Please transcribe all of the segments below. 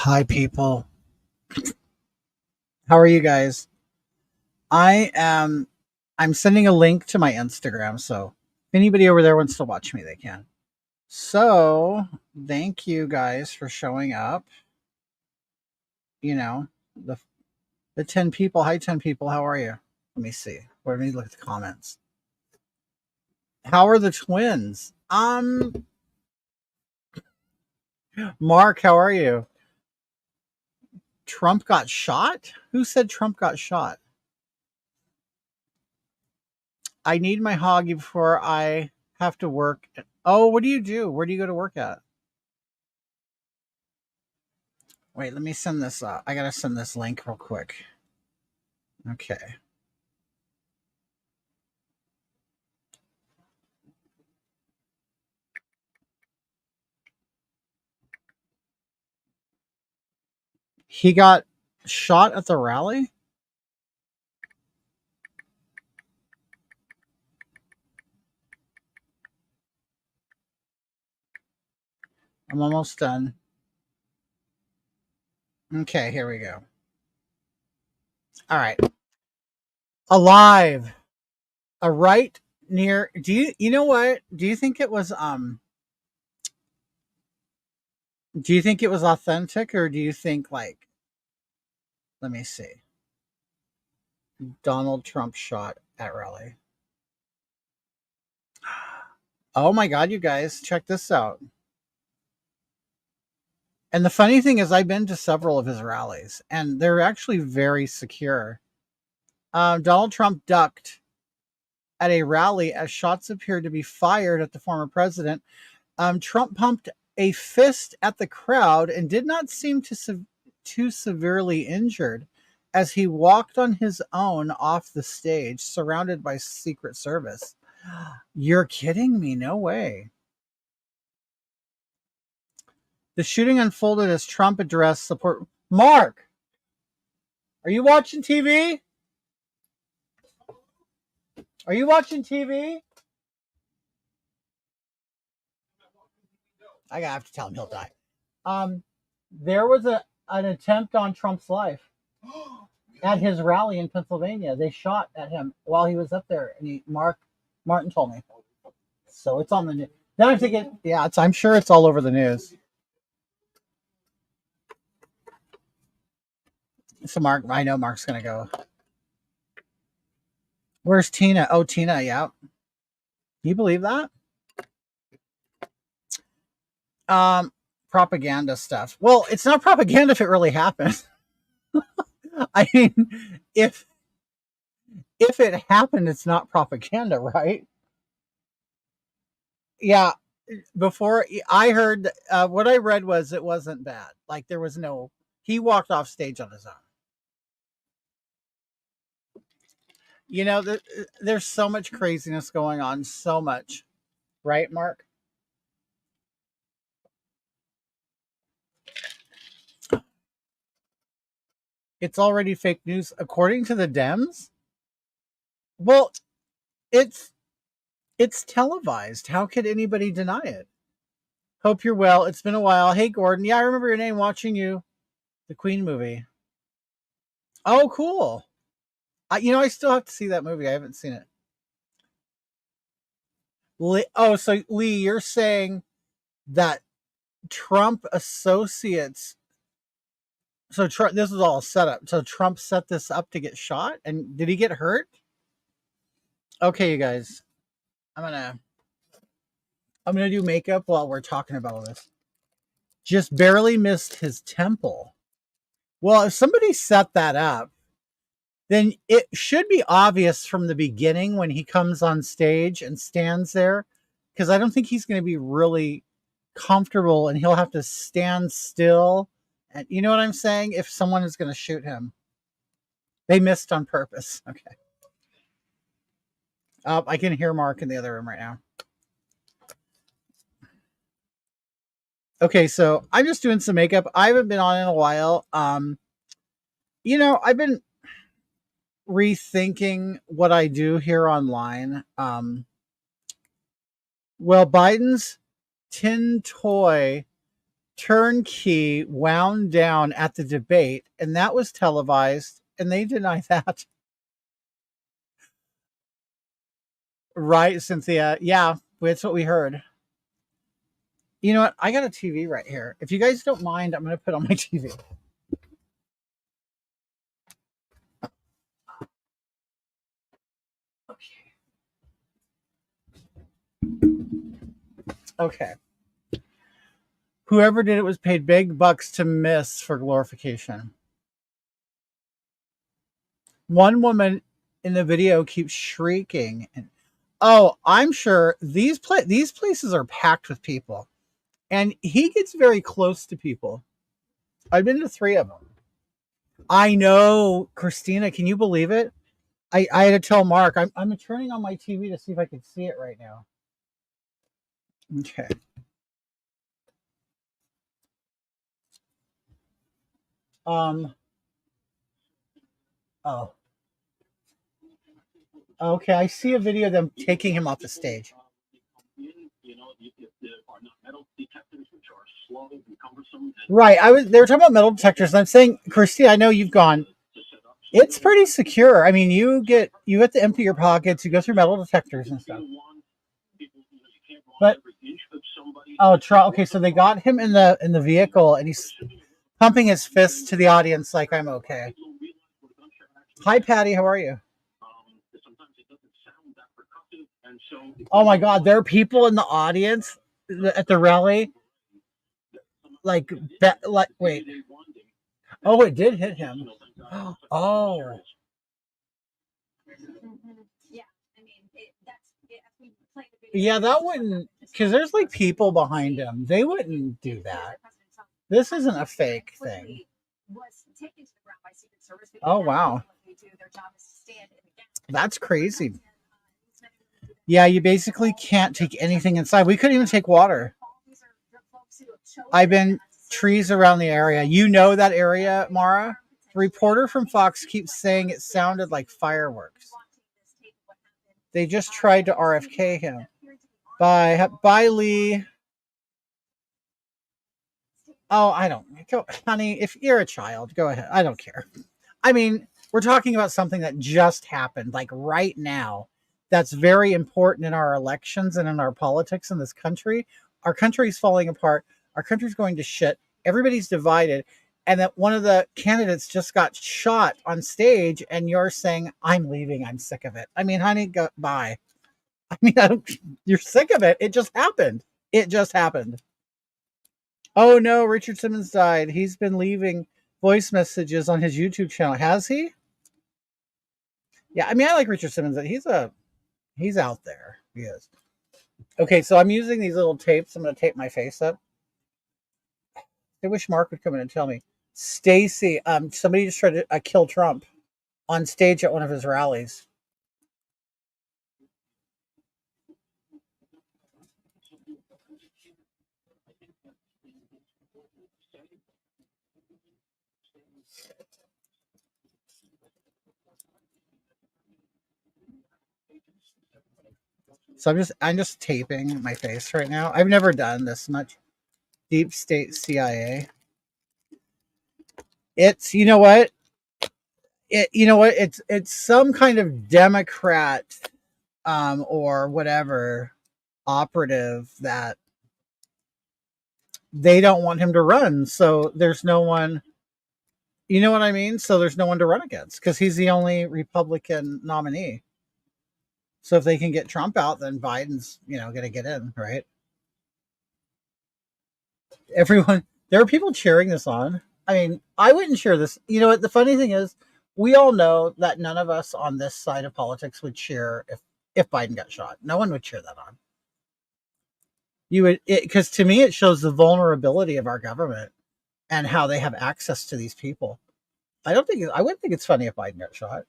Hi, people. How are you guys? I am. I'm sending a link to my Instagram, so if anybody over there wants to watch me, they can. So, thank you guys for showing up. You know, the the 10 people. Hi, 10 people. How are you? Let me see. Let me look at the comments. How are the twins? Mark, how are you? Trump got shot? Who said Trump got shot? I need my hoggy before I have to work. Oh, what do you do? Where do you go to work at? Wait, let me send this. I gotta send this link real quick. Okay. He got shot at the rally? I'm almost done. Okay, here we go. All right. Alive. A right near you know what? Do you think it was authentic, or do you think, like, let me see. Donald Trump shot at rally. Oh my god, you guys, check this out. And the funny thing is, I've been to several of his rallies, and they're actually very secure. Donald Trump ducked at a rally as shots appeared to be fired at the former president. Trump pumped a fist at the crowd and did not seem too severely injured as he walked on his own off the stage, surrounded by Secret Service. You're kidding me? No way. The shooting unfolded as Trump addressed support. Mark, are you watching TV? Are you watching TV? I have to tell him he'll die. Um, there was an attempt on Trump's life at his rally in Pennsylvania. They shot at him while he was up there, and Martin told me. So it's on the news. Then I'm thinking, yeah, I'm sure it's all over the news. So Mark, I know Mark's gonna go. Where's Tina? Oh, Tina, yeah. You believe that? Um, Propaganda stuff. Well, it's not propaganda if it really happens. I mean, if if it happened, it's not propaganda, right? Yeah. Before I heard, what I read was it wasn't bad. Like, there was no. He walked off stage on his own. There's so much craziness going on. So much, right, Mark? It's already fake news, according to the Dems. Well, it's it's televised. How could anybody deny it? Hope you're well. It's been a while. Hey, Gordon. Yeah, I remember your name. Watching you, the Queen movie. Oh, cool. I still have to see that movie. I haven't seen it. So Lee, you're saying that Trump associates. So this was all set up. So Trump set this up to get shot, and did he get hurt? Okay, you guys, I'm gonna I'm gonna do makeup while we're talking about all this. Just barely missed his temple. Well, if somebody set that up, then it should be obvious from the beginning when he comes on stage and stands there, because I don't think he's going to be really comfortable, and he'll have to stand still. And you know what I'm saying? If someone is going to shoot him, they missed on purpose. Okay. I can hear Mark in the other room right now. Okay, so I'm just doing some makeup. I haven't been on in a while. I've been rethinking what I do here online. Well, Biden's tin toy turnkey wound down at the debate, and that was televised, and they deny that. Right, Cynthia? Yeah, that's what we heard. You know what? I got a TV right here. If you guys don't mind, I'm going to put on my TV. Okay. Whoever did it was paid big bucks to miss for glorification. One woman in the video keeps shrieking. Oh, I'm sure these places are packed with people, and he gets very close to people. I've been to 3 of them. I know, Christina. Can you believe it? I had to tell Mark. I'm turning on my TV to see if I can see it right now. Okay. Oh. Okay, I see a video of them taking him off the stage. Right. They were talking about metal detectors, and I'm saying, Christy, I know you've gone. It's pretty secure. I mean, you have to empty your pockets, you go through metal detectors and stuff. But okay, so they got him in the vehicle, and he's pumping his fist to the audience like I'm okay. Hi, Patty. How are you? Oh my God, there are people in the audience at the rally. Like wait. Oh, it did hit him. Oh. Yeah, that wouldn't, because there's like people behind him. They wouldn't do that. This isn't a fake thing. Oh, wow. That's crazy. Yeah, you basically can't take anything inside. We couldn't even take water. I've been trees around the area. You know that area, Mara? The reporter from Fox keeps saying it sounded like fireworks. They just tried to RFK him. Bye, Lee. Oh, I don't. Go, honey, if you're a child, go ahead. I don't care. I mean, we're talking about something that just happened, like right now, that's very important in our elections and in our politics in this country. Our country's falling apart. Our country's going to shit. Everybody's divided. And that one of the candidates just got shot on stage, and you're saying, I'm leaving. I'm sick of it. I mean, honey, bye. I mean, you're sick of it. It just happened. It just happened. Oh no, Richard Simmons died. He's been leaving voice messages on his YouTube channel. Has he? Yeah, I mean, I like Richard Simmons. He's out there. He is. Okay, so I'm using these little tapes. I'm going to tape my face up. I wish Mark would come in and tell me. Stacy, somebody just tried to kill Trump on stage at one of his rallies. So I'm just taping my face right now. I've never done this much. Deep State CIA. It's you know what? It's some kind of Democrat or whatever operative that they don't want him to run. So there's no one, you know what I mean? So there's no one to run against because he's the only Republican nominee. So if they can get Trump out, then Biden's, going to get in, right? Everyone, there are people cheering this on. I mean, I wouldn't cheer this. You know what? The funny thing is, we all know that none of us on this side of politics would cheer if Biden got shot. No one would cheer that on. You would, because to me, it shows the vulnerability of our government and how they have access to these people. I wouldn't think it's funny if Biden got shot.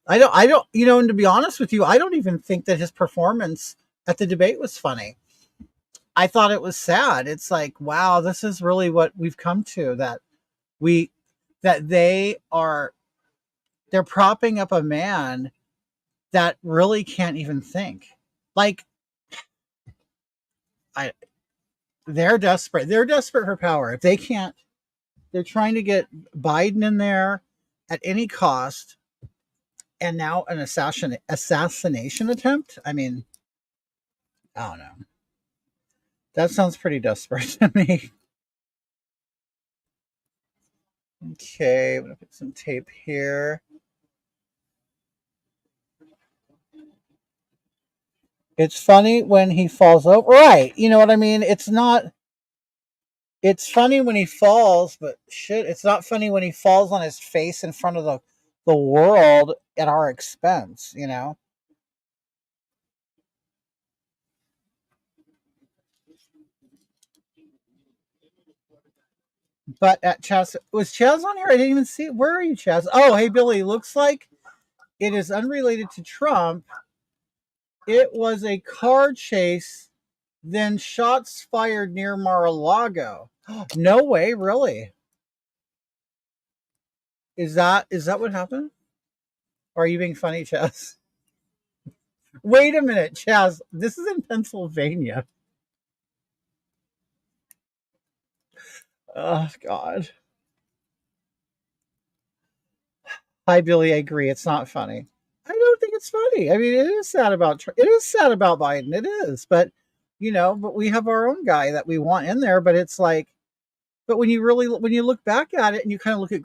I don't, and to be honest with you, I don't even think that his performance at the debate was funny. I thought it was sad. It's like, wow, this is really what we've come to, that they're propping up a man that really can't even think. Like, They're desperate. They're desperate for power. If they can't, they're trying to get Biden in there at any cost. And now an assassination attempt. I mean, I don't know. That sounds pretty desperate to me. Okay, I'm gonna put some tape here. It's funny when he falls over. Right. You know what I mean? It's not. It's funny when he falls, but shit, it's not funny when he falls on his face in front of the world at our expense. You know. But at Chaz, was Chaz on here? I didn't even see it. Where are you, Chaz? Oh, hey Billy. Looks like it is unrelated to Trump. It was a car chase, then shots fired near Mar-a-Lago. No way, really? Is that what happened? Or are you being funny, Chaz? Wait a minute, Chaz. This is in Pennsylvania. Oh God. Hi, Billy. I agree. It's not funny. I don't think it's funny. I mean, it is sad about it is sad about Biden. It is, but but we have our own guy that we want in there. But it's like, but when you look back at it and you kind of look at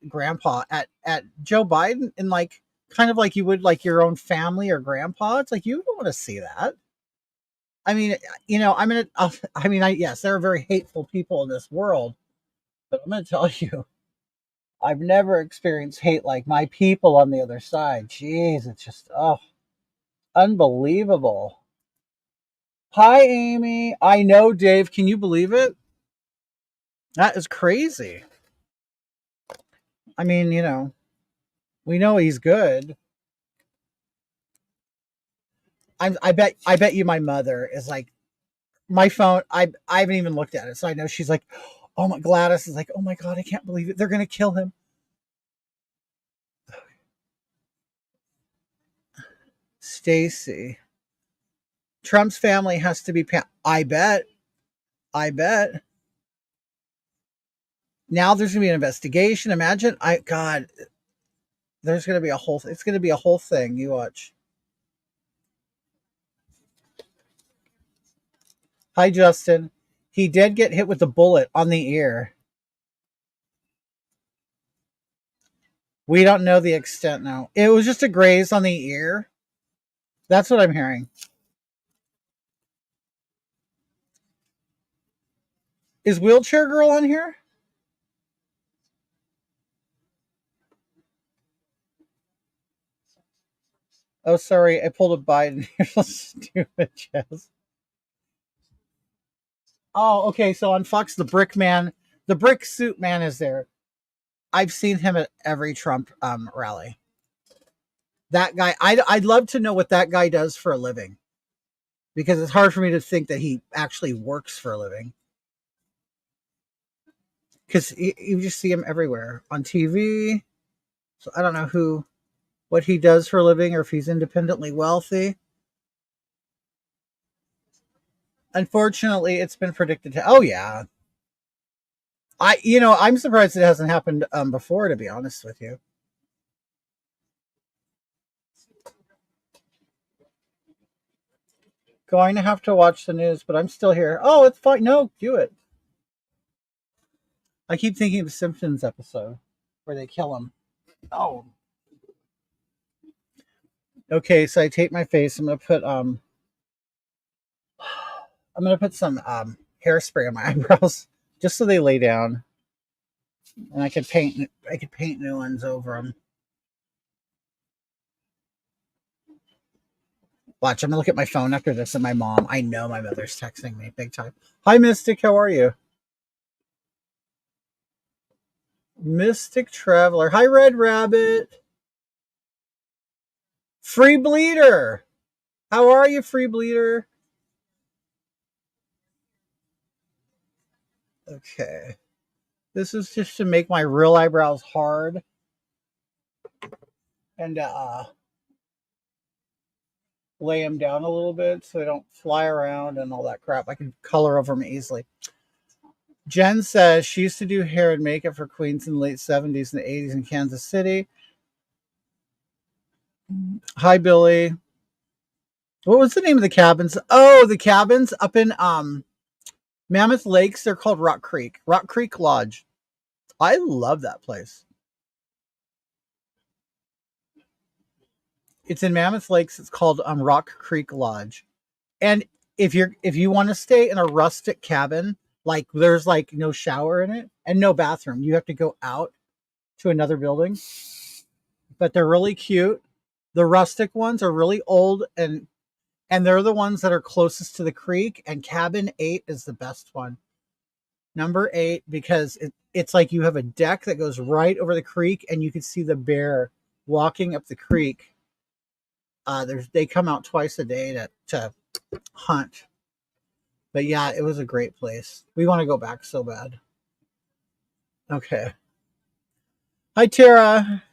Grandpa at Joe Biden and like kind of like you would like your own family or grandpa, it's like you don't want to see that. I mean, I'm gonna. I mean, yes, there are very hateful people in this world, but I'm gonna tell you, I've never experienced hate like my people on the other side. Jeez, it's just unbelievable. Hi, Amy. I know, Dave. Can you believe it? That is crazy. I mean, we know he's good. I bet you my mother is like my phone. I haven't even looked at it, so I know she's like, oh my Gladys is like, oh my God, I can't believe it. They're gonna kill him. Stacy. Trump's family has to be. I bet. I bet. Now there's gonna be an investigation. Imagine. God. There's gonna be a whole. It's gonna be a whole thing. You watch. Hi, Justin. He did get hit with a bullet on the ear. We don't know the extent now. It was just a graze on the ear. That's what I'm hearing. Is Wheelchair Girl on here? Oh, sorry, I pulled a Biden. You're so stupid, Jess. Oh, okay. So on Fox, the Brick Man, the Brick Suit Man is there. I've seen him at every Trump rally. That guy, I'd love to know what that guy does for a living because it's hard for me to think that he actually works for a living because you just see him everywhere on TV. So I don't know what he does for a living or if he's independently wealthy. Unfortunately, it's been predicted to. Oh yeah, I'm surprised it hasn't happened before. To be honest with you, going to have to watch the news, but I'm still here. Oh, it's fine. No, do it. I keep thinking of the Simpsons episode where they kill him. Oh, okay. So I tape my face. I'm gonna put some hairspray on my eyebrows just so they lay down, and I could paint new ones over them. Watch, I'm gonna look at my phone after this, and my mom. I know my mother's texting me big time. Hi, Mystic. How are you? Mystic Traveler. Hi, Red Rabbit. Free Bleeder. How are you, Free Bleeder? Okay. This is just to make my real eyebrows hard. And lay them down a little bit so they don't fly around and all that crap. I can color over them easily. Jen says she used to do hair and makeup for queens in the late 70s and the 80s in Kansas City. Hi, Billy. What was the name of the cabins? Oh, the cabins up in Mammoth Lakes. They're called Rock Creek Lodge. I love that place. It's in Mammoth Lakes. It's called Rock Creek Lodge. And if you want to stay in a rustic cabin, like there's like no shower in it and no bathroom, you have to go out to another building. But they're really cute. The rustic ones are really old, and they're the ones that are closest to the creek. And cabin 8 is the best one. Number 8, because it's like you have a deck that goes right over the creek, and you can see the bear walking up the creek. They come out twice a day to hunt. But yeah, it was a great place. We want to go back so bad. Okay. Hi, Tara.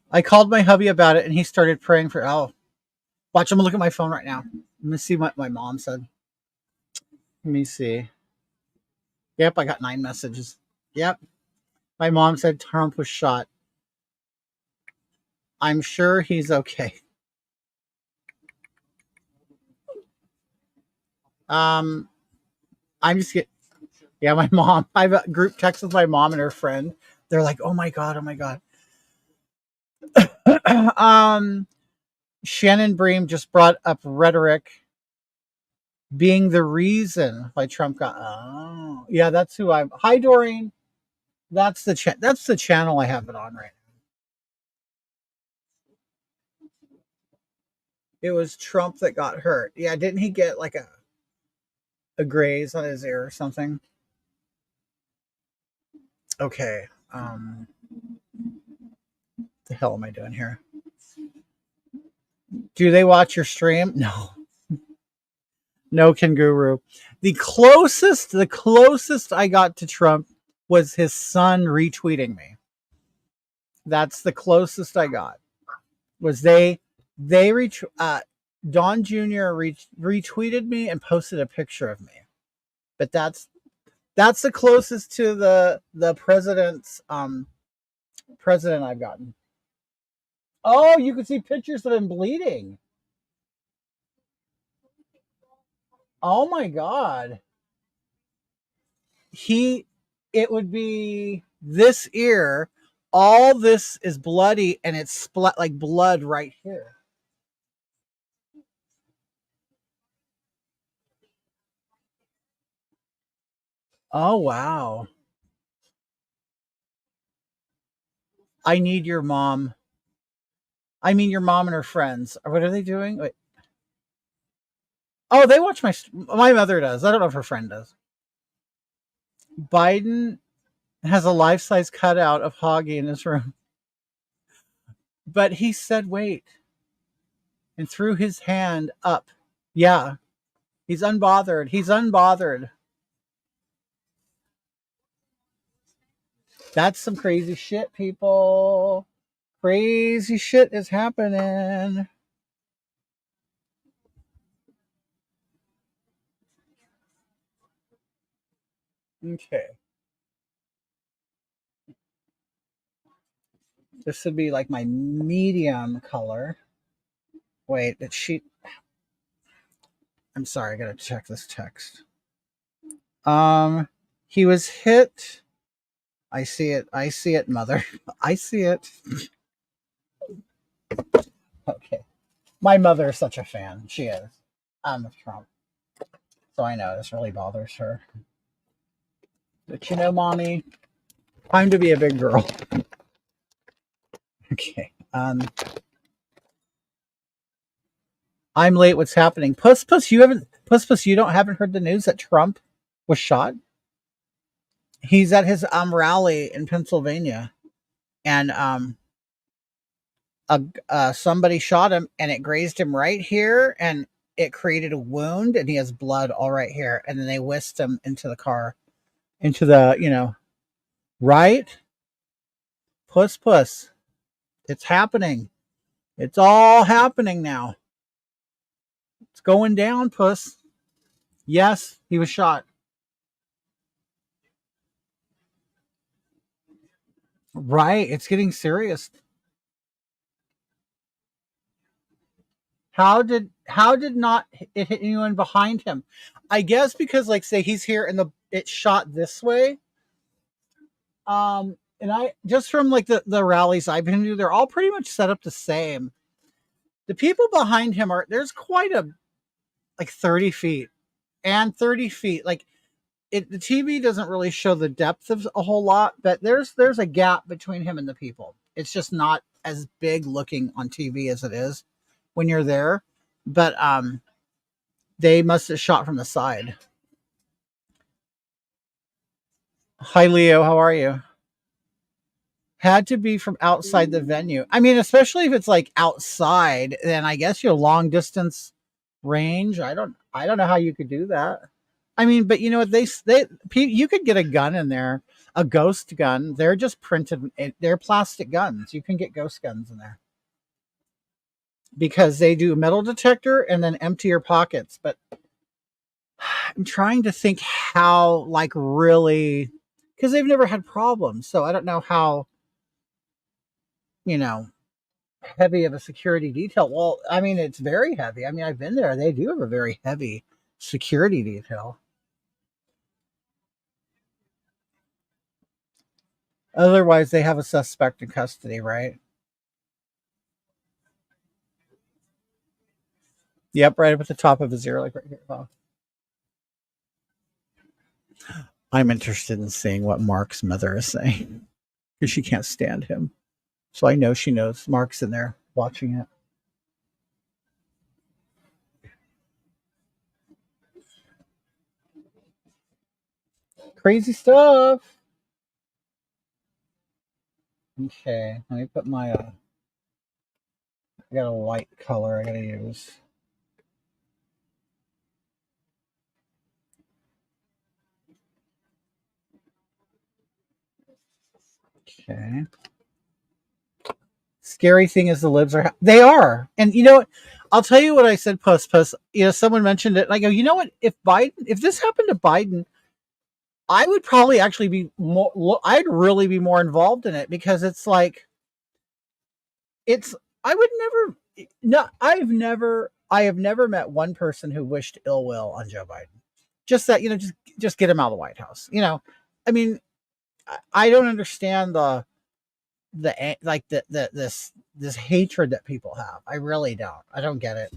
I called my hubby about it, and he started praying for. Oh, watch! I'm gonna look at my phone right now. Let me see what my mom said. Let me see. Yep, I got 9 messages. Yep. My mom said Trump was shot. I'm sure he's okay. I'm just getting. Yeah, my mom. I have a group text with my mom and her friend. They're like, "Oh my god, oh my god." Shannon Bream just brought up rhetoric being the reason why Trump got. Oh, yeah, that's who I'm. Hi, Doreen. That's the channel I have it on right now. It was Trump that got hurt. Yeah, didn't he get like a graze on his ear or something? Okay. The hell am I doing here? Do they watch your stream? No. No, Kanguru. The closest I got to Trump was his son retweeting me. That's the closest I got. Was Don Jr. retweeted me and posted a picture of me. But that's the closest to the president's president I've gotten. Oh, you can see pictures of him bleeding. Oh my god. It would be this ear. All this is bloody, and it's splat like blood right here. Oh wow. I need your mom. I mean your mom and her friends. What are they doing? Wait. Oh, they watch my mother does. I don't know if her friend does. Biden has a life-size cutout of Hoggy in his room. But he said wait and threw his hand up. Yeah. He's unbothered. He's unbothered. That's some crazy shit, people. Crazy shit is happening. Okay. This would be like my medium color. Wait, I'm sorry, I gotta check this text. He was hit. I see it, mother. I see it. Okay. My mother is such a fan. She is. Of Trump. So I know this really bothers her. But mommy, time to be a big girl. Okay. I'm late. What's happening? Puss, you haven't heard the news that Trump was shot? He's at his rally in Pennsylvania, and somebody shot him, and it grazed him right here, and it created a wound, and he has blood all right here. And then they whisked him into the car, into the right. Puss, it's happening. It's all happening now. It's going down, puss. Yes, he was shot. Right. It's getting serious. How did not it hit anyone behind him? I guess because like say he's here and it's shot this way. And I just from like the rallies I've been to, they're all pretty much set up the same. The people behind him there's quite a like 30 feet and 30 feet. Like the TV doesn't really show the depth of a whole lot, but there's a gap between him and the people. It's just not as big looking on TV as it is when you're there. But they must have shot from the side. Hi Leo, how are you? Had to be from outside the venue. I mean, especially if it's like outside, then I guess your long distance range. I don't know how you could do that. I mean, but you know what you could get a gun in there, a ghost gun. They're just printed. They're plastic guns. You can get ghost guns in there because they do metal detector and then empty your pockets. But I'm trying to think how like really because they've never had problems, so I don't know how you know heavy of a security detail. Well, I mean, it's very heavy. I mean, I've been there. They do have a very heavy security detail. Otherwise, they have a suspect in custody, right? Yep, right up at the top of his ear, like right here. Oh. I'm interested in seeing what Mark's mother is saying because she can't stand him. So I know she knows Mark's in there watching it. Crazy stuff. Okay, let me put my. I got a white color I gotta use. Okay. Scary thing is the libs are they are, and you know what? I'll tell you what I said. Puss. You know, someone mentioned it, and I go, you know what? If this happened to Biden, I would probably actually be more. I'd really be more involved in it because it's like it's. I would never. No, I have never met one person who wished ill will on Joe Biden. Just that just get him out of the White House. I mean, I don't understand the like this hatred that people have. I really don't. I don't get it.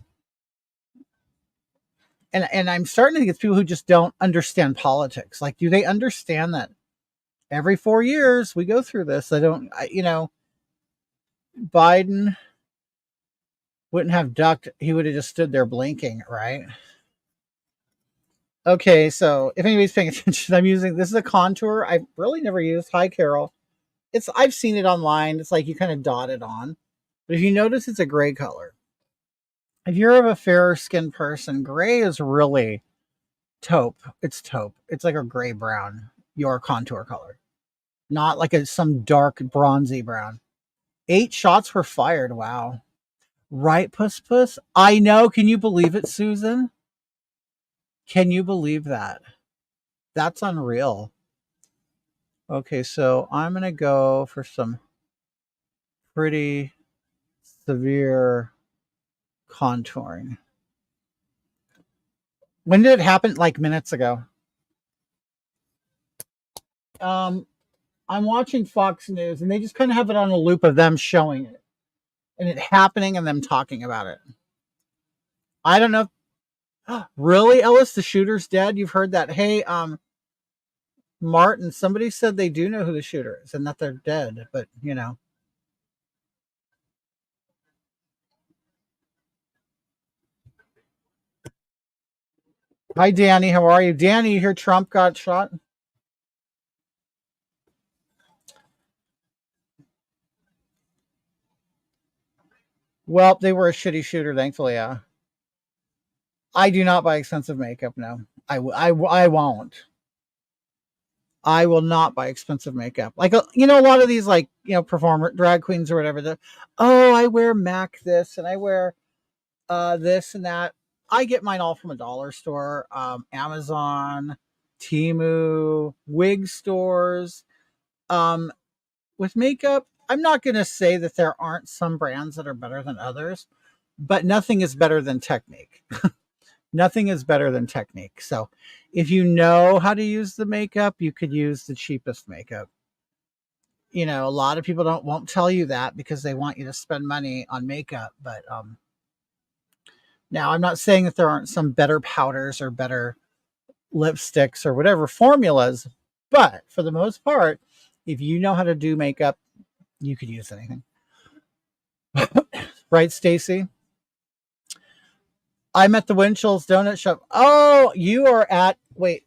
And I'm starting to think it's people who just don't understand politics. Like, do they understand that every 4 years we go through this? Biden wouldn't have ducked. He would have just stood there blinking, right? Okay, so if anybody's paying attention, I'm using this is a contour I've really never used. Hi, Carol. I've seen it online. It's like you kind of dot it on, but if you notice, it's a gray color. If you're of a fairer skinned person, gray is really taupe. It's taupe. It's like a gray brown. Your contour color, not like some dark bronzy brown. 8 shots were fired. Wow. Right, puss. I know. Can you believe it, Susan? Can you believe that? That's unreal. Okay, so I'm going to go for some pretty severe contouring. When did it happen? Like minutes ago. I'm watching Fox News and they just kind of have it on a loop of them showing it and it happening and them talking about it. I don't know. Really, Ellis, the shooter's dead? You've heard that? Hey, Martin, somebody said they do know who the shooter is and that they're dead, but Hi, Danny. How are you? Danny, you hear Trump got shot? Well, they were a shitty shooter, thankfully. Yeah. I do not buy expensive makeup. No, I won't. I will not buy expensive makeup. Like, you know, a lot of these, like, you know, performer drag queens or whatever. Oh, I wear MAC this and I wear this and that. I get mine all from a dollar store, Amazon, Temu, wig stores. With makeup, I'm not going to say that there aren't some brands that are better than others, but nothing is better than Technique. Nothing is better than Technique. So if you know how to use the makeup, you could use the cheapest makeup. You know, a lot of people won't tell you that because they want you to spend money on makeup. But now I'm not saying that there aren't some better powders or better lipsticks or whatever formulas, but for the most part, if you know how to do makeup, you could use anything. Right, Stacy? I'm at the Winchell's Donut Shop. Oh, you are at, wait,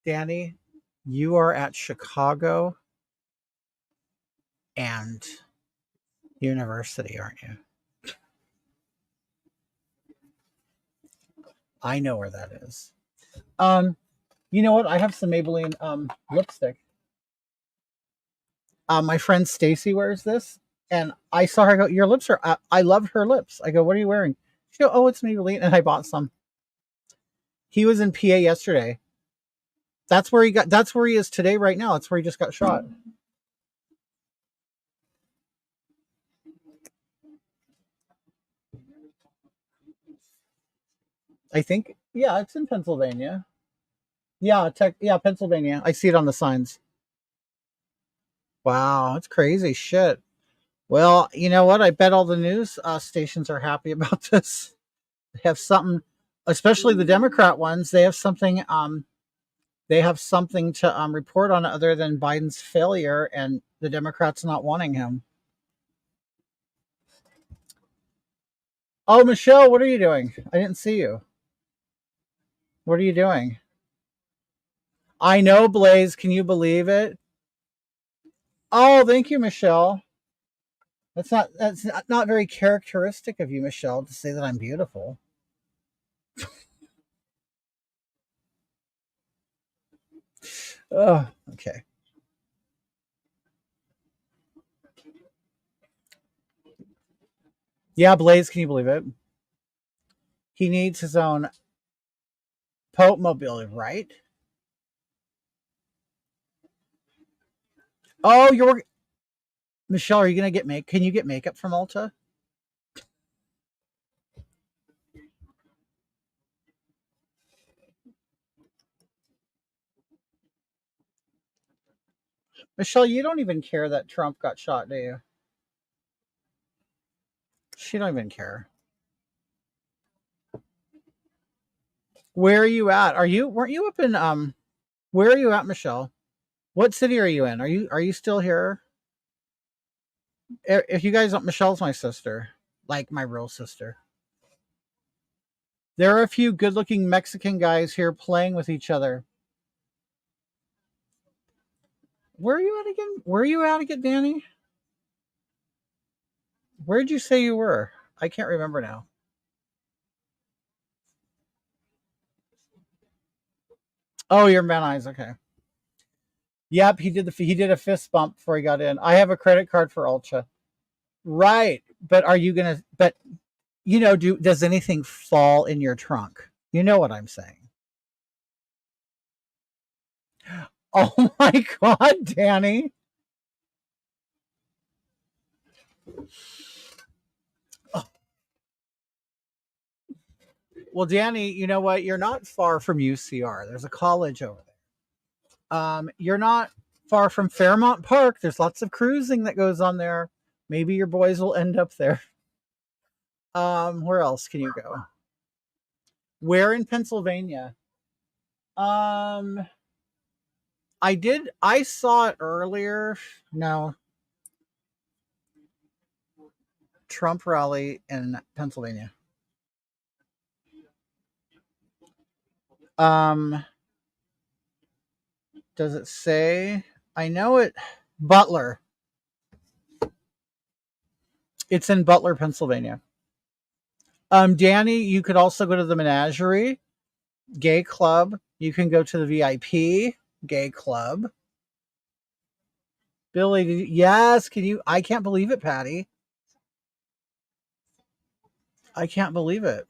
Danny, you are at Chicago and University, aren't you? I know where that is. You know what? I have some Maybelline lipstick. My friend Stacy wears this, and I saw her go, "Your lips are." I love her lips. I go, "What are you wearing?" She go, "Oh, it's Maybelline," and I bought some. He was in PA yesterday. That's where he got. That's where he is today, right now. That's where he just got shot. I think. Yeah, it's in Pennsylvania. Yeah, yeah, Pennsylvania. I see it on the signs. Wow, it's crazy shit. Well, you know what? I bet all the news stations are happy about this. They have something, especially the Democrat ones. They have something. They have something to report on other than Biden's failure and the Democrats not wanting him. Oh, Michelle, what are you doing? I didn't see you. What are you doing? I know, Blaze. Can you believe it? Oh, thank you, Michelle. That's not very characteristic of you, Michelle, to say that I'm beautiful. Oh, okay. Yeah, Blaze, can you believe it? He needs his own Pope mobile, right? Oh, you're Michelle. Are you gonna get make? Can you get makeup from Ulta? Michelle, you don't even care that Trump got shot, do you? She don't even care. Where are you at? Weren't you up in where are you at, Michelle? What city are you in? Are you still here? If you guys don't, Michelle's my sister. Like my real sister. There are a few good looking Mexican guys here playing with each other. Where are you at again? Where are you at again, Danny? Where did you say you were? I can't remember now. Oh, you're in Van Nuys. Okay. Yep, he did a fist bump before he got in. I have a credit card for Ultra. Right, but are you gonna? But you know, does anything fall in your trunk? You know what I'm saying? Oh my God, Danny. Oh, well, Danny, you know what? You're not far from UCR. There's a college over there. You're not far from Fairmont Park. There's lots of cruising that goes on there. Maybe your boys will end up there. Where else can you go? Where in Pennsylvania? Um, I saw it earlier. No, Trump rally in Pennsylvania. Um, does it say? I know it. Butler. It's in Butler, Pennsylvania. Danny, you could also go to the Menagerie Gay Club. You can go to the VIP gay club. Billy, yes, can you? I can't believe it, Patty. I can't believe it.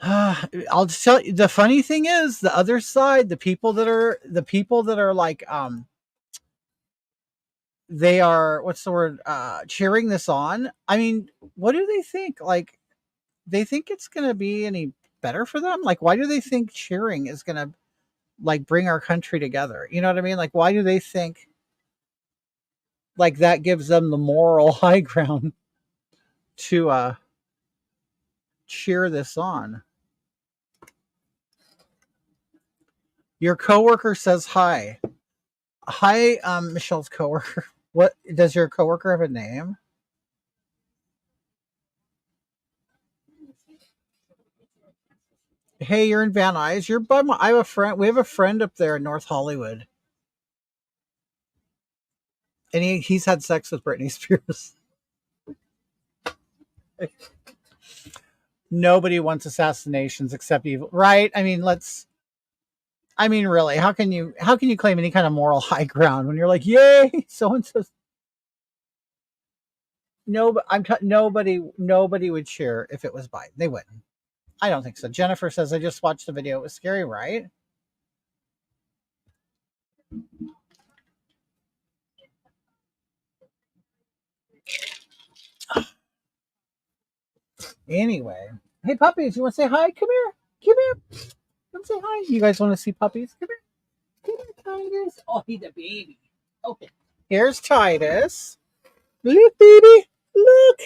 I'll just tell you, the funny thing is the other side, the people that are like, they are, what's the word, cheering this on. I mean, what do they think? Like, they think it's going to be any better for them? Like, why do they think cheering is going to like bring our country together? You know what I mean? Like, why do they think like that gives them the moral high ground to cheer this on? Your coworker says hi. Hi, Michelle's coworker. What does your coworker have a name? Hey, you're in Van Nuys. You're by my. I have a friend. We have a friend up there in North Hollywood, and he's had sex with Britney Spears. Nobody wants assassinations except evil, right? I mean, let's. I mean, really, how can you claim any kind of moral high ground when you're like, yay, so and so? No, nobody would cheer if it was Biden. They wouldn't. I don't think so. Jennifer says, I just watched the video. It was scary, right? Anyway, hey puppies, you want to say hi? Come here. Come here. Come say hi. You guys want to see puppies? Come here. Come here, Titus. Oh, he's a baby. Okay. Here's Titus. Look, baby. Look.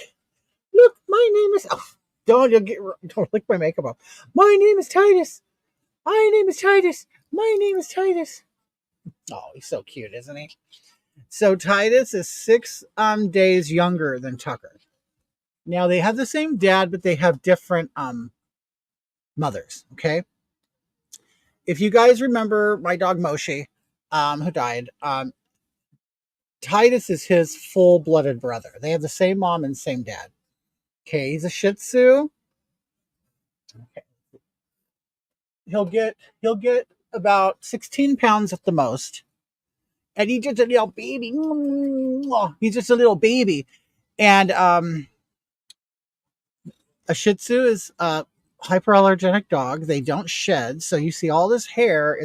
Look. My name is. Oh, don't lick my makeup off. My name is Titus. My name is Titus. My name is Titus. Oh, he's so cute, isn't he? So Titus is 6 days younger than Tucker. Now they have the same dad, but they have different mothers. Okay. If you guys remember my dog Moshe, who died, Titus is his full-blooded brother. They have the same mom and same dad. Okay, he's a Shih Tzu. Okay. He'll get about 16 pounds at the most. And he's just a little baby. He's just a little baby. And a Shih Tzu is a hyperallergenic dog. They don't shed. So you see all this hair.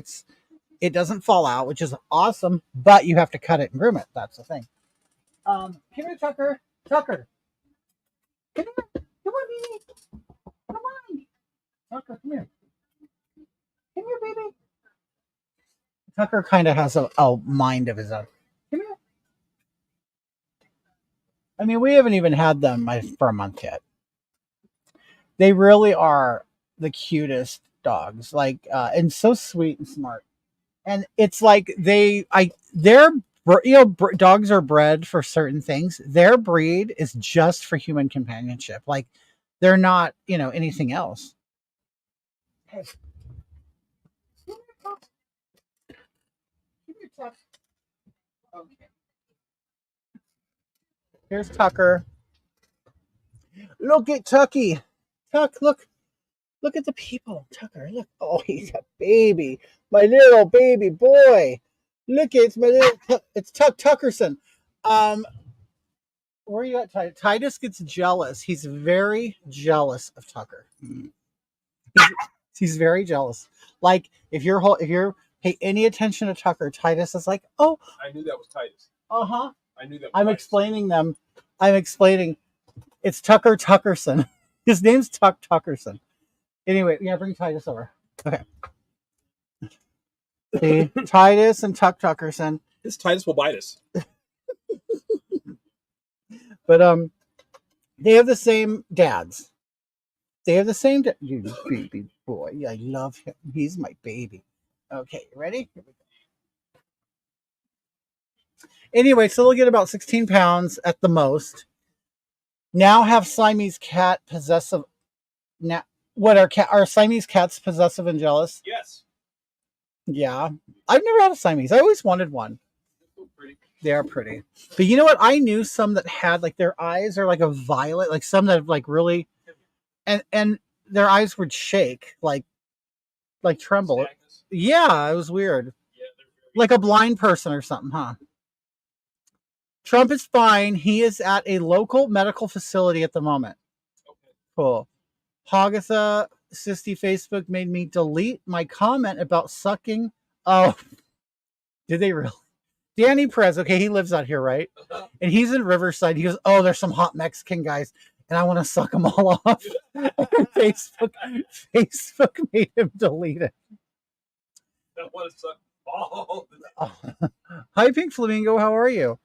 It doesn't fall out, which is awesome, but you have to cut it and groom it. That's the thing. Come here, Tucker. Tucker. Come here. Come on, baby. Come on. Tucker, come here. Come here, baby. Tucker kind of has a mind of his own. Come here. I mean, we haven't even had them for a month yet. They really are the cutest dogs, like, and so sweet and smart. And it's like dogs are bred for certain things. Their breed is just for human companionship. Like, they're not, anything else. Hey. Okay. Here's Tucker. Look at Tucky. Tuck, look at the people. Tucker, look. Oh, he's a baby. My little baby boy. Look, it's my little. It's Tuck Tuckerson. Where are you at, Titus? Titus gets jealous. He's very jealous of Tucker. He's very jealous. Like, if you're pay any attention to Tucker, Titus is like, oh. I knew that was Titus. Uh-huh. I knew that. I'm explaining. It's Tucker Tuckerson. His name's Tuck Tuckerson. Anyway, yeah, bring Titus over. Okay. See, Titus and Tuck Tuckerson. This Titus will bite us. But they have the same dads. They have the same you baby boy. I love him. He's my baby. Okay, you ready? Here we go. Anyway, so they'll get about 16 pounds at the most. Now have Siamese cat possessive. Now, what are Siamese cats possessive and jealous? Yes. Yeah, I've never had a Siamese. I always wanted one. They are pretty. But you know what? I knew some that had, like, their eyes are like a violet, like some that have like really, and their eyes would shake. Like, like tremble. Stagnus. Yeah, it was weird. Yeah, they're very Like a blind person or something, huh? Trump is fine. He is at a local medical facility at the moment. okay. Cool. Hagatha Sisty Facebook made me delete my comment about sucking. Oh, did they really? Danny Perez, okay, he lives out here, right? And he's in Riverside. He goes, "Oh, there's some hot Mexican guys, and I want to suck them all off." And Facebook made him delete it. I want to suck all the Oh. Hi, Pink Flamingo. How are you?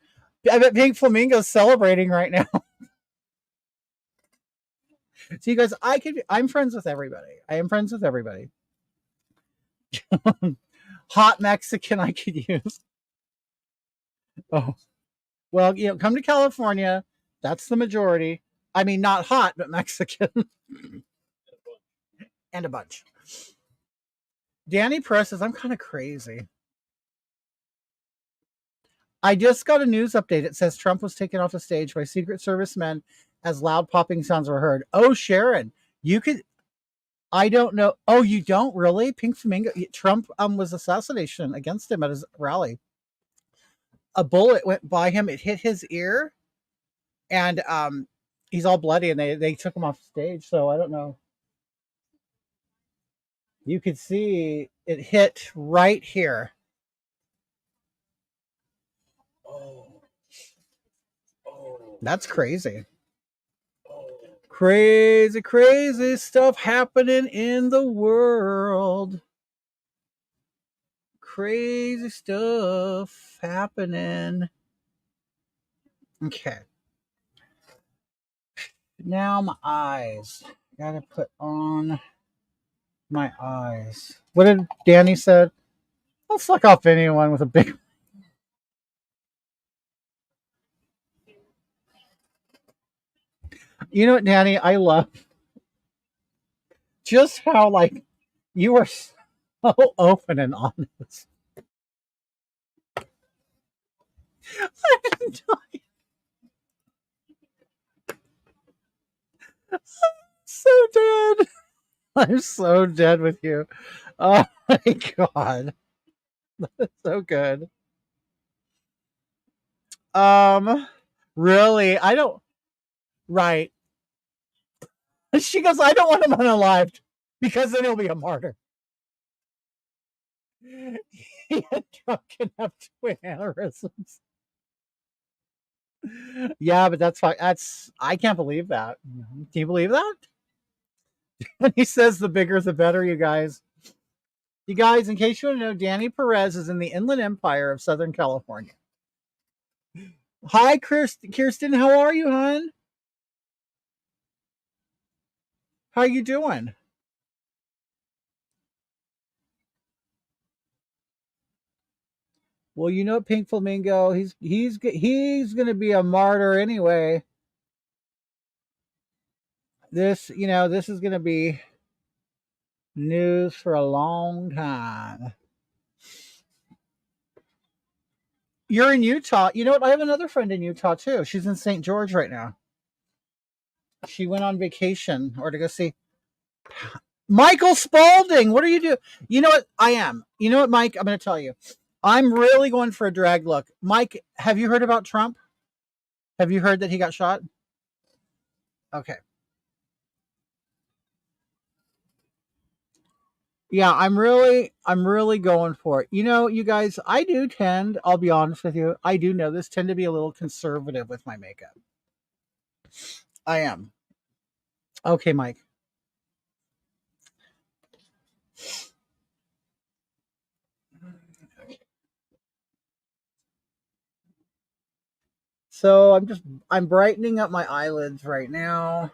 I bet Pink Flamingo's celebrating right now. So you guys, I'm friends with everybody. I am friends with everybody. Hot Mexican I could use. Oh. Well, come to California. That's the majority. I mean, not hot, but Mexican. And a bunch. Danny Press says, I'm kind of crazy. I just got a news update. It says Trump was taken off the stage by Secret Service men as loud popping sounds were heard. Oh, Sharon, you could. I don't know. Oh, you don't really? Pink Flamingo. Trump was assassination against him at his rally. A bullet went by him. It hit his ear, and he's all bloody. And they took him off stage. So I don't know. You could see it hit right here. Oh. That's crazy. Crazy, crazy stuff happening in the world. Crazy stuff happening. Okay. Now my eyes. Gotta put on my eyes. What did Danny said? I'll suck off anyone with a big. You know what, Danny? I love just how you are so open and honest. I'm so dead. I'm so dead with you. Oh my god. That's so good. Really? I don't. Right. She goes, I don't want him unalived because then he'll be a martyr. He had drunken enough twin aneurysms. Yeah, but that's fine. I can't believe that. Can you believe that? And he says the bigger the better, you guys. You guys, in case you want to know, Danny Perez is in the Inland Empire of Southern California. Hi, Kirsten. How are you, hon? How you doing? Well, you know, Pink Flamingo, he's gonna be a martyr anyway. This is gonna be news for a long time. You're in Utah. You know what? I have another friend in Utah too. She's in St. George right now. She went on vacation or to go see Michael Spaulding. What are you doing? You know what? I am. You know what, Mike? I'm going to tell you. I'm really going for a drag look. Mike, have you heard about Trump? Have you heard that he got shot? Okay. Yeah, I'm really going for it. You know, you guys, I'll be honest with you, I do know this, tend to be a little conservative with my makeup. I am. Okay, Mike. So I'm brightening up my eyelids right now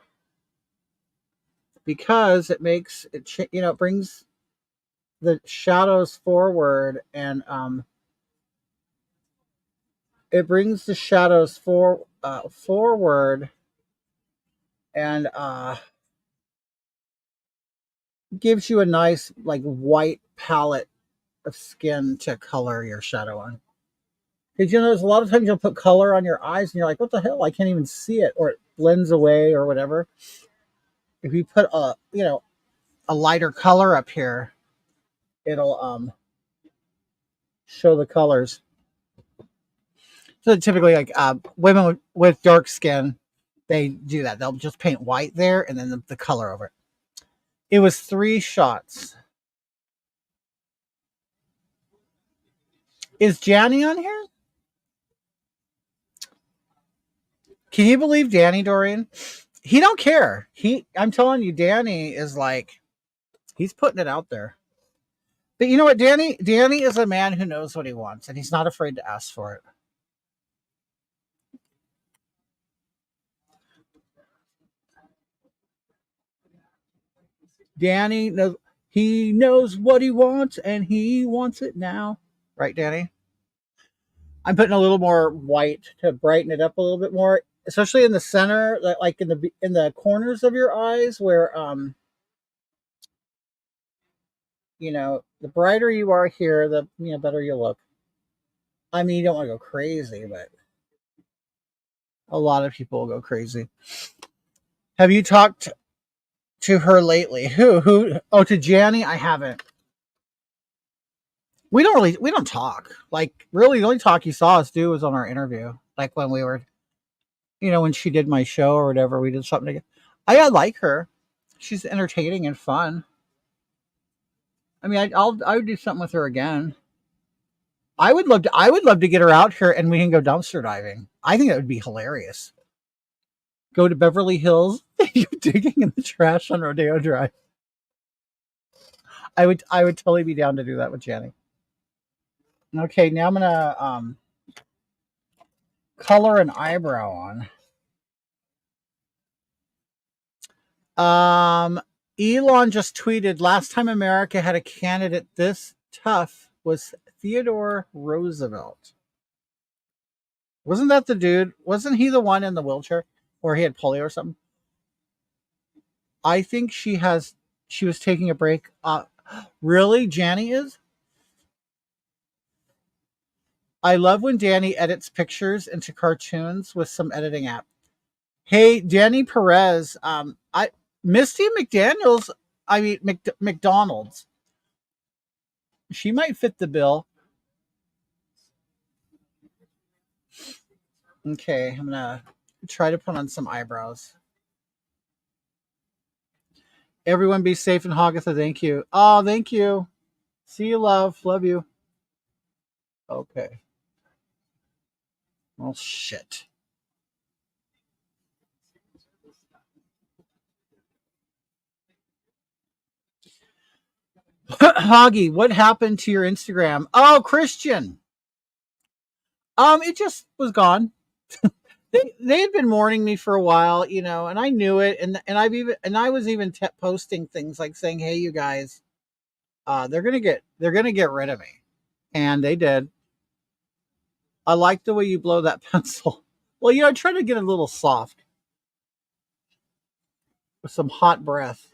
because it makes it, it brings the shadows forward, and it brings the shadows forward, and gives you a nice white palette of skin to color your shadow on. Because there's a lot of times you'll put color on your eyes and you're like, what the hell? I can't even see it, or it blends away or whatever. If you put a lighter color up here, it'll show the colors. So typically, like women with dark skin, they do that. They'll just paint white there and then the color over it. It was 3 shots. Is Janny on here? Can you believe Danny, Dorian? He don't care. I'm telling you, Danny is like, he's putting it out there. But you know what, Danny is a man who knows what he wants, and he's not afraid to ask for it. Danny knows, he knows what he wants, and he wants it now. Right, Danny? I'm putting a little more white to brighten it up a little bit more, especially in the center, like in the corners of your eyes, where the brighter you are here, the better you look. I mean, you don't want to go crazy, but a lot of people will go crazy. Have you talked to her lately? Who? Oh, to Janny? I haven't. We don't talk. Like, really, the only talk you saw us do was on our interview. Like when we were, when she did my show or whatever, we did something together. I like her. She's entertaining and fun. I mean, I would do something with her again. I would love to get her out here and we can go dumpster diving. I think that would be hilarious. Go to Beverly Hills, you're digging in the trash on Rodeo Drive. I would totally be down to do that with Jenny. Okay, now I'm gonna color an eyebrow on. Elon just tweeted, last time America had a candidate this tough was Theodore Roosevelt. Wasn't that the dude? Wasn't he the one in the wheelchair or he had polio or something? I think she was taking a break. Really? Janny is? I love when Danny edits pictures into cartoons with some editing app. Hey, Danny Perez, Misty McDonald's. She might fit the bill. Okay, I'm gonna try to put on some eyebrows. Everyone be safe in Hoggetha. Thank you. Oh, thank you. See you, love. Love you. Okay. Well, shit. Hoggy, what happened to your Instagram? Oh, Christian. It just was gone. They had been mourning me for a while, and I knew it, and I was even posting things like saying, "Hey, you guys, they're gonna get rid of me," and they did. I like the way you blow that pencil. Well, I try to get a little soft with some hot breath.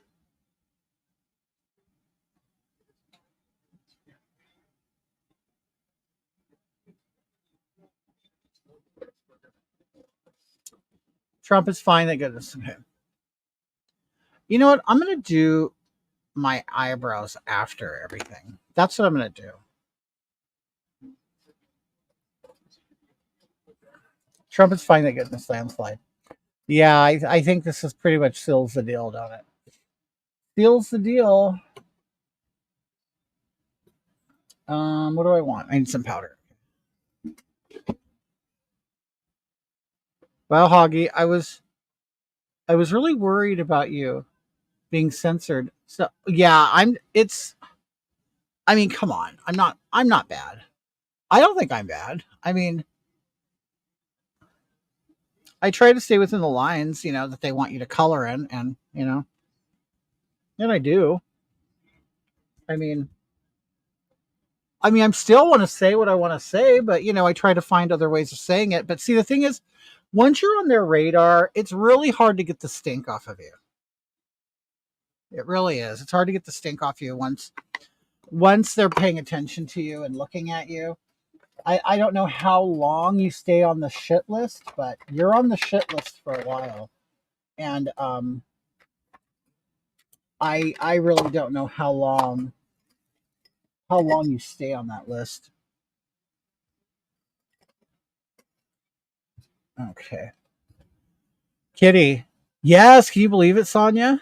Trump is fine. Thank goodness. Okay. You know what? I'm gonna do my eyebrows after everything. That's what I'm gonna do. Trump is fine. Thank goodness. Landslide. Yeah, I think this is pretty much seals the deal, don't it? Seals the deal. What do I want? I need some powder. Well, Hoggy, I was really worried about you being censored. So yeah, I mean, come on. I'm not bad. I don't think I'm bad. I mean, I try to stay within the lines, that they want you to color in, and and I do. I mean, I'm still want to say what I want to say, but I try to find other ways of saying it. But see, the thing is, once you're on their radar, it's really hard to get the stink off of you. It really is. It's hard to get the stink off you once they're paying attention to you and looking at you. I don't know how long you stay on the shit list, but you're on the shit list for a while. And I really don't know how long how long you stay on that list. Okay. Kitty. Yes, can you believe it, Sonia?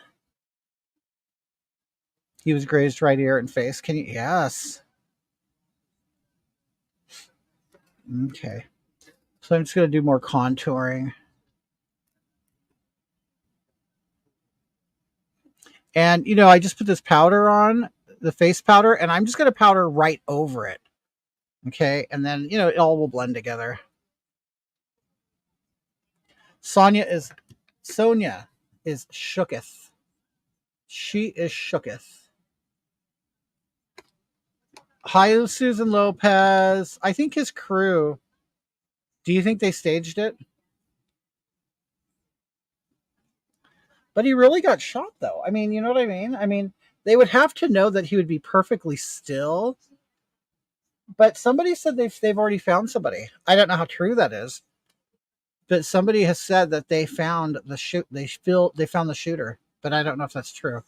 He was grazed right ear and face. Can you? Yes. Okay. So I'm just going to do more contouring. And, I just put this powder on, the face powder, and I'm just going to powder right over it. Okay. And then, it all will blend together. Sonia is shooketh. She is shooketh. Hi, Susan Lopez. I think his crew. Do you think they staged it? But he really got shot, though. I mean, you know what I mean? I mean, they would have to know that he would be perfectly still. But somebody said they've already found somebody. I don't know how true that is, but somebody has said that they found the shoot. They found the shooter, but I don't know if that's true.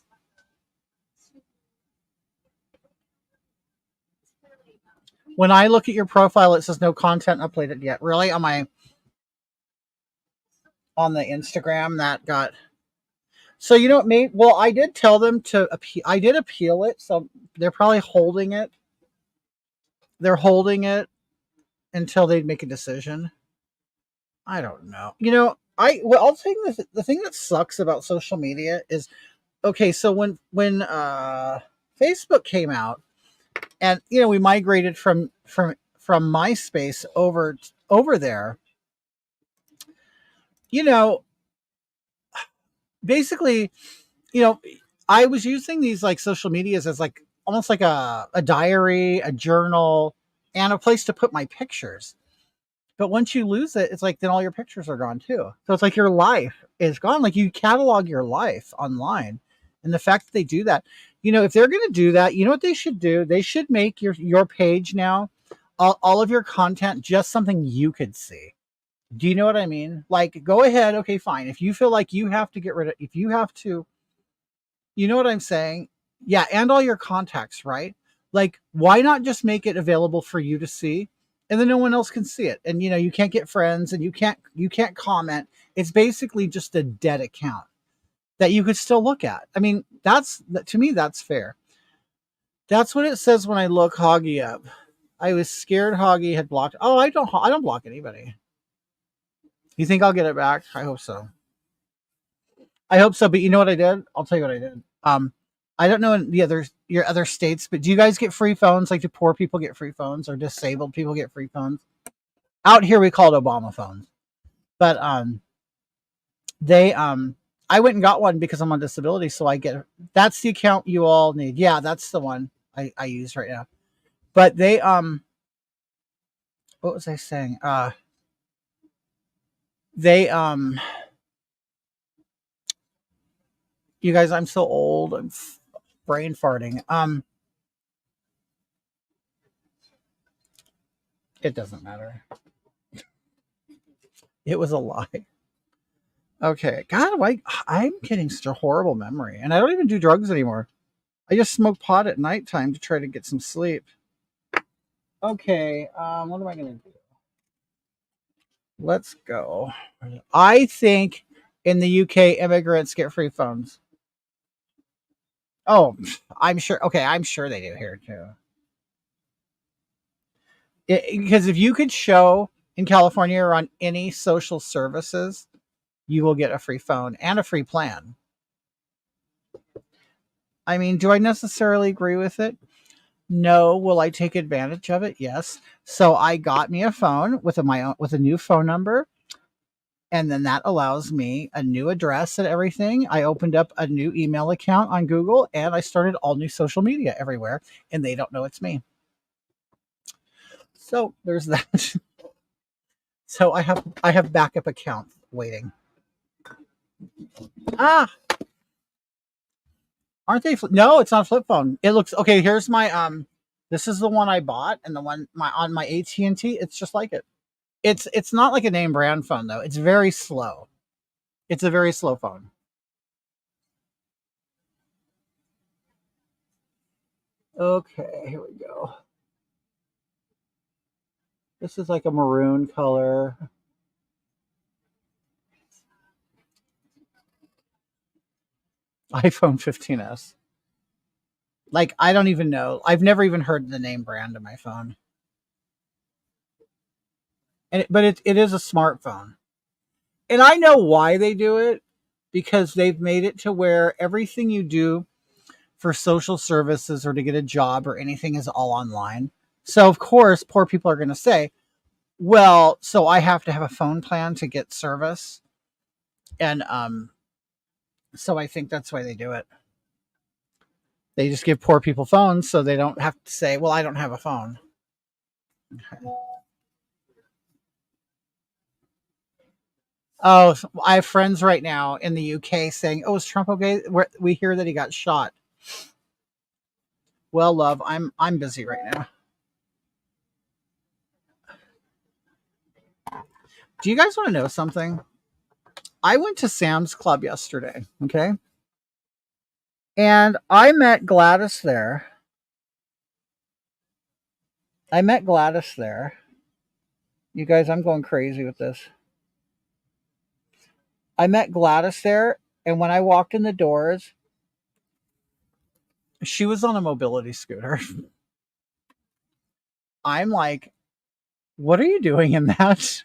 When I look at your profile, it says no content uploaded yet. Really? On the Instagram that got. So you know what? Well, I did tell them to appeal. I did appeal it, so they're probably holding it. They're holding it until they make a decision. I don't know. I'll tell you the thing that sucks about social media is, okay, so when Facebook came out, and we migrated from MySpace over there, basically, I was using these like social medias as like almost like a diary, a journal, and a place to put my pictures. But once you lose it, it's like then all your pictures are gone too. So it's like your life is gone. Like you catalog your life online. And the fact that they do that, if they're going to do that, you know what they should do? They should make your page now, all of your content, just something you could see. Do you know what I mean? Like, go ahead. Okay, fine. If you feel like you have to get rid of, if you have to, you know what I'm saying? Yeah. And all your contacts, right? Like, why not just make it available for you to see? And then no one else can see it. And you can't get friends and you can't comment. It's basically just a dead account that you could still look at. I mean, to me, that's fair. That's what it says when I look Hoggy up. I was scared Hoggy had blocked. Oh, I don't block anybody. You think I'll get it back? I hope so. But you know what I did? I'll tell you what I did. I don't know in your other states, but do you guys get free phones? Like, do poor people get free phones or disabled people get free phones? Out here, we call it Obama phones. But they I went and got one because I'm on disability, so that's the account you all need. Yeah, that's the one I use right now. But they what was I saying? They you guys, I'm so old. I'm brain farting. It doesn't matter. It was a lie. Okay. God, I'm getting such a horrible memory. And I don't even do drugs anymore. I just smoke pot at nighttime to try to get some sleep. Okay. What am I going to do? Let's go. I think in the UK, immigrants get free phones. Oh, I'm sure. Okay. I'm sure they do here too. Because if you could show in California or on any social services, you will get a free phone and a free plan. I mean, do I necessarily agree with it? No. Will I take advantage of it? Yes. So I got me a phone with a new phone number, and then that allows me a new address and everything. I opened up a new email account on Google, and I started all new social media everywhere, and they don't know it's me. So there's that. So I have backup accounts waiting. Ah, aren't they? No, it's not a flip phone. It looks okay. Here's my This is the one I bought, and the one on my AT&T. It's just like it. It's not like a name brand phone though. It's very slow. It's a very slow phone. Okay, here we go. go. This is like a maroon color. iPhone 15s. Like, I don't even know. I've never even heard the name brand of my phone. But it is a smartphone. And I know why they do it, because they've made it to where everything you do for social services or to get a job or anything is all online. So, of course, poor people are going to say, well, so I have to have a phone plan to get service. And so I think that's why they do it. They just give poor people phones so they don't have to say, well, I don't have a phone. Okay. Oh, I have friends right now in the UK saying, "Oh, is Trump okay? We hear that he got shot." Well, love, I'm busy right now. Do you guys want to know something? I went to Sam's Club yesterday, okay? And I met Gladys there. You guys, I'm going crazy with this. I met Gladys there, and when I walked in the doors, she was on a mobility scooter. I'm like, what are you doing in that?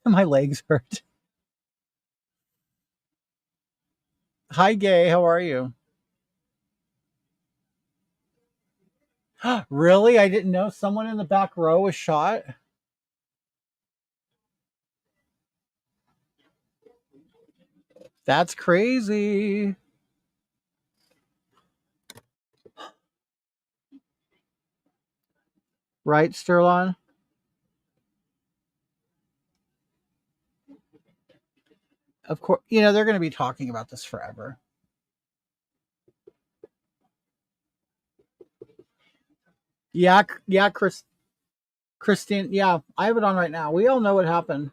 My legs hurt. Hi, Gay. How are you? Really? I didn't know someone in the back row was shot. That's crazy. Right, Sterlon? Of course, they're going to be talking about this forever. Yeah, yeah, Christine. Yeah, I have it on right now. We all know what happened.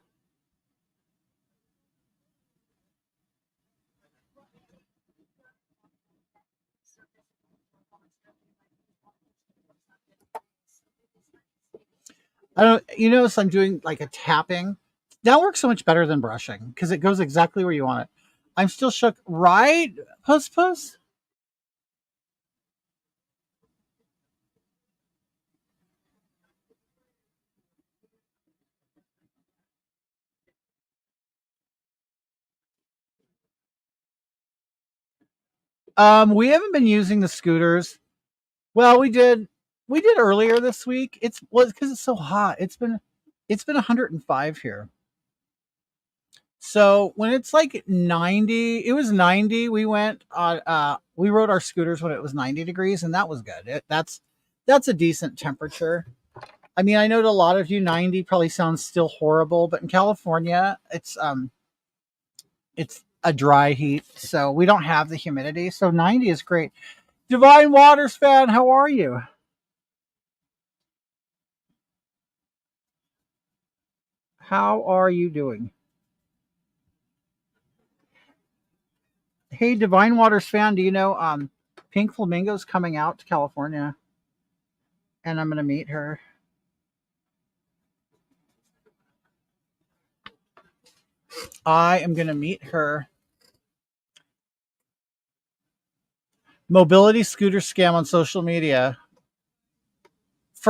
I don't. So I'm doing like a tapping. That works so much better than brushing because it goes exactly where you want it. I'm still shook, right, Puss Puss? We haven't been using the scooters. Well, we did. We did earlier this week. Because it's so hot. It's been 105 here. So when it's like 90, it was 90. We rode our scooters when it was 90 degrees, and that was good. That's a decent temperature. I mean, I know to a lot of you, 90 probably sounds still horrible, but in California, it's a dry heat, so we don't have the humidity. So 90 is great. Divine Waters fan, how are you? How are you doing? Hey, Divine Waters fan, do you know Pink Flamingo's coming out to California, and I'm going to meet her. I am going to meet her. Mobility scooter scam on social media.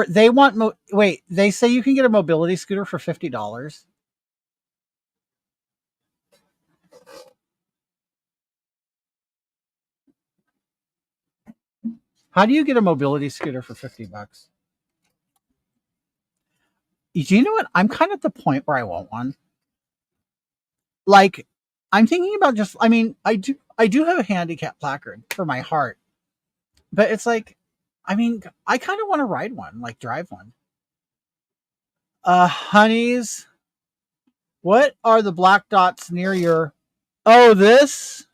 They say you can get a mobility scooter for $50. How do you get a mobility scooter for $50? Do you know what? I'm kind of at the point where I want one. Like, I'm thinking about I do have a handicap placard for my heart, but it's like, I kind of want to ride one, like drive one. Honeys, what are the black dots near your? Oh, this?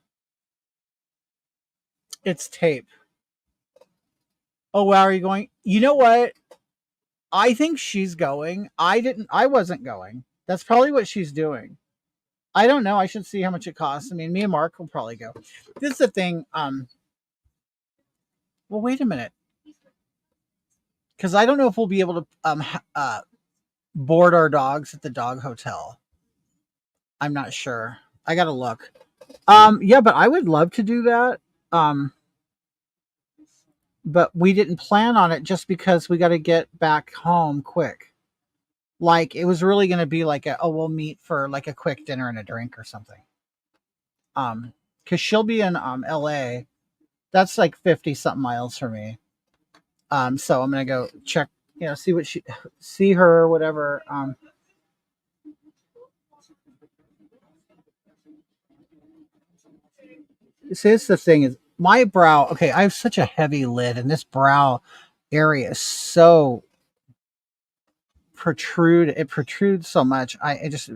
It's tape. Oh, wow, are you going? You know what? I think she's going. I wasn't going. That's probably what she's doing. I don't know. I should see how much it costs. I mean, me and Mark will probably go. This is the thing. Well, wait a minute. because I don't know if we'll be able to board our dogs at the dog hotel. I'm not sure. I gotta look. Yeah, but I would love to do that. Um, but we didn't plan on it just because we got to get back home quick. Like it was really going to be like we'll meet for like a quick dinner and a drink or something. Because she'll be in LA. That's like 50 something miles for me. So I'm gonna go check, see her or whatever. See, this the thing is my brow. Okay, I have such a heavy lid, and this brow area is so it protrudes so much. It's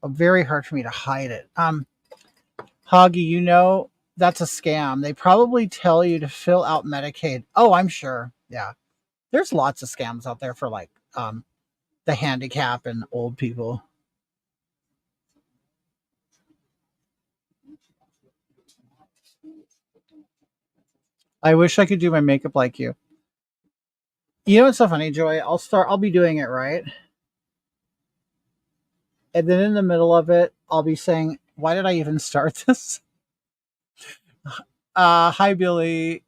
very hard for me to hide it. Hoggy, that's a scam. They probably tell you to fill out Medicaid. Oh, I'm sure. Yeah. There's lots of scams out there for like the handicap and old people. I wish I could do my makeup like you. You know what's so funny, Joy? I'll be doing it right. And then in the middle of it, I'll be saying, why did I even start this? Hi Billy.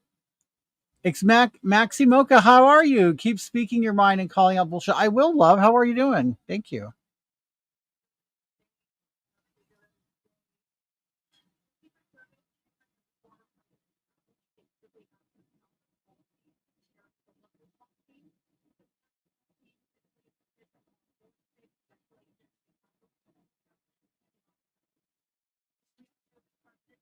It's Maxi Mocha, how are you? Keep speaking your mind and calling out bullshit. I will, love. How are you doing? Thank you.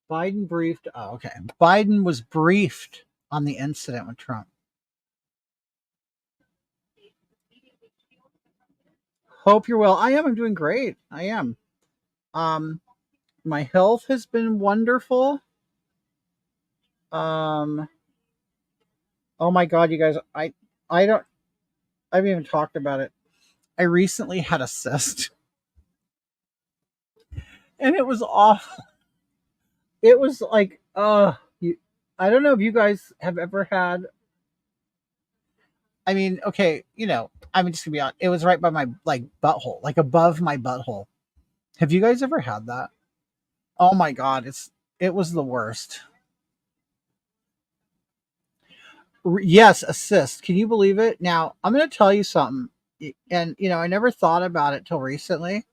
Biden briefed. Oh, okay. Biden was briefed on the incident with Trump. Hope you're well. I am. I'm doing great. I am. Um, my health has been wonderful. Um, oh my God, you guys, I don't, I haven't even talked about it. I recently had a cyst, and it was awful. It was like, I don't know if you guys have ever had. I mean, okay, I'm just gonna be honest. It was right by my like butthole, like above my butthole. Have you guys ever had that? Oh my God, it was the worst. Yes, a cyst. Can you believe it? Now I'm gonna tell you something, and I never thought about it till recently,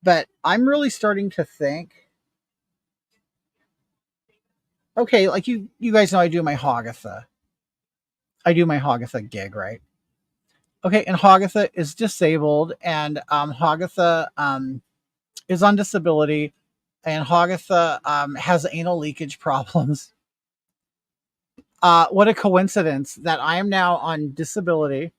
but I'm really starting to think. Okay, like you guys know, I do my Hagatha. I do my Hagatha gig, right? Okay, and Hagatha is disabled, and Hagatha is on disability, and Hagatha has anal leakage problems. What a coincidence that I am now on disability,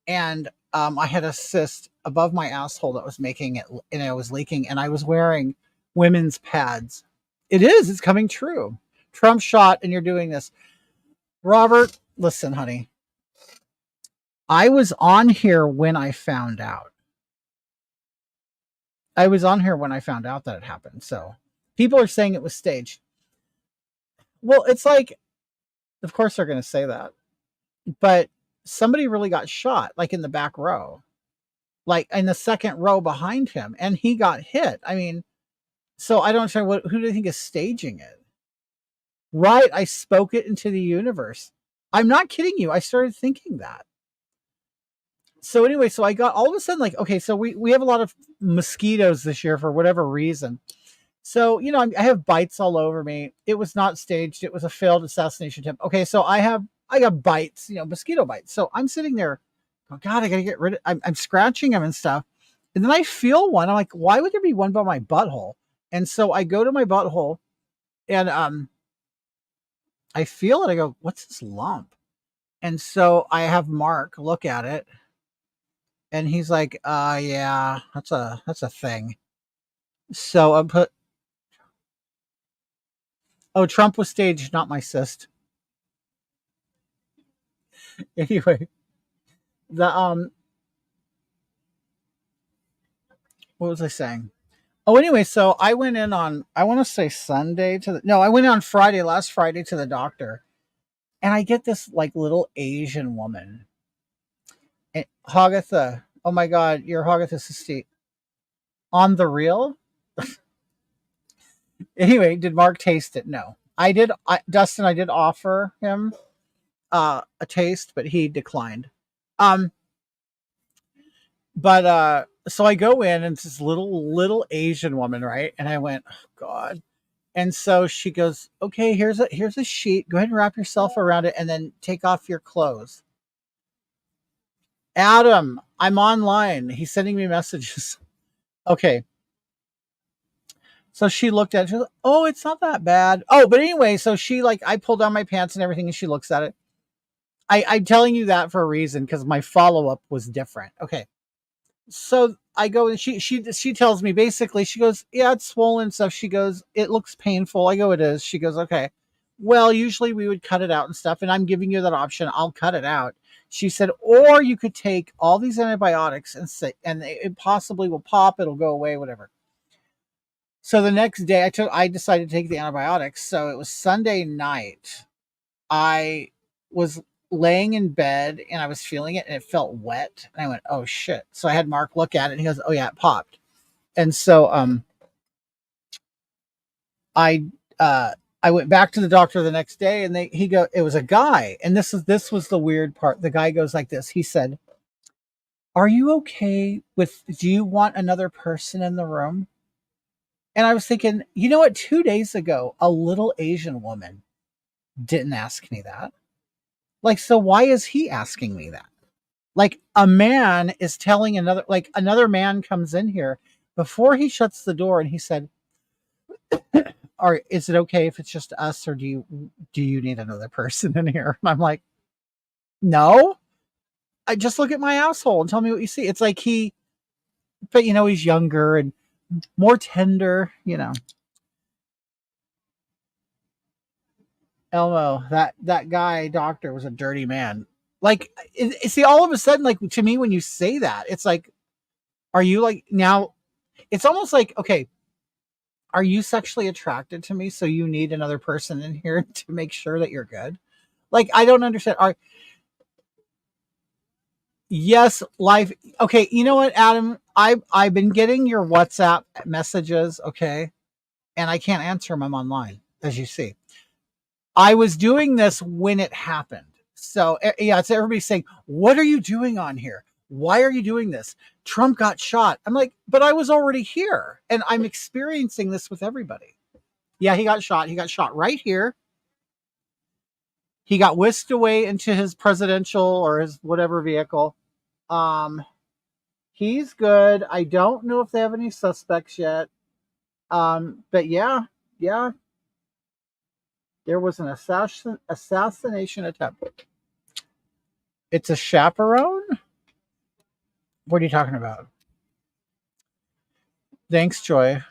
and I had a cyst above my asshole that was making it, and it was leaking, and I was wearing women's pads. It's coming true. Trump shot, and you're doing this. Robert, listen, honey. I was on here when I found out. I was on here when I found out that it happened. So people are saying it was staged. Well, it's like, of course they're going to say that, but somebody really got shot, like in the back row, like in the second row behind him, and he got hit. I mean, so I don't understand who do you think is staging it? Right. I spoke it into the universe. I'm not kidding you. I started thinking that. So anyway, so I got all of a sudden like, okay, so we have a lot of mosquitoes this year for whatever reason. So, I have bites all over me. It was not staged. It was a failed assassination attempt. Okay, so I got bites, mosquito bites. So I'm sitting there, oh God, I gotta get rid of. I'm scratching them and stuff, and then I feel one. I'm like, why would there be one by my butthole? And so I go to my butthole, and I feel it. I go, what's this lump? And so I have Mark look at it, and he's like, yeah, that's a thing. So I put. Oh, Trump was staged, not my cyst. Anyway, the what was I saying? Oh, anyway, so I went in on, I want to say Sunday no, I went on last Friday to the doctor, and I get this like little Asian woman. Hogatha. Oh my God, your Hogatha Cystite. On the real? Anyway, did Mark taste it? No. I did. Dustin, I did offer him a taste, but he declined. Um, but so I go in and it's this little Asian woman, right? And I went, oh God. And so she goes, okay, here's a sheet. Go ahead and wrap yourself around it and then take off your clothes. Adam, I'm online. He's sending me messages. Okay. So she looked at it. She was like, oh, it's not that bad. Oh, but anyway, so she like I pulled down my pants and everything and she looks at it. I'm telling you that for a reason because my follow-up was different. Okay. So I go and she tells me basically, she goes, yeah, it's swollen stuff. She goes, it looks painful. I go, it is. She goes, okay. Well, usually we would cut it out and stuff, and I'm giving you that option. I'll cut it out. She said, or you could take all these antibiotics and say, and it possibly will pop, it'll go away, whatever. So the next day I decided to take the antibiotics. So it was Sunday night. I was laying in bed and I was feeling it and it felt wet. And I went, oh shit. So I had Mark look at it and he goes, oh yeah, it popped. And so I I went back to the doctor the next day and it was a guy. And this was the weird part. The guy goes like this. He said, are you okay do you want another person in the room? And I was thinking, you know what? 2 days ago, a little Asian woman didn't ask me that. Like, so why is he asking me that? Like, a man is telling another man comes in here before he shuts the door and he said, or is it okay if it's just us or do you need another person in here? And I'm like, no, I just look at my asshole and tell me what you see. It's like but he's younger and more tender, Elmo, that guy doctor was a dirty man. Like, see, all of a sudden, like, to me, when you say that, it's like, are you like now? It's almost like, okay, are you sexually attracted to me? So you need another person in here to make sure that you're good? Like, I don't understand. Yes, life. Okay, you know what, Adam? I've been getting your WhatsApp messages, okay, and I can't answer them. I'm online, as you see. I was doing this when it happened. So yeah, it's everybody saying, what are you doing on here? Why are you doing this? Trump got shot. I'm like, but I was already here and I'm experiencing this with everybody. Yeah, he got shot. He got shot right here. He got whisked away into his presidential or his whatever vehicle. Um, he's good. I don't know if they have any suspects yet. But yeah, there was an assassination attempt. It's a chaperone? What are you talking about? Thanks, Joy.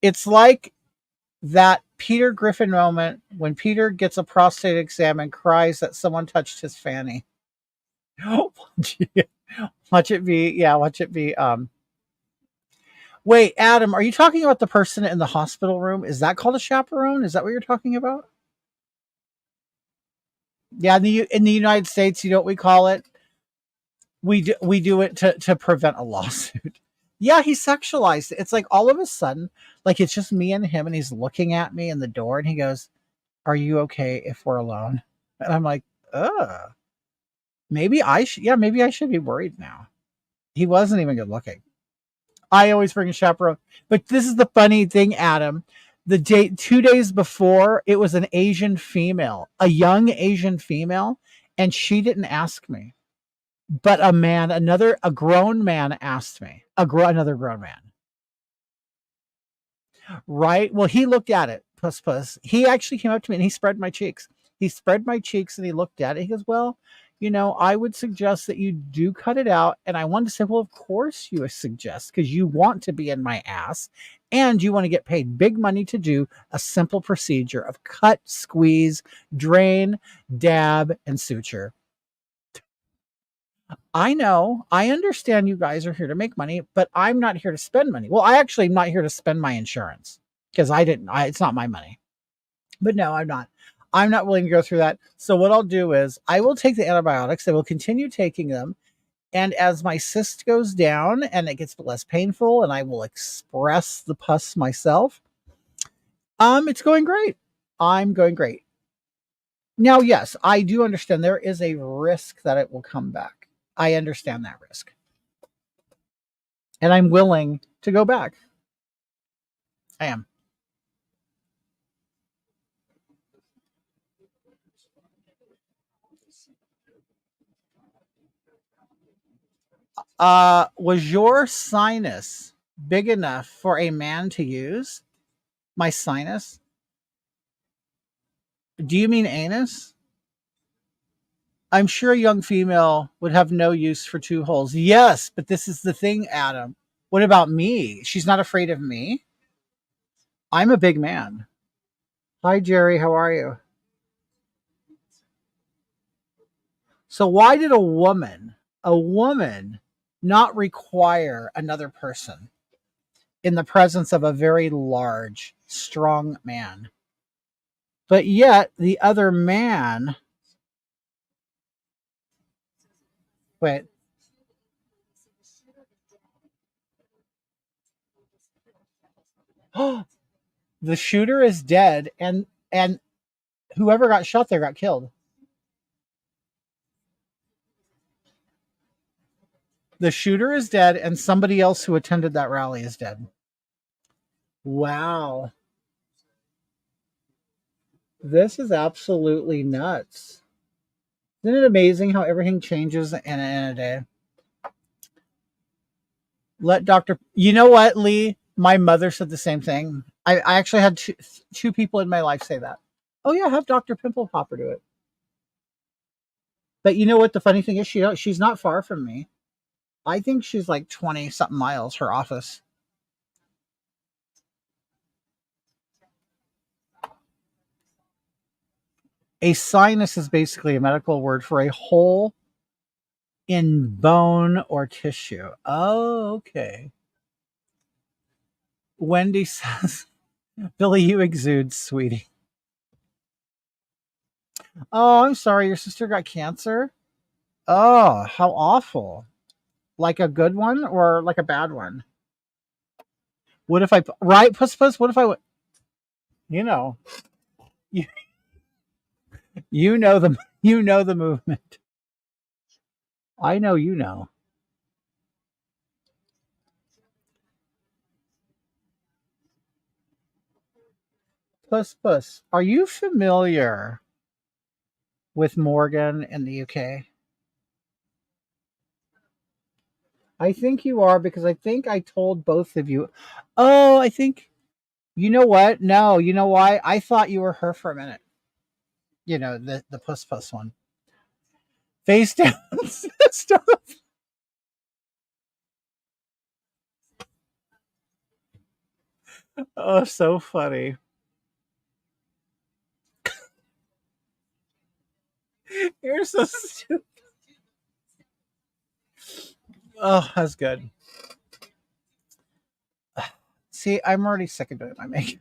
It's like that Peter Griffin moment when Peter gets a prostate exam and cries that someone touched his fanny. Watch it be. Yeah, watch it be. Wait, Adam, are you talking about the person in the hospital room? Is that called a chaperone? Is that what you're talking about? Yeah, in the United States, you know what we call it? We do it to prevent a lawsuit. Yeah, he sexualized it. It's like all of a sudden, like it's just me and him, and he's looking at me in the door, and he goes, "Are you okay if we're alone?" And I'm like, "Ugh, maybe I should. Yeah, maybe I should be worried now." He wasn't even good looking. I always bring a chaperone, but this is the funny thing, Adam. The date 2 days before, it was an Asian female, a young Asian female, and she didn't ask me. But a grown man asked me. Another grown man. Right? Well, he looked at it, puss. He actually came up to me and he spread my cheeks. He spread my cheeks and he looked at it. He goes, well, I would suggest that you do cut it out. And I wanted to say, well, of course you suggest, because you want to be in my ass and you want to get paid big money to do a simple procedure of cut, squeeze, drain, dab, and suture. I know, I understand you guys are here to make money, but I'm not here to spend money. Well, I actually am not here to spend my insurance because it's not my money. But no, I'm not. I'm not willing to go through that. So what I'll do is I will take the antibiotics. I will continue taking them. And as my cyst goes down and it gets less painful and I will express the pus myself, it's going great. I'm going great. Now, yes, I do understand there is a risk that it will come back. I understand that risk. And I'm willing to go back. I am. Was your sinus big enough for a man to use? My sinus? Do you mean anus? I'm sure a young female would have no use for two holes. Yes, but this is the thing, Adam. What about me? She's not afraid of me. I'm a big man. Hi, Jerry. How are you? So why did a woman, not require another person in the presence of a very large, strong man? But yet the other man, wait, the shooter is dead, and whoever got shot there got killed. The shooter is dead, and somebody else who attended that rally is dead. Wow. This is absolutely nuts. Isn't it amazing how everything changes in a day? Let Dr. You know what, Lee? My mother said the same thing. I actually had two people in my life say that. Oh, yeah, have Dr. Pimple Popper do it. But you know what the funny thing is? She's not far from me. I think she's like 20 something miles, her office. A sinus is basically a medical word for a hole in bone or tissue. Oh, okay. Wendy says, Billy, you exude, sweetie. Oh, I'm sorry. Your sister got cancer? Oh, how awful. Like a good one or like a bad one? What if I, right, Puss Puss? What if I, you know, you, you know the movement. I know you know. Puss Puss, are you familiar with Morgan in the UK? I think you are because I think I told both of you. Oh, I think you know what? No, you know why? I thought you were her for a minute. You know, the Puss Puss one. Face down stuff. Oh, so funny. You're so stupid. Oh, that's good. See, I'm already sick of doing my makeup.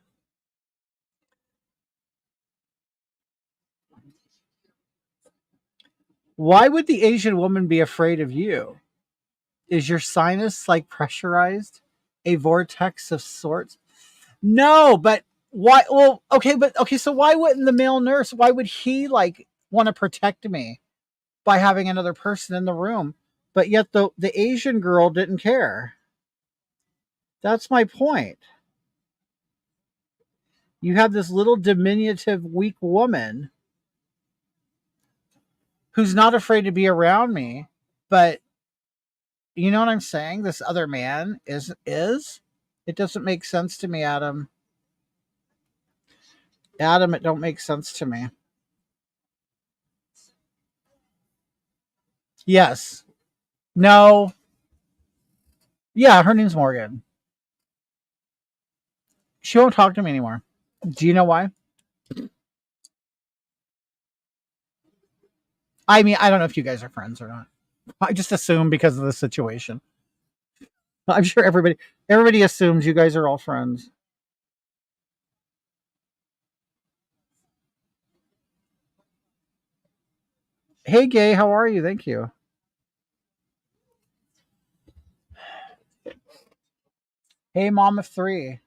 Why would the Asian woman be afraid of you? Is your sinus like pressurized? A vortex of sorts? No, but why? Well, okay, but okay, so why wouldn't the male nurse, why would he like want to protect me by having another person in the room? But yet the Asian girl didn't care. That's my point. You have this little diminutive, weak woman who's not afraid to be around me, but you know what I'm saying? This other man is. It doesn't make sense to me, Adam. Adam, it don't make sense to me. Yes. No. Yeah, her name's Morgan. She won't talk to me anymore. Do you know why? I mean, I don't know if you guys are friends or not. I just assume because of the situation. I'm sure everybody assumes you guys are all friends. Hey, Gay, how are you? Thank you. Hey, mom of three.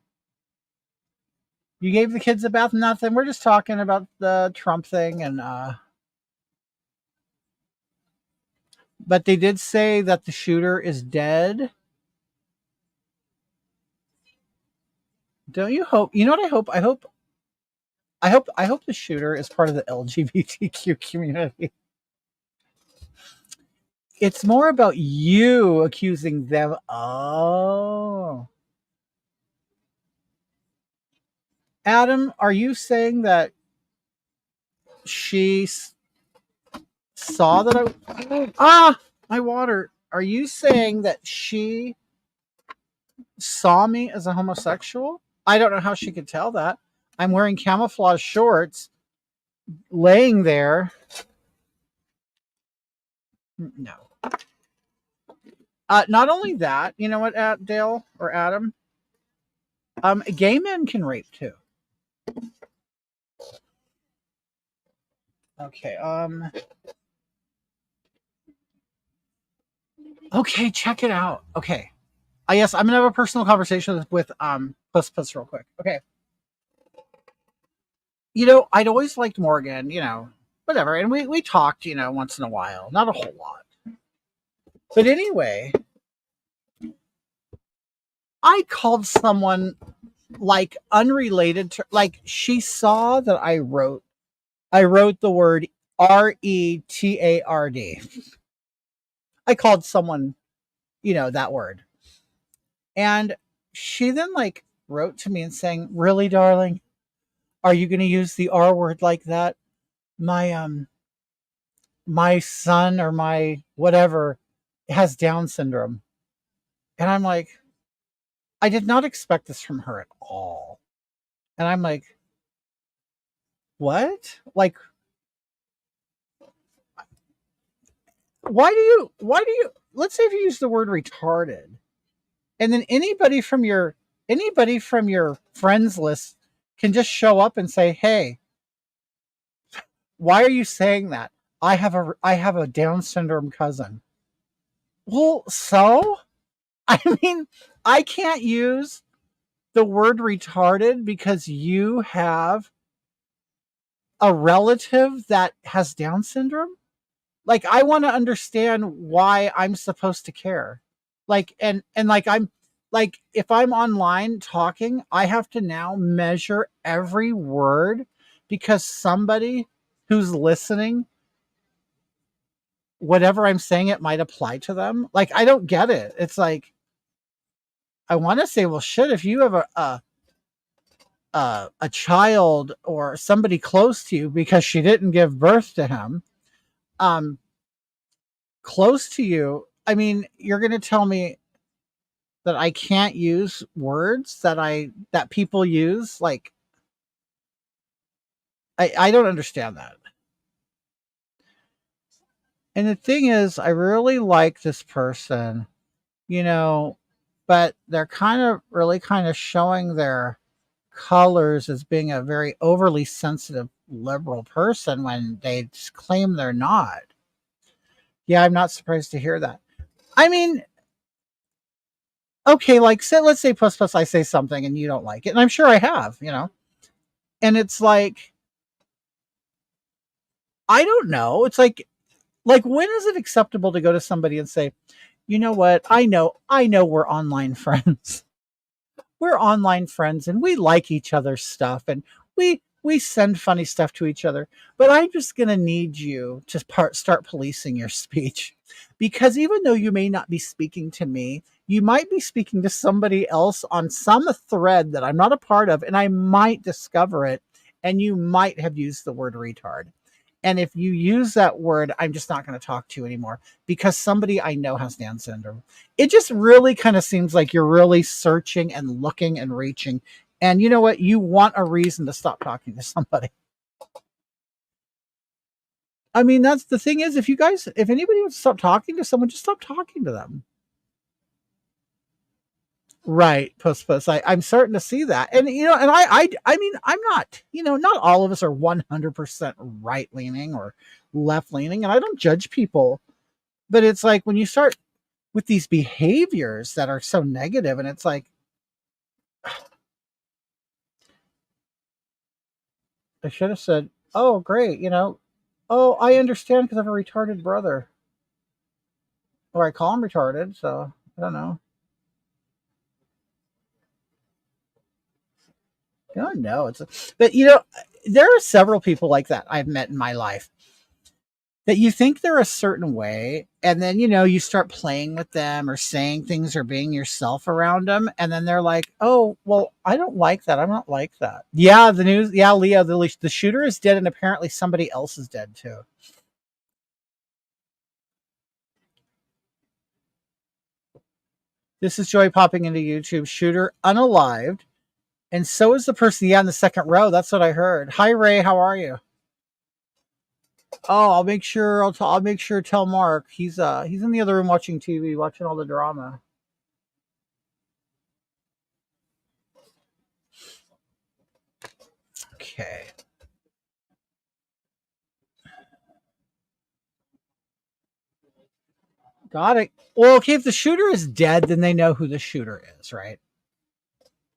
You gave the kids a bath? Nothing. We're just talking about the Trump thing, and but they did say that the shooter is dead. Don't you hope? You know what I hope? I hope the shooter is part of the LGBTQ community. It's more about you accusing them. Oh, Adam, are you saying that she saw that my water? Are you saying that she saw me as a homosexual? I don't know how she could tell that. I'm wearing camouflage shorts, laying there. No. Not only that, you know what, Dale or Adam? Gay men can rape too. Okay. Okay, check it out. Okay. Yes, I'm gonna have a personal conversation with Puss real quick. Okay. I'd always liked Morgan. Whatever, and we talked. Once in a while, not a whole lot. But anyway, I called someone like unrelated to, like, she saw that I wrote the word retard. I called someone, that word. And she then like wrote to me and saying, "Really, darling? Are you going to use the R word like that? My son or my whatever has Down syndrome." And I'm like, I did not expect this from her at all. And I'm like, what? Like, why do you let's say if you use the word retarded, and then anybody from your friends list can just show up and say, "Hey, why are you saying that? I have a Down syndrome cousin." Well, so I mean, I can't use the word retarded because you have a relative that has Down syndrome? Like, I want to understand why I'm supposed to care. Like, and like, I'm like, if I'm online talking, I have to now measure every word because somebody who's listening, whatever I'm saying, it might apply to them. Like, I don't get it. It's like, I want to say, well, shit, if you have a child or somebody close to you because she didn't give birth to him, um, close to you, I mean, you're going to tell me that I can't use words that people use. Like, I don't understand that. And the thing is, I really like this person, you know, but they're kind of showing their colors as being a very overly sensitive liberal person when they claim they're not. Yeah, I'm not surprised to hear that. I mean, okay, like, let's say plus I say something and you don't like it, and I'm sure I have. And it's like, I don't know. It's like, when is it acceptable to go to somebody and say, "You know what? I know we're online friends. We're online friends and we like each other's stuff and we send funny stuff to each other, but I'm just going to need you to start policing your speech, because even though you may not be speaking to me, you might be speaking to somebody else on some thread that I'm not a part of, and I might discover it, and you might have used the word retard. And if you use that word, I'm just not going to talk to you anymore because somebody I know has Down syndrome." It just really kind of seems like you're really searching and looking and reaching. And you know what? You want a reason to stop talking to somebody. I mean, that's the thing is, if anybody wants to stop talking to someone, just stop talking to them. Right, puss. I'm starting to see that, and and I mean, I'm not. Not all of us are 100% right leaning or left leaning, and I don't judge people, but it's like when you start with these behaviors that are so negative, and it's like, I should have said, oh, great, oh, I understand because I have a retarded brother. Or I call him retarded, so I don't know. I don't know. But there are several people like that I've met in my life that you think they're a certain way, and then you start playing with them or saying things or being yourself around them, and then they're like, "Oh, well, I don't like that. I'm not like that." Yeah, the news. Yeah, Leo, the shooter is dead, and apparently somebody else is dead too. This is Joy popping into YouTube. Shooter unalived, and so is the person. Yeah, in the second row. That's what I heard. Hi, Ray. How are you? Oh, I'll make sure. I'll make sure to tell Mark. He's in the other room watching TV, watching all the drama. Okay. Got it. Well, okay, if the shooter is dead, then they know who the shooter is, right?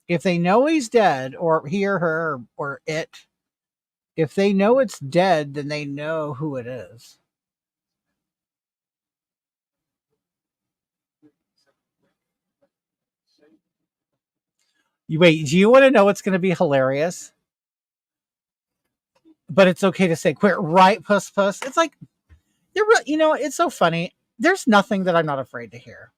If they know he's dead, or he or her or it, if they know it's dead, then they know who it is. Wait, do you want to know what's going to be hilarious? But it's okay to say quit, right? Puss, puss. It's like, it's so funny. There's nothing that I'm not afraid to hear.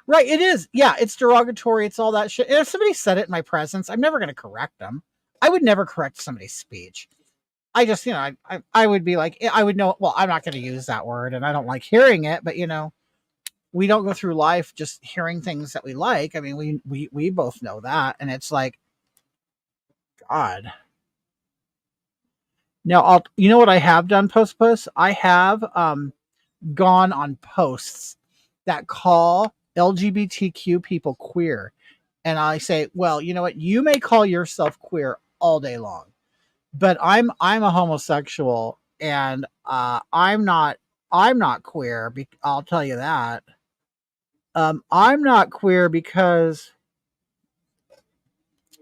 Right, it is. Yeah, it's derogatory. It's all that shit. And if somebody said it in my presence, I'm never going to correct them. I would never correct somebody's speech. I just, I would be like, I would know, well, I'm not going to use that word and I don't like hearing it, but we don't go through life just hearing things that we like. I mean, we both know that. And it's like, God. Now, you know what I have done, Post Puss? I have gone on posts that call LGBTQ people queer. And I say, well, you know what? You may call yourself queer all day long, but I'm a homosexual, and I'm not queer. I'll tell you that. I'm not queer because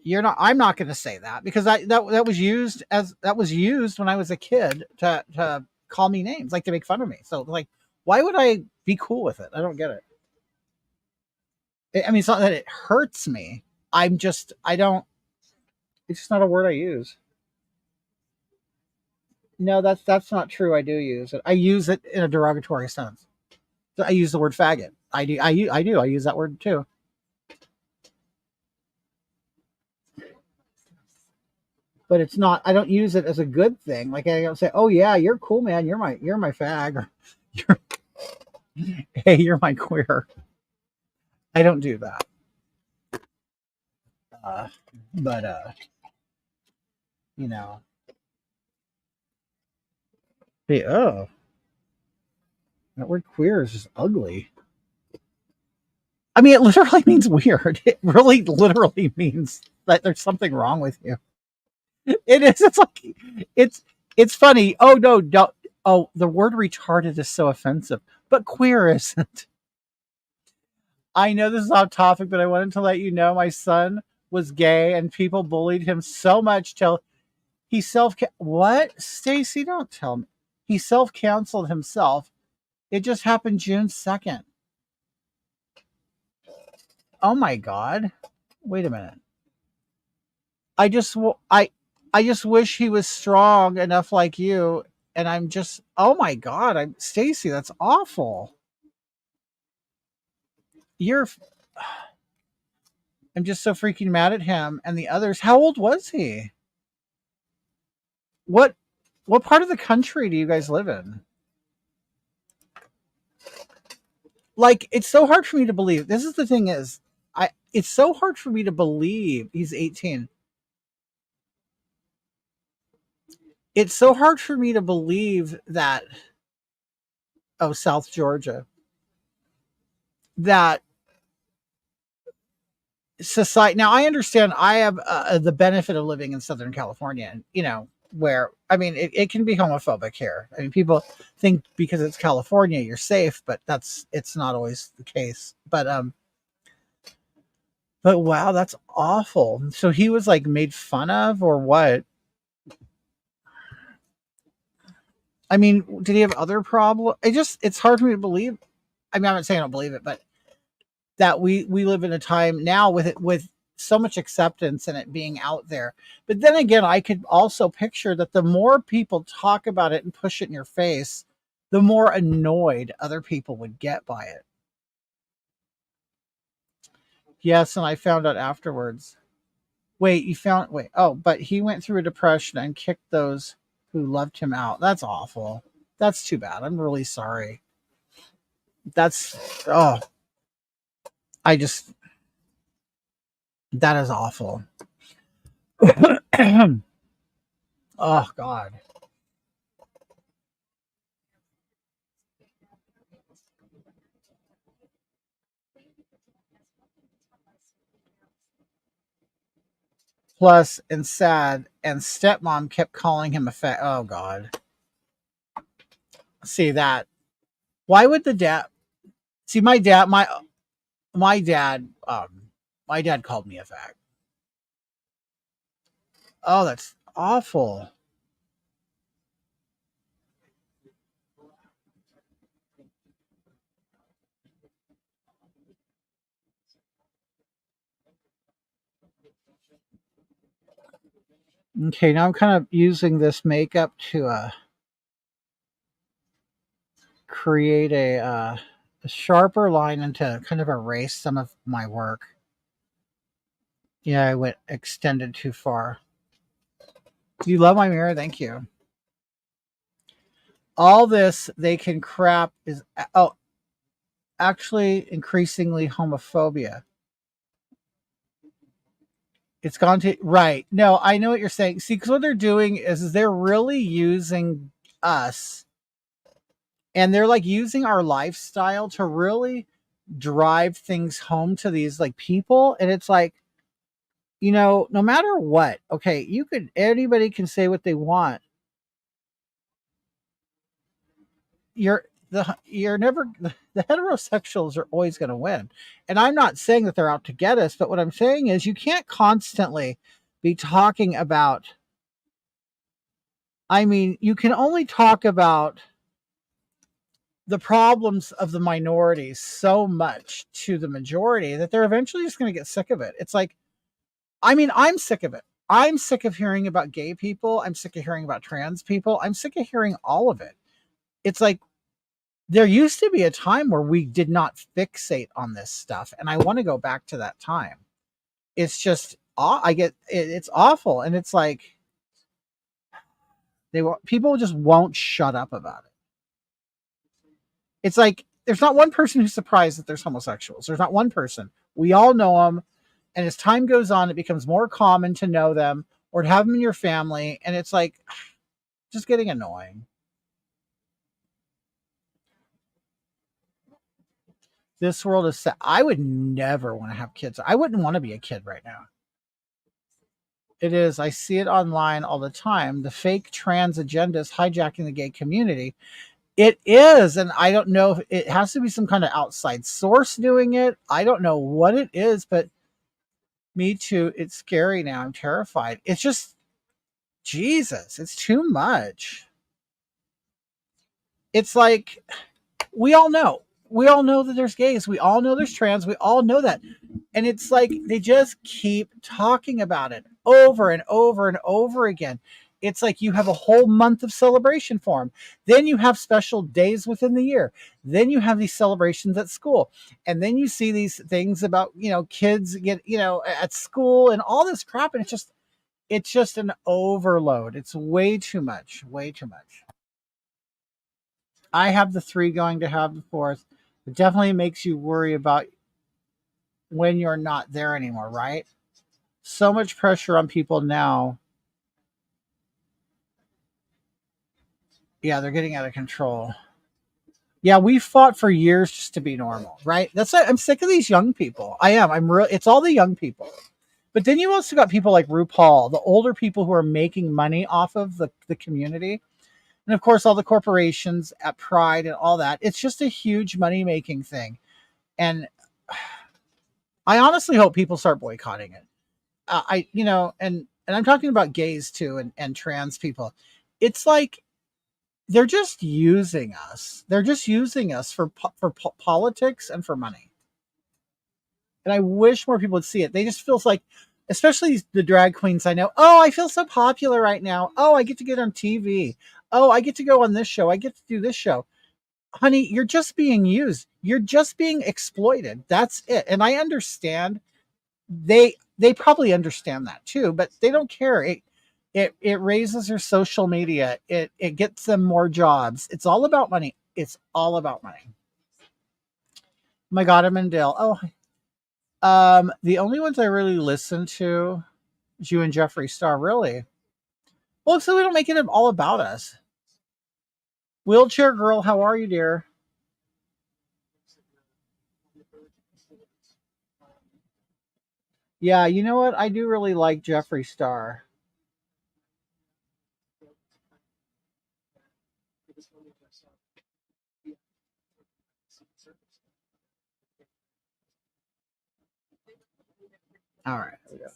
you're not. I'm not going to say that because that was used when I was a kid to call me names, like to make fun of me. So like, why would I be cool with it? I don't get it. I mean, it's not that it hurts me. I don't. It's just not a word I use. No, that's not true. I do use it. I use it in a derogatory sense. So I use the word faggot. I do. I do. I use that word too. But it's not. I don't use it as a good thing. Like I don't say, "Oh yeah, you're cool, man. You're my fag," or "You're hey, you're my queer." I don't do that. Uh, but you know, hey, oh, that word queer is just ugly. I mean, it literally means weird. It really literally means that there's something wrong with you. It is. It's like it's it's funny. Oh no, don't. Oh, the word retarded is so offensive, but queer isn't. I know this is off topic, but I wanted to let you know my son was gay and people bullied him so much till he what? Stacy, don't tell me. He self-counseled himself. It just happened June 2nd. Oh my god. Wait a minute. I just I just wish he was strong enough like you, and I'm just, oh my god, I'm Stacy, that's awful. You're I'm just so freaking mad at him and the others. How old was he? What what part of the country do you guys live in? Like, it's so hard for me to believe. This is the thing is, it's so hard for me to believe he's 18. It's so hard for me to believe that, oh, South Georgia, that society. Now I understand I have the benefit of living in Southern California, and where, I mean, it can be homophobic here. I mean, people think because it's California you're safe, but it's not always the case. But wow, that's awful. So he was like made fun of or what? I mean, did he have other problems? It's hard for me to believe. I mean, I'm not saying I don't believe it, but that we live in a time now with so much acceptance and it being out there. But then again, I could also picture that the more people talk about it and push it in your face, the more annoyed other people would get by it. Yes, and I found out afterwards. Wait. Oh, but he went through a depression and kicked those who loved him out. That's awful. That's too bad. I'm really sorry. That's oh, I just that is awful. Oh God. Plus and sad and stepmom kept calling him a fat. Oh God. See that. Why would the dad see my dad my dad called me a fag. Oh, that's awful. Okay, now I'm kind of using this makeup to create a sharper line and to kind of erase some of my work. Yeah, I went extended too far. You love my mirror? Thank you. All this they can crap is oh actually increasingly homophobia. It's gone to right. No, I know what you're saying. See, because what they're doing is they're really using us and they're like using our lifestyle to really drive things home to these like people. And it's like, no matter what, okay, anybody can say what they want. You're never the heterosexuals are always going to win. And I'm not saying that they're out to get us, but what I'm saying is you can't constantly be talking about, I mean, you can only talk about the problems of the minorities so much to the majority that they're eventually just going to get sick of it. It's like, I mean, I'm sick of it. I'm sick of hearing about gay people. I'm sick of hearing about trans people. I'm sick of hearing all of it. It's like there used to be a time where we did not fixate on this stuff, and I want to go back to that time. It's just I get it's awful, and it's like people just won't shut up about it. It's like there's not one person who's surprised that there's homosexuals. There's not one person. We all know them, and as time goes on, it becomes more common to know them or to have them in your family, and it's like just getting annoying. This world is set. I would never want to have kids. I wouldn't want to be a kid right now. It is. I see it online all the time. The fake trans agenda is hijacking the gay community. It is. And I don't know if it has to be some kind of outside source doing it. I don't know what it is, but me too. It's scary now. I'm terrified. It's just, Jesus, it's too much. It's like, we all know. We all know that there's gays. We all know there's trans. We all know that. And it's like they just keep talking about it over and over and over again. It's like you have a whole month of celebration for them. Then you have special days within the year. Then you have these celebrations at school. And then you see these things about, kids get, at school and all this crap. And it's just an overload. It's way too much, way too much. I have the 3 going to have the 4th. It definitely makes you worry about when you're not there anymore, right? So much pressure on people now. Yeah, they're getting out of control. Yeah, we fought for years just to be normal, right? That's it. I'm sick of these young people. I am. I'm real. It's all the young people. But then you also got people like RuPaul, the older people who are making money off of the community. And of course, all the corporations at Pride and all that. It's just a huge money making thing. And I honestly hope people start boycotting it. And I'm talking about gays too, and trans people. It's like they're just using us. They're just using us for politics and for money. And I wish more people would see it. They just feels like, especially the drag queens I know. Oh, I feel so popular right now. Oh, I get to get on TV. Oh, I get to go on this show. I get to do this show. Honey, you're just being used. You're just being exploited. That's it. And I understand. They probably understand that too, but they don't care. It raises their social media. It gets them more jobs. It's all about money. It's all about money. My God, I'm in Dale. Oh, the only ones I really listen to is you and Jeffree Star. Really? Well, so we don't make it all about us. Wheelchair girl, how are you, dear? Yeah, you know what? I do really like Jeffree Star. All right. Here we go.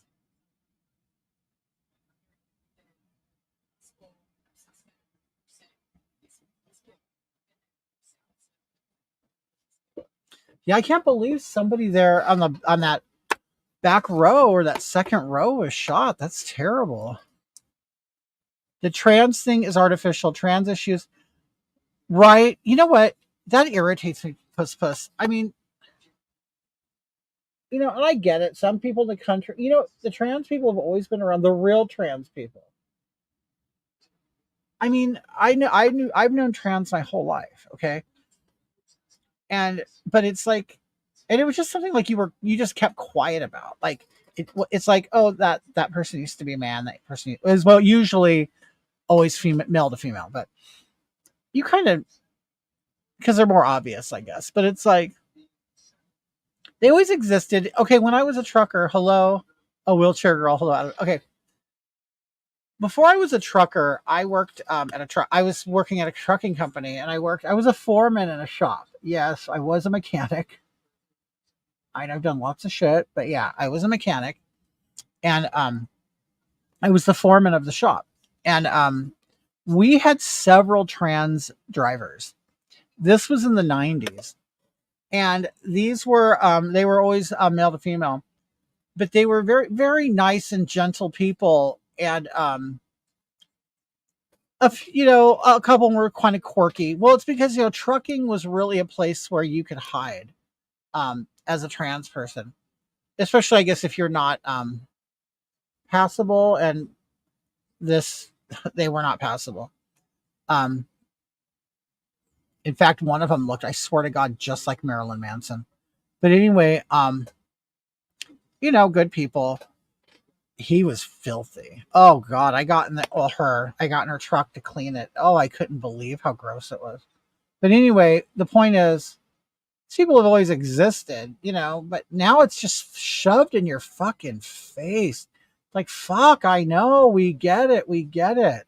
Yeah, I can't believe somebody there on that back row or that second row was shot. That's terrible. The trans thing is artificial. Trans issues, right? You know what? That irritates me, puss puss. I mean, and I get it. Some people in the country, the trans people have always been around. The real trans people. I mean, I've known trans my whole life. Okay, but it's like, and it was just something like you just kept quiet about. Like it's like, oh, that person used to be a man. That person is, well, usually always female, male to female, but you kind of, because they're more obvious, I guess. But it's like they always existed. Okay, when I was a trucker, hello, a wheelchair girl, hello. Okay, before I was a trucker, I worked at a truck. I was working at a trucking company, and I was a foreman in a shop. Yes, I was a mechanic. I've done lots of shit, but yeah, I was a mechanic, and I was the foreman of the shop, and we had several trans drivers. This was in the '90s, and these were they were always male to female, but they were very very nice and gentle people, and a couple were kind of quirky. Well, it's because trucking was really a place where you could hide as a trans person, especially I guess if you're not passable, and this they were not passable. Um, in fact, one of them looked, I swear to God, just like Marilyn Manson. But anyway, good people. He was filthy. Oh God, I got in her truck to clean it. Oh, I couldn't believe how gross it was. But anyway, the point is, people have always existed, but now it's just shoved in your fucking face. Like, fuck, I know, we get it, we get it.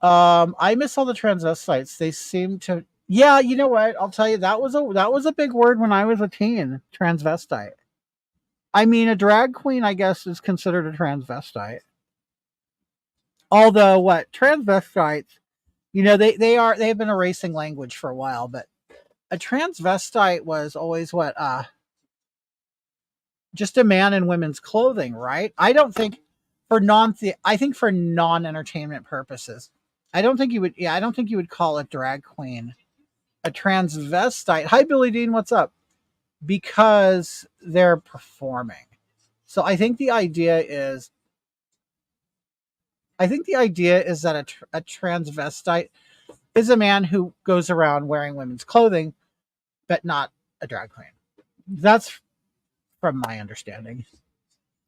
I miss all the transvestites. They seem to. Yeah, you know what? I'll tell you, that was a big word when I was a teen. Transvestite. I mean, a drag queen, I guess, is considered a transvestite. Although, what transvestites, they've been erasing language for a while, but a transvestite was always what just a man in women's clothing, right? I don't think I think for non-entertainment purposes. I don't think you would call a drag queen a transvestite. Hi Billy Dean, what's up? Because they're performing. So I think the idea is that a transvestite is a man who goes around wearing women's clothing, but not a drag queen. That's from my understanding.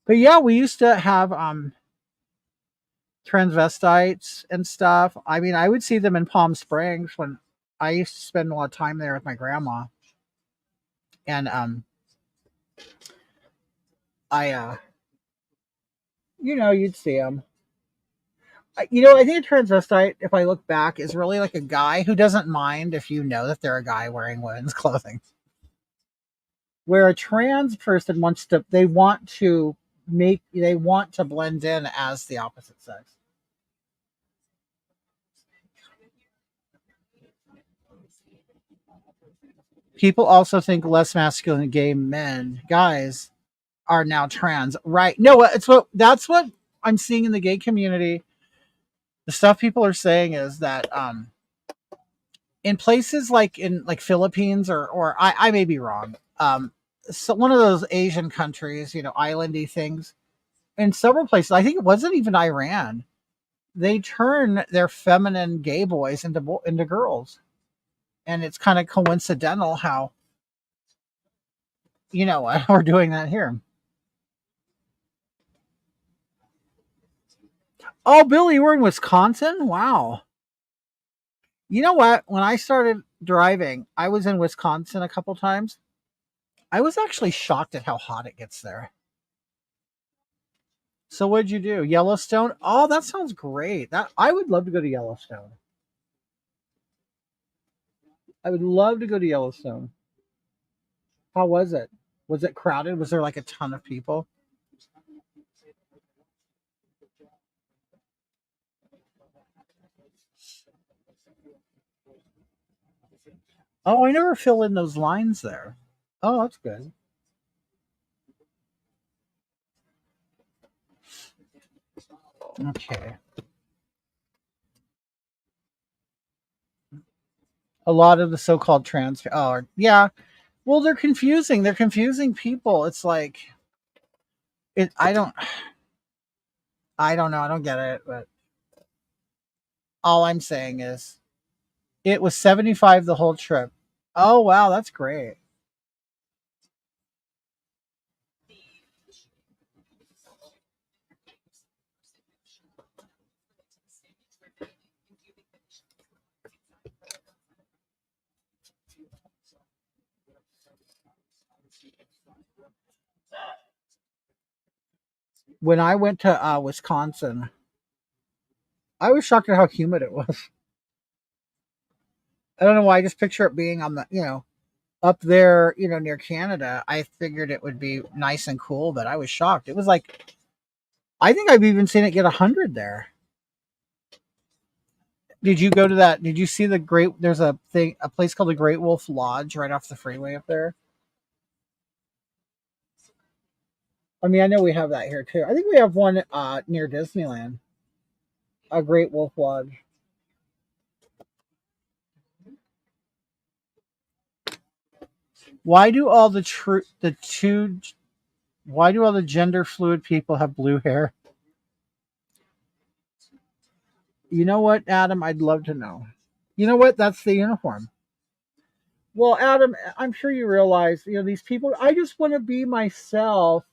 But yeah, we used to have transvestites and stuff. I mean, I would see them in Palm Springs when I used to spend a lot of time there with my grandma, and I you'd see them. I think a transvestite, if I look back, is really like a guy who doesn't mind if you know that they're a guy wearing women's clothing. Where a trans person they want to blend in as the opposite sex. People also think less masculine gay guys are now trans. Right. No, that's what I'm seeing in the gay community. The stuff people are saying is that in places like in like Philippines or I may be wrong. So one of those Asian countries, islandy things, in several places, I think it wasn't even Iran, they turn their feminine gay boys into girls. And it's kind of coincidental how we're doing that here. Oh, Billy, we're in Wisconsin? Wow. You know what? When I started driving, I was in Wisconsin a couple times. I was actually shocked at how hot it gets there. So what'd you do? Yellowstone? Oh, that sounds great. That I would love to go to Yellowstone. I would love to go to Yellowstone. How was it? Was it crowded? Was there like a ton of people? Oh, I never fill in those lines there. Oh, that's good. Okay. A lot of the so-called trans. Oh, yeah. Well, they're confusing. They're confusing people. It's like it. I don't. I don't know. I don't get it. But all I'm saying is, it was 75 the whole trip. Oh wow, that's great. When I went to Wisconsin, I was shocked at how humid it was. I don't know why. I just picture it being on the up there, near Canada. I figured it would be nice and cool, but I was shocked. It was like I think I've even seen it get 100 there. Did you go to that? Did you see the great? There's a place called the Great Wolf Lodge right off the freeway up there. I mean, I know we have that here too. I think we have one near Disneyland, a Great Wolf Lodge. Why do all the two? Why do all the gender fluid people have blue hair? You know what, Adam? I'd love to know. You know what? That's the uniform. Well, Adam, I'm sure you realize, these people. I just want to be myself.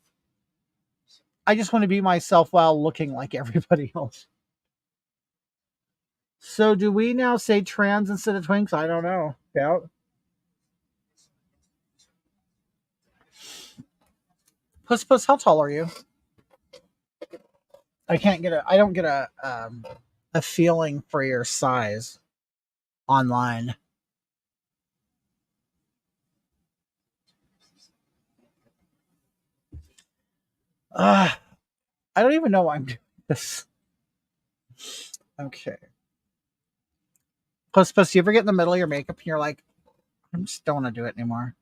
I just want to be myself while looking like everybody else. So, do we now say trans instead of twinks? I don't know. Yeah. Puss Puss, how tall are you? I don't get a feeling for your size online. Uh, I don't even know why I'm doing this. Okay. Puss Puss, you ever get in the middle of your makeup and you're like, I just don't want to do it anymore?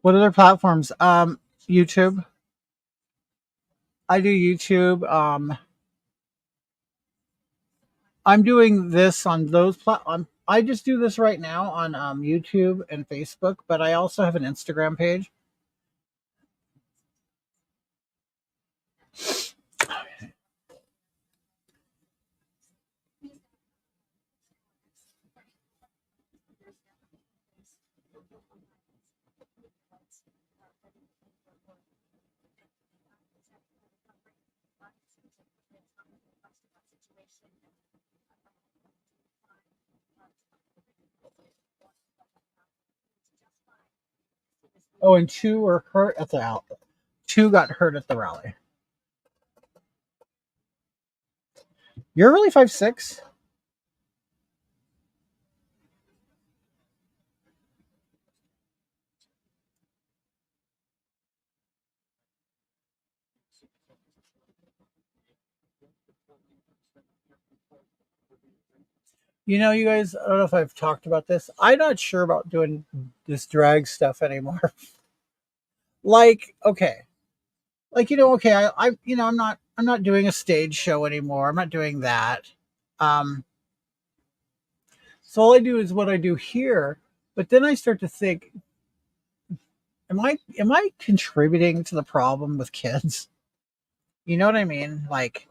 What other platforms? YouTube. I do YouTube. I'm doing this on those platforms. I just do this right now on YouTube and Facebook, but I also have an Instagram page. Oh, and two were hurt at the out. Two got hurt at the rally. You're really 5'6"? You know, you guys, I don't know if I've talked about this. I'm not sure about doing this drag stuff anymore. Like, okay. Like, okay, I'm not doing a stage show anymore. I'm not doing that. Um, so all I do is what I do here. But then I start to think, am I contributing to the problem with kids? You know what I mean? Like,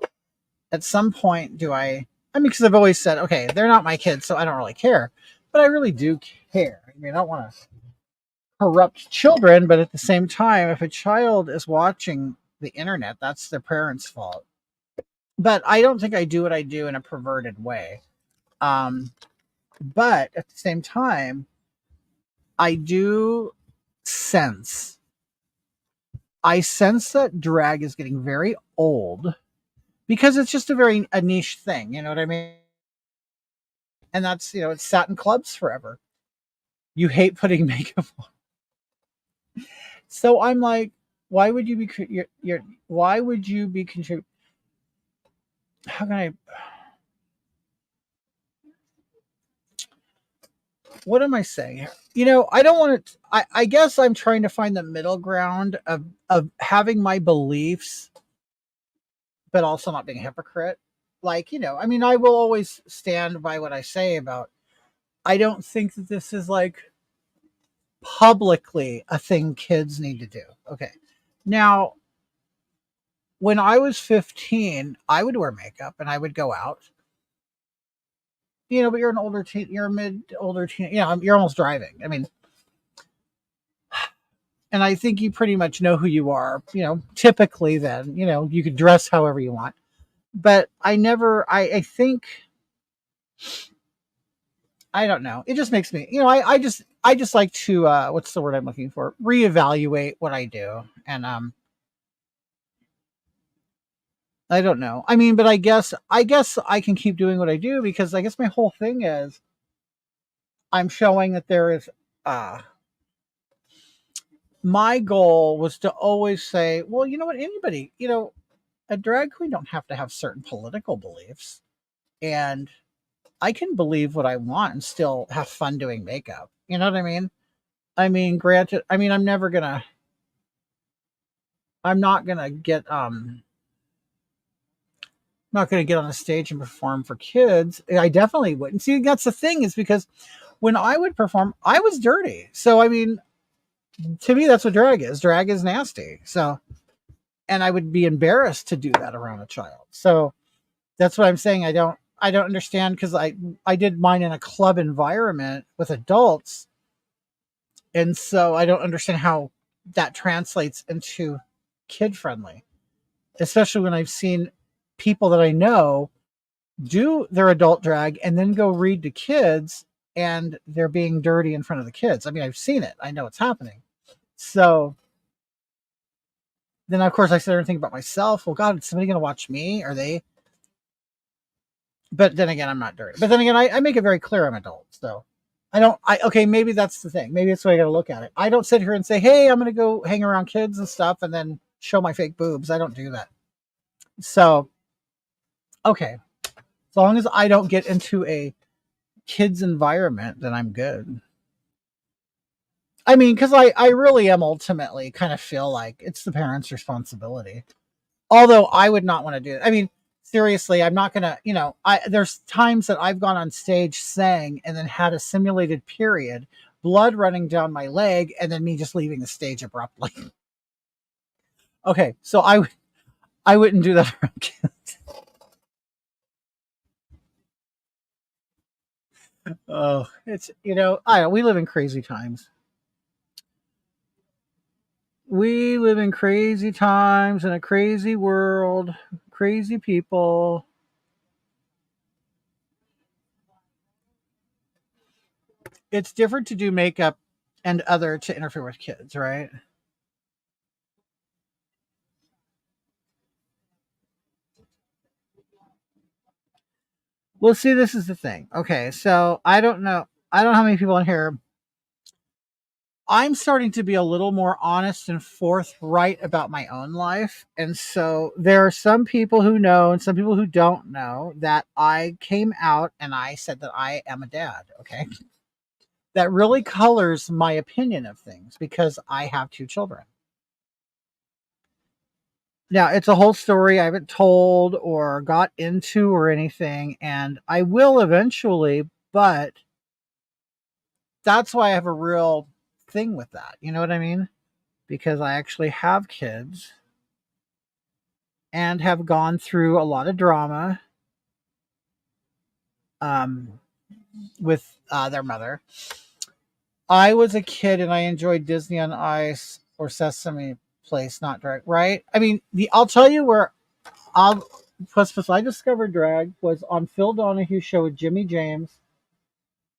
at some point, I mean, because I've always said, okay, they're not my kids, so I don't really care. But I really do care. I mean, I don't want to corrupt children, but at the same time, if a child is watching the internet, that's their parents' fault. But I don't think I do what I do in a perverted way. Um, but at the same time, I do sense I sense that drag is getting very old because it's just a niche thing, you know what I mean? And that's, it's sat in clubs forever. You hate putting makeup on. So I'm like, why would you be why would you be contributing? How can I? What am I saying here? I don't want to. I guess I'm trying to find the middle ground of having my beliefs, but also not being a hypocrite. Like, I mean, I will always stand by what I say about. I don't think that this is like publicly a thing kids need to do. Okay, now when I was 15, I would wear makeup and I would go out. But you're an older teen, you're a older teen, you're almost driving. I mean, and I think you pretty much know who you are, typically then, you could dress however you want. But I think, I don't know. It just makes me, I just like to, what's the word I'm looking for? Reevaluate what I do. And, I don't know. I mean, but I guess I can keep doing what I do because I guess my whole thing is I'm showing that there is my goal was to always say, well, you know what, anybody, a drag queen don't have to have certain political beliefs. And I can believe what I want and still have fun doing makeup. You know what I mean? I mean, granted, I mean, I'm not gonna get on a stage and perform for kids. I definitely wouldn't. See, that's the thing, is because when I would perform, I was dirty. So I mean, to me, that's what drag is. Drag is nasty. So, and I would be embarrassed to do that around a child. So that's what I'm saying. I don't understand, because I did mine in a club environment with adults, and so I don't understand how that translates into kid friendly, especially when I've seen people that I know do their adult drag and then go read to kids, and they're being dirty in front of the kids. I mean, I've seen it. I know it's happening. So then, of course, I sit there and think about myself. Well, God, is somebody going to watch me? Are they? But then again, I'm not dirty. But then again, I make it very clear I'm adult. So okay, maybe that's the thing. Maybe it's the way I got to look at it. I don't sit here and say, hey, I'm going to go hang around kids and stuff and then show my fake boobs. I don't do that. So, okay. As long as I don't get into a kids environment, then I'm good. I mean, because I really am ultimately kind of feel like it's the parents' responsibility. Although I would not want to do it. I mean, seriously, I'm not gonna, there's times that I've gone on stage, sang, and then had a simulated period, blood running down my leg, and then me just leaving the stage abruptly. Okay, so I wouldn't do that around kids. Oh, it's, I don't, we live in crazy times. We live in crazy times in a crazy world, crazy people. It's different to do makeup and other to interfere with kids, right? Well, see, this is the thing. Okay, so I don't know. I don't know how many people in here. I'm starting to be a little more honest and forthright about my own life. And so there are some people who know and some people who don't know that I came out and I said that I am a dad. Okay. That really colors my opinion of things because I have two children. Now, it's a whole story I haven't told or got into or anything, and I will eventually, but that's why I have a real thing with that. You know what I mean? Because I actually have kids and have gone through a lot of drama um, with their mother. I was a kid and I enjoyed Disney on Ice or Sesame Place, not drag, right? I mean, I'll tell you where I'll plus I discovered drag was on Phil Donahue's show with Jimmy James,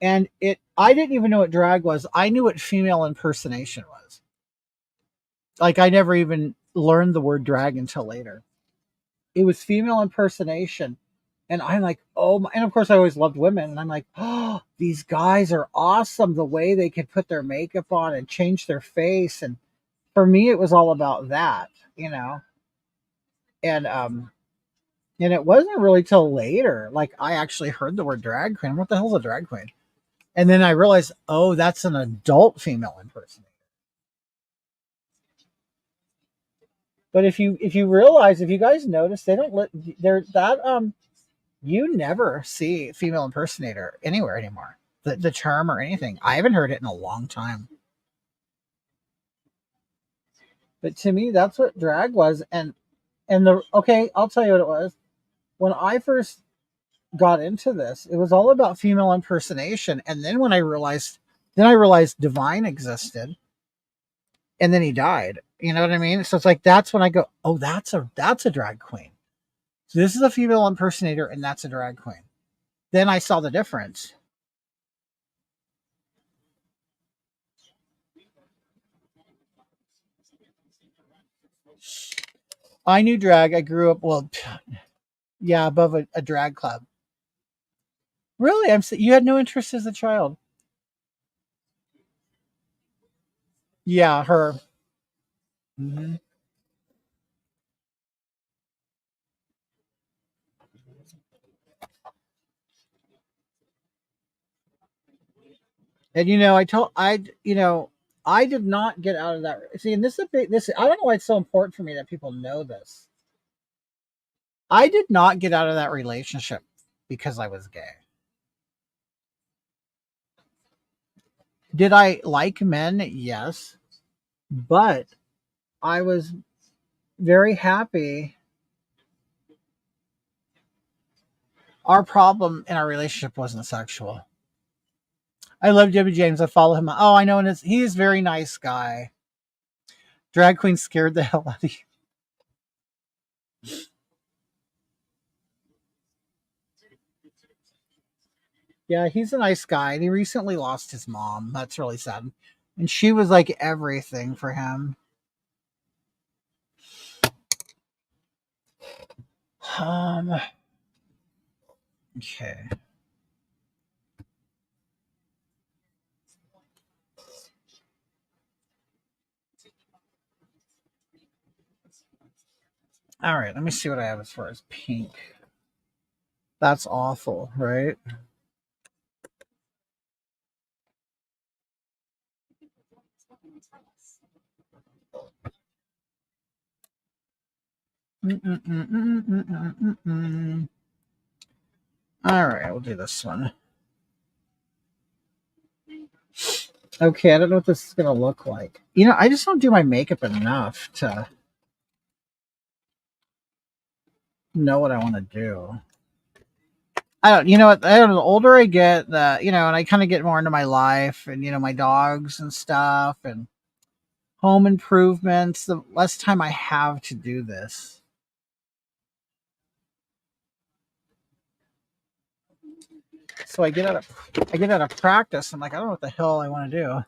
and I didn't even know what drag was. I knew what female impersonation was. Like I never even learned the word drag until later. It was female impersonation, and I'm like, oh my, and of course I always loved women, and I'm like, oh, these guys are awesome. The way they could put their makeup on and change their face, and for me, it was all about that, you know, and and it wasn't really till later, like I actually heard the word drag queen. What the hell's a drag queen? And then I realized, oh, that's an adult female impersonator. But if you realize, if you guys notice, they don't let they're that you never see female impersonator anywhere anymore. The term or anything. I haven't heard it in a long time. But to me, that's what drag was. And the okay, I'll tell you what it was. When I first got into this, it was all about female impersonation. And then I realized Divine existed, and then he died. You know what I mean? So it's like that's when I go, oh, that's a drag queen. So this is a female impersonator, and that's a drag queen. Then I saw the difference. I knew drag. I grew up well, yeah, above a drag club. Really, you had no interest as a child. Yeah, her. Mhm. And I did not get out of that. See, and this is a big. This I don't know why it's so important for me that people know this. I did not get out of that relationship because I was gay. Did I like men? Yes, but I was very happy. Our problem in our relationship wasn't sexual. I love Debbie James. I follow him. Oh, I know, and he's a very nice guy. Drag queen scared the hell out of you. Yeah, he's a nice guy. And he recently lost his mom. That's really sad. And she was like everything for him. Um. Okay. All right. Let me see what I have as far as pink. That's awful, right? Mm-mm-mm-mm-mm-mm-mm-mm. All right, we'll do this one. Okay, I don't know what this is gonna look like. I just don't do my makeup enough to know what I want to do. I don't, you know what? I don't know. The older I get, and I kind of get more into my life and my dogs and stuff, and home improvements, the less time I have to do this. So I get out of practice. I'm like, I don't know what the hell I want to do.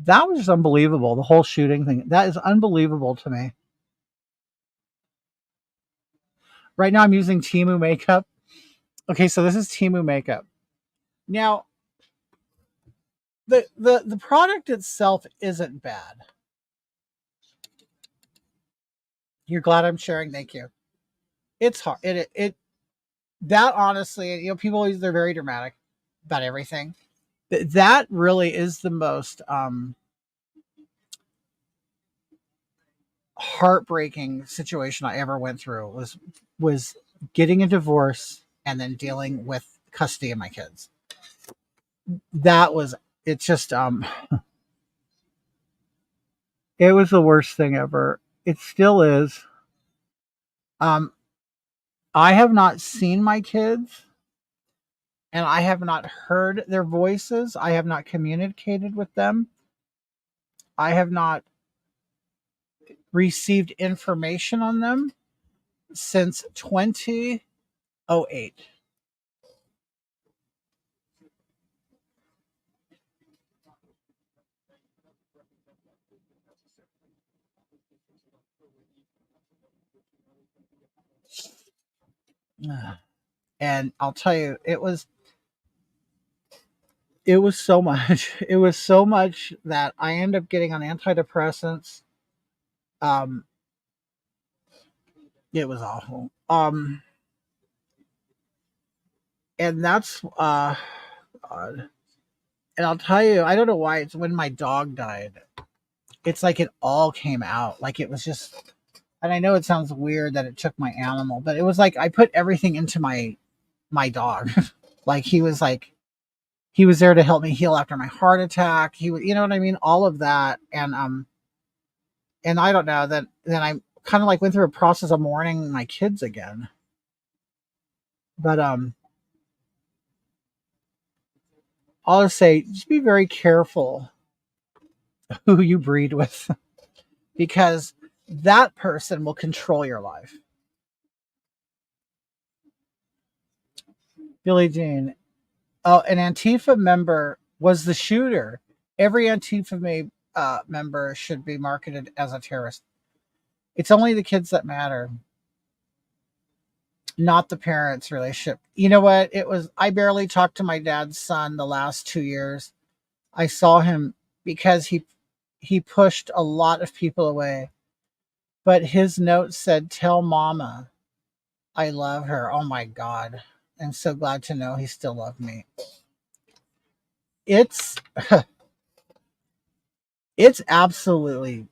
That was just unbelievable. The whole shooting thing. That is unbelievable to me. Right now I'm using Temu makeup. Okay, so this is Temu makeup. Now, the product itself isn't bad. You're glad I'm sharing. Thank you. It's hard. It that honestly, people always they're very dramatic about everything. That really is the most heartbreaking situation I ever went through was getting a divorce and then dealing with custody of my kids. That was it's just it was the worst thing ever. It still is. Um I have not seen my kids and I have not heard their voices. I have not communicated with them. I have not received information on them since 2008. And I'll tell you, it was so much. It was so much that I ended up getting on antidepressants. Um, it was awful. And that's God. And I'll tell you, I don't know why it's when my dog died. It's like it all came out. Like it was just, and I know it sounds weird that it took my animal, but it was like I put everything into my dog. Like he was there to help me heal after my heart attack. He was, you know what I mean, all of that, and I don't know that. Then I kind of like went through a process of mourning my kids again. But I'll just say, just be very careful who you breed with, because that person will control your life. Billie Jean, oh, an Antifa member was the shooter. Every Antifa member should be marketed as a terrorist. It's only the kids that matter, not the parents' relationship. You know what? It was, I barely talked to my dad's son the last 2 years. I saw him because he pushed a lot of people away. But his note said, "Tell mama I love her." Oh my God. I'm so glad to know he still loved me. It's it's absolutely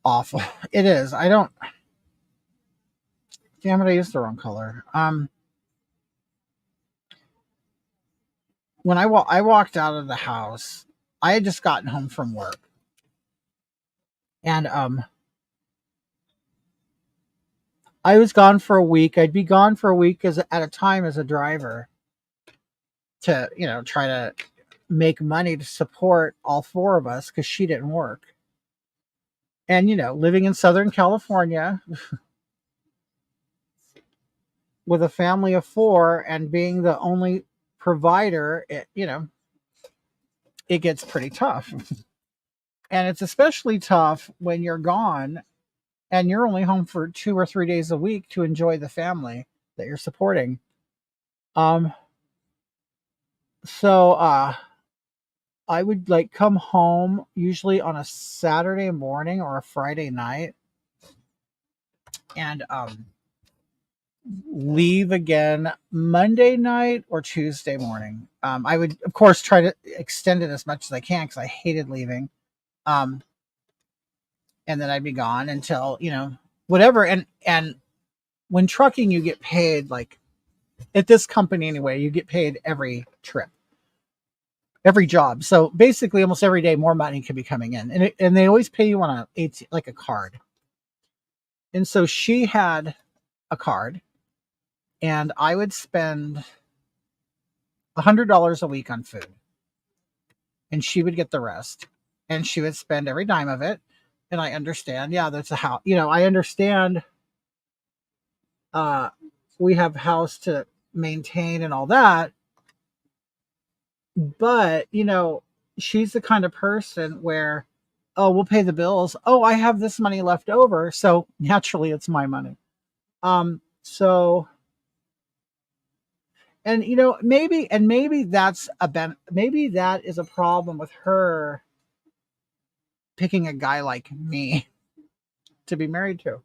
awful. It is. I don't damn it, I used the wrong color. When I walked out of the house, I had just gotten home from work. And I was gone for a week. I'd be gone for a week at a time as a driver to, try to make money to support all four of us because she didn't work. And, living in Southern California with a family of four and being the only provider, it gets pretty tough. And it's especially tough when you're gone and you're only home for 2 or 3 days a week to enjoy the family that you're supporting. Um, so I would like come home usually on a Saturday morning or a Friday night and leave again Monday night or Tuesday morning. I would of course try to extend it as much as I can because I hated leaving. Um, and then I'd be gone until, whatever. And when trucking, you get paid like at this company anyway, you get paid every trip, every job. So basically, almost every day, more money could be coming in, and they always pay you on like a card. And so she had a card, and I would spend $100 a week on food, and she would get the rest, and she would spend every dime of it. And I understand, yeah, that's a house. I understand. Uh, we have a house to maintain and all that, but she's the kind of person where, oh, we'll pay the bills. Oh, I have this money left over, so naturally it's my money. So, and maybe maybe that is a problem with her picking a guy like me to be married to.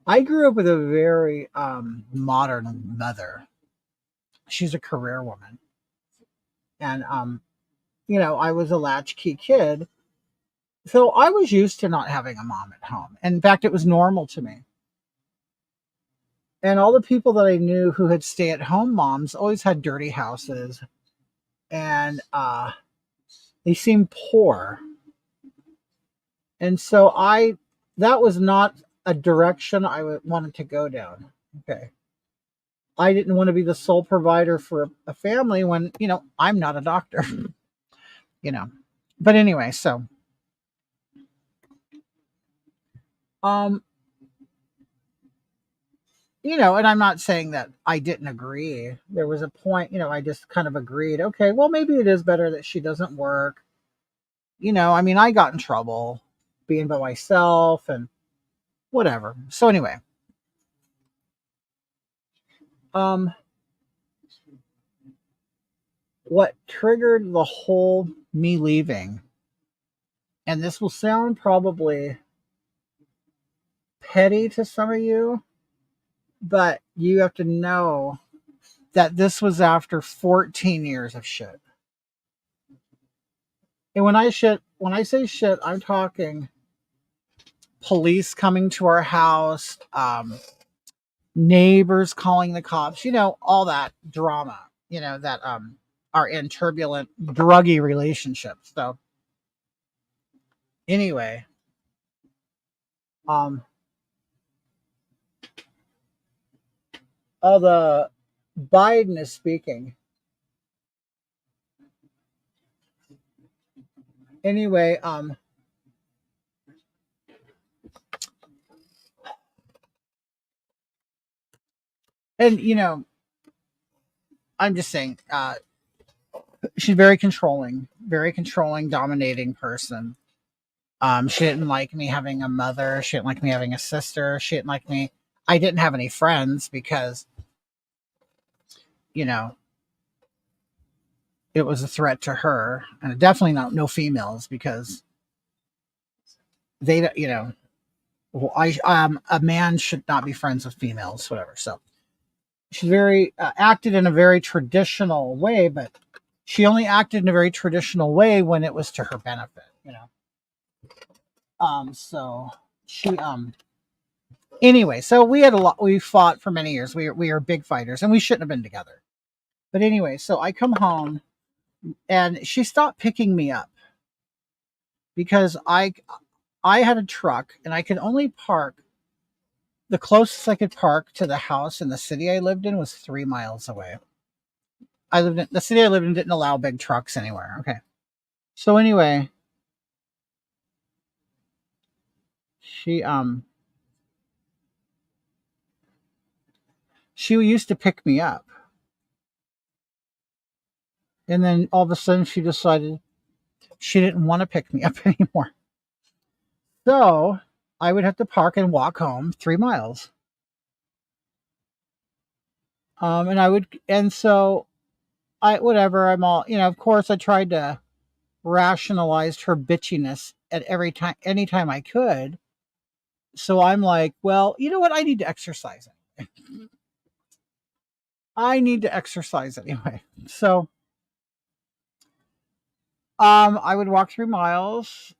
I grew up with a very modern mother. She's a career woman, and I was a latchkey kid, so I was used to not having a mom at home. In fact, it was normal to me. And all the people that I knew who had stay-at-home moms always had dirty houses, and they seemed poor. And so that was not a direction I wanted to go down. Okay. I didn't want to be the sole provider for a family when, I'm not a doctor, But anyway, so and I'm not saying that I didn't agree. There was a point, I just kind of agreed, okay, well, maybe it is better that she doesn't work. I got in trouble being by myself and whatever. So anyway, what triggered the whole me leaving, and this will sound probably petty to some of you, but you have to know that this was after 14 years of shit. And when I say shit, I'm talking police coming to our house, neighbors calling the cops, all that drama, that are in turbulent, druggy relationships. So anyway, all the Biden is speaking. Anyway, and I'm just saying, she's very controlling, dominating person. She didn't like me having a mother. She didn't like me having a sister. She didn't like me. I didn't have any friends because, it was a threat to her, and definitely no females because they, a man should not be friends with females, whatever. So she's very acted in a very traditional way, but she only acted in a very traditional way when it was to her benefit, So she anyway, so we fought for many years. We are big fighters, and we shouldn't have been together. But anyway, so I come home, and she stopped picking me up because I had a truck, and I could only park. The closest I could park to the house in the city I lived in was 3 miles away. The city I lived in didn't allow big trucks anywhere. Okay. So anyway, she used to pick me up. And then all of a sudden she decided she didn't want to pick me up anymore. So I would have to park and walk home 3 miles. And so whatever, I'm all, of course I tried to rationalize her bitchiness at anytime I could. So I'm like, well, you know what? I need to exercise anyway. I need to exercise anyway. So I would walk 3 miles,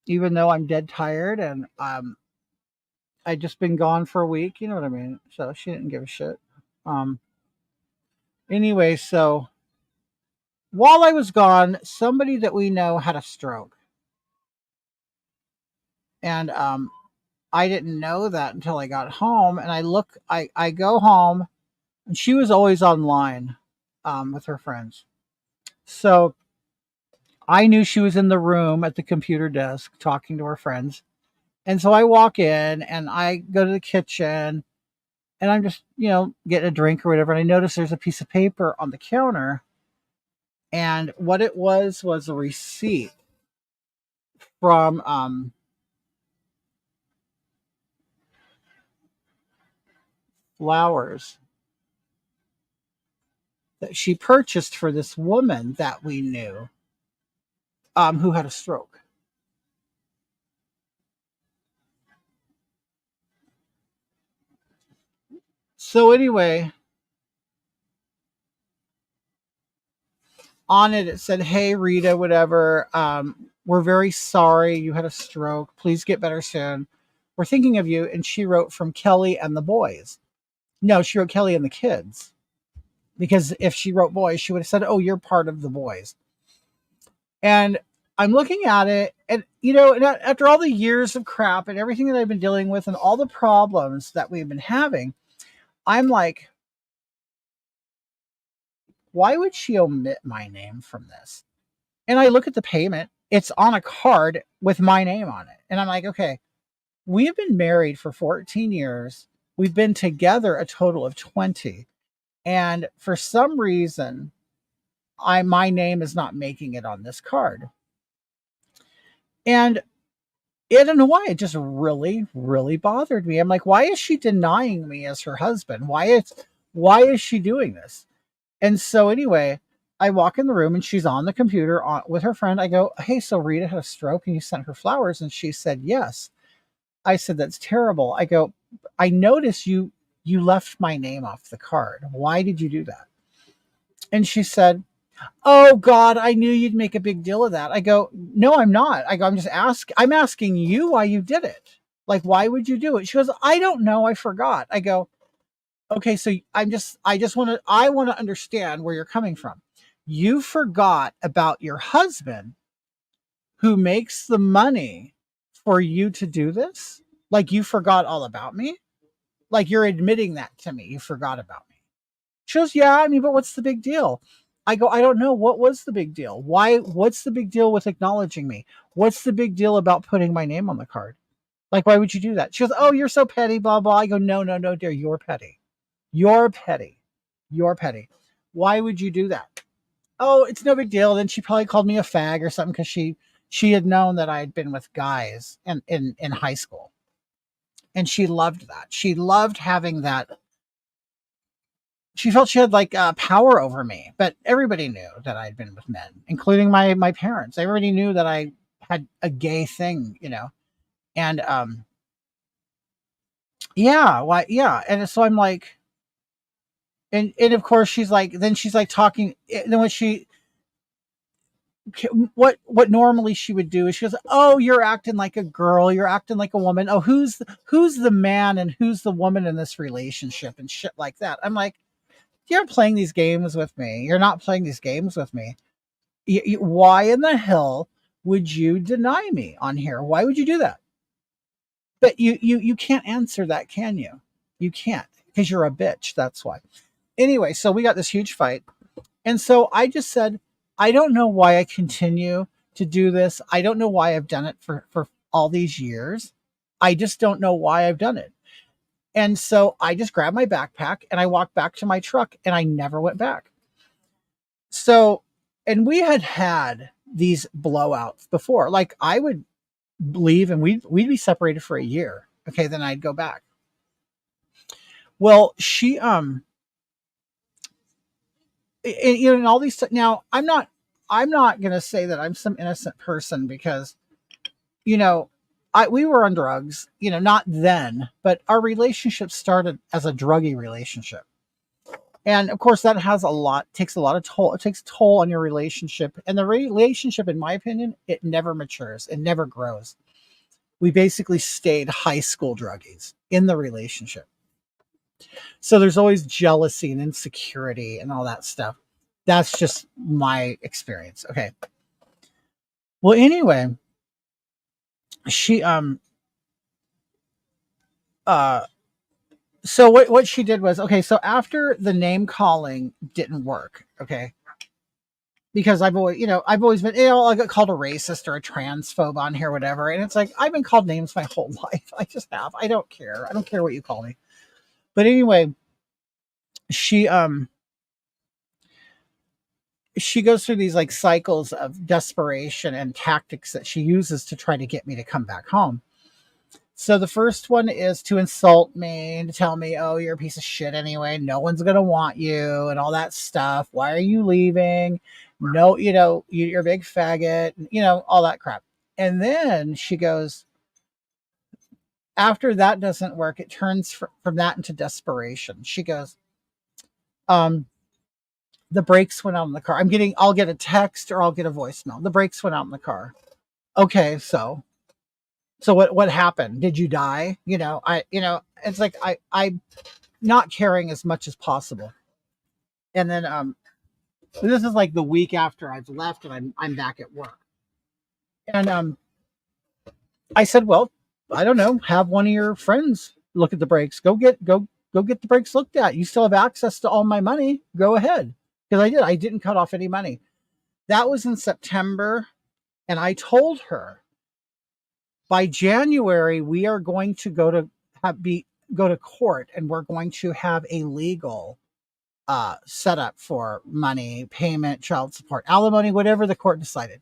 even though I'm dead tired, and I'd just been gone for a week, you know what I mean? So she didn't give a shit. Anyway, so while I was gone, somebody that we know had a stroke. And I didn't know that until I got home. And I go home, and she was always online with her friends. So I knew she was in the room at the computer desk talking to her friends. And so I walk in and I go to the kitchen and I'm just, getting a drink or whatever. And I notice there's a piece of paper on the counter. And what it was a receipt from flowers that she purchased for this woman that we knew who had a stroke. So anyway, on it said, "Hey Rita, whatever. We're very sorry you had a stroke. Please get better soon. We're thinking of you." And she wrote, "From Kelly and the boys." No, she wrote Kelly and the kids. Because if she wrote boys, she would have said, "Oh, you're part of the boys." And I'm looking at it, and after all the years of crap and everything that I've been dealing with and all the problems that we've been having, I'm like, why would she omit my name from this? And I look at the payment, it's on a card with my name on it. And I'm like, okay, we have been married for 14 years. We've been together a total of 20. And for some reason, my name is not making it on this card. And I don't know why. It just really, really bothered me. I'm like, why is she denying me as her husband? Why is she doing this? And so anyway, I walk in the room and she's on the computer with her friend. I go, "Hey, so Rita had a stroke and you sent her flowers?" And she said, "Yes." I said, "That's terrible." I go, "I noticed you left my name off the card. Why did you do that?" And she said, "Oh God, I knew you'd make a big deal of that." I go, "No, I'm not." I go, I'm asking you why you did it. Like, why would you do it?" She goes, "I don't know. I forgot." I go, "Okay, so I want to understand where you're coming from. You forgot about your husband who makes the money for you to do this? Like, you forgot all about me? Like, you're admitting that to me. You forgot about me." She goes, "Yeah, I mean, but what's the big deal?" I go, "I don't know. What was the big deal? What's the big deal with acknowledging me? What's the big deal about putting my name on the card? Like, why would you do that?" She goes, "Oh, you're so petty, blah, blah." I go, "No, no, no, dear. You're petty. You're petty. You're petty. Why would you do that?" "Oh, it's no big deal." Then she probably called me a fag or something because she had known that I had been with guys in high school. And she loved that. She loved having that. She felt she had like power over me, but everybody knew that I'd been with men, including my parents. Everybody knew that I had a gay thing, and yeah, why, yeah. And so I'm like, and of course she's like, then she's like talking. Then when what normally she would do is she goes, "Oh, you're acting like a girl. You're acting like a woman. Oh, who's the man and who's the woman in this relationship and shit like that." I'm like, "You're playing these games with me. You're not playing these games with me. Why in the hell would you deny me on here? Why would you do that?" But you can't answer that, can you? You can't, because you're a bitch. That's why. Anyway, so we got this huge fight. And so I just said, "I don't know why I continue to do this. I don't know why I've done it for all these years. I just don't know why I've done it." And so I just grabbed my backpack and I walked back to my truck and I never went back. So, and we had these blowouts before. Like, I would leave and we'd be separated for a year. Okay, then I'd go back. Well, she and all these now I'm not going to say that I'm some innocent person because we were on drugs, not then, but our relationship started as a druggy relationship. And of course that takes a lot of toll. It takes toll on your relationship, and the relationship, in my opinion, it never matures. It never grows. We basically stayed high school druggies in the relationship. So there's always jealousy and insecurity and all that stuff. That's just my experience. Okay. Well, anyway, she uh so what she did was, okay, so after the name calling didn't work, okay, because I've always been, I got called a racist or a transphobe on here, whatever, and it's like I've been called names my whole life. I just have. I don't care. I don't care what you call me. But anyway, she she goes through these like cycles of desperation and tactics that she uses to try to get me to come back home. So the first one is to insult me and to tell me, "Oh, you're a piece of shit anyway. No one's gonna want you," and all that stuff. Why are you leaving? No, you're a big faggot. All that crap. And then she goes, after that doesn't work, it turns from that into desperation. She goes, um, the brakes went out in the car. I'll get a text or I'll get a voicemail. The brakes went out in the car. Okay, so what happened? Did you die? It's like I'm not caring as much as possible. And then this is like the week after I've left and I'm back at work. And I said, well, I don't know, have one of your friends look at the brakes. Go get the brakes looked at. You still have access to all my money. Go ahead. Because I did. I didn't cut off any money. That was in September. And I told her by January, we are going to go to court and we're going to have a legal setup for money, payment, child support, alimony, whatever the court decided.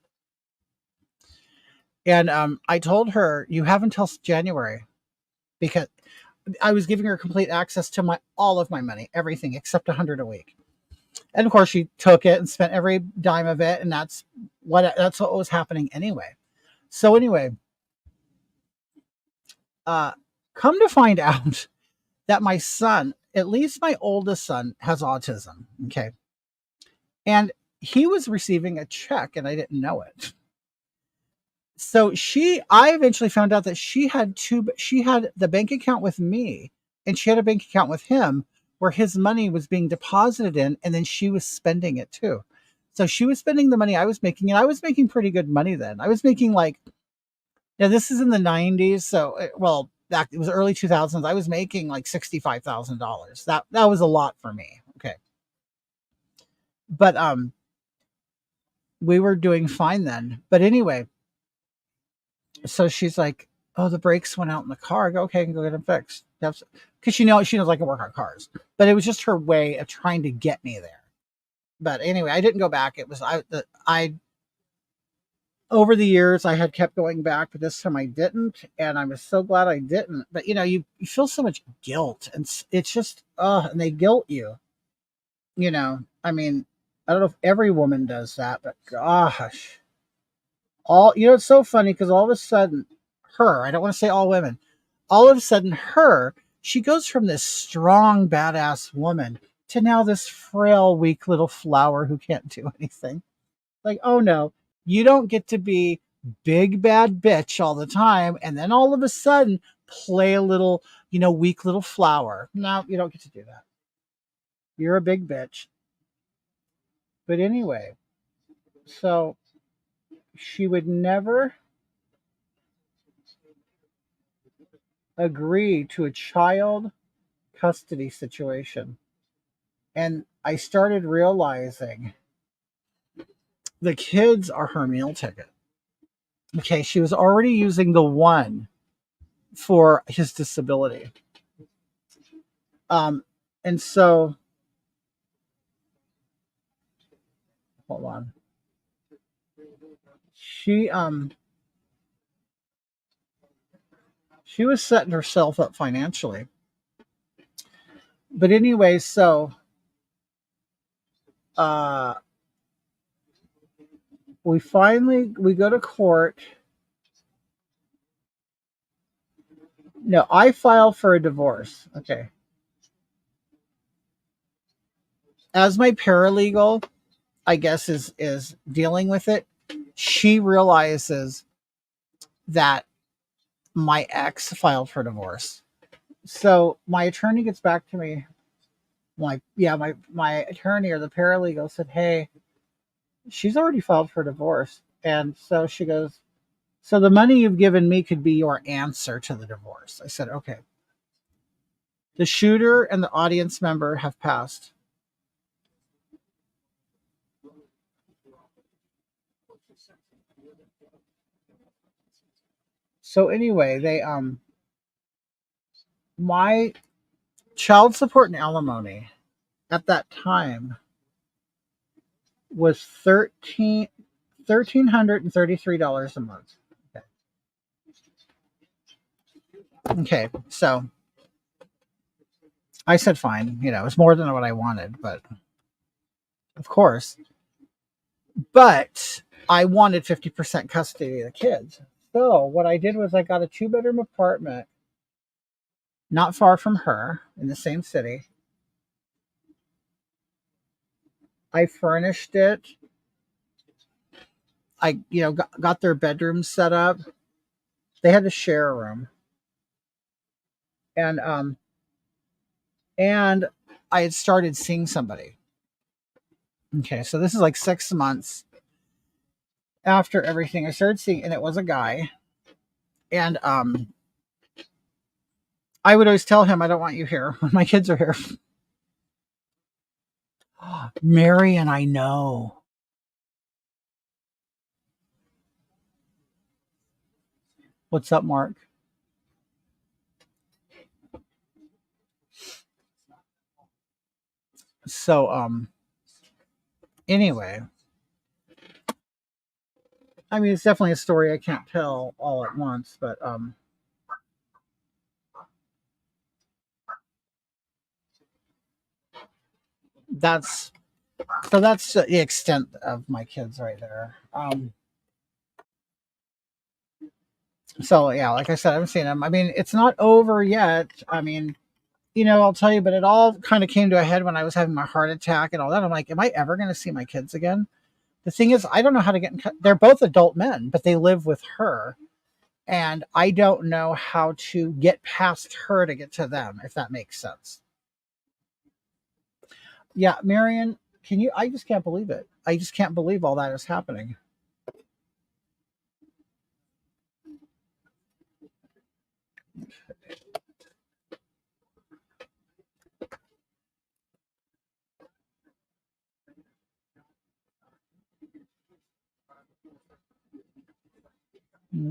And I told her, you have until January, because I was giving her complete access to all of my money, everything except $100 a week. And of course, she took it and spent every dime of it, and that's what was happening anyway. So anyway, come to find out that my son, at least my oldest son, has autism. Okay, and he was receiving a check, and I didn't know it. So I eventually found out that she had the bank account with me, and she had a bank account with him where his money was being deposited in, and then she was spending it too. So she was spending the money I was making, and I was making pretty good money then. I was making this is in the 90s. So, back, it was early 2000s. I was making like $65,000. That was a lot for me. Okay. But, we were doing fine then. But anyway, so she's like, "Oh, the brakes went out in the car." I go, "Okay, I can go get them fixed." Because she knows I can work on cars. But it was just her way of trying to get me there. But anyway, I didn't go back. It was I over the years I had kept going back, but this time I didn't, and I was so glad I didn't. But you feel so much guilt, and it's just and they guilt you. I mean, I don't know if every woman does that, but gosh, it's so funny because all of a sudden, I don't want to say all women, all of a sudden she goes from this strong, badass woman to now this frail, weak little flower who can't do anything. Like, oh no, you don't get to be big, bad bitch all the time. And then all of a sudden play a little, weak little flower. No, you don't get to do that. You're a big bitch. But anyway, so she would never agree to a child custody situation. And I started realizing the kids are her meal ticket. Okay, she was already using the one for his disability. And so, hold on. She was setting herself up financially. But anyway, so we go to court. No, I filed for a divorce. Okay. As my paralegal, I guess, is dealing with it, she realizes that my ex filed for divorce. So my attorney gets back to me my attorney or the paralegal said, "Hey, she's already filed for divorce." And so she goes, "So the money you've given me could be your answer to the divorce." I said, "Okay." The shooter and the audience member have passed. So anyway, my child support and alimony at that time was $1,333 a month. Okay, so I said fine. It's more than what I wanted, but of course. But I wanted 50% custody of the kids. So what I did was I got a 2-bedroom apartment not far from her in the same city. I furnished it. I got their bedrooms set up. They had to share a room. And I had started seeing somebody. Okay, so this is like 6 months after everything. I started seeing, and it was a guy. And I would always tell him, "I don't want you here when my kids are here." Marion, I know. What's up, Mark? So anyway, I mean, it's definitely a story I can't tell all at once, but that's the extent of my kids right there. So yeah, like I said, I haven't seen them. I mean, it's not over yet. I mean, I'll tell you, but it all kind of came to a head when I was having my heart attack and all that. I'm like, am I ever going to see my kids again? The thing is, I don't know how to get in. They're both adult men, but they live with her, and I don't know how to get past her to get to them, if that makes sense. Yeah, Marion, can you? I just can't believe it. I just can't believe all that is happening.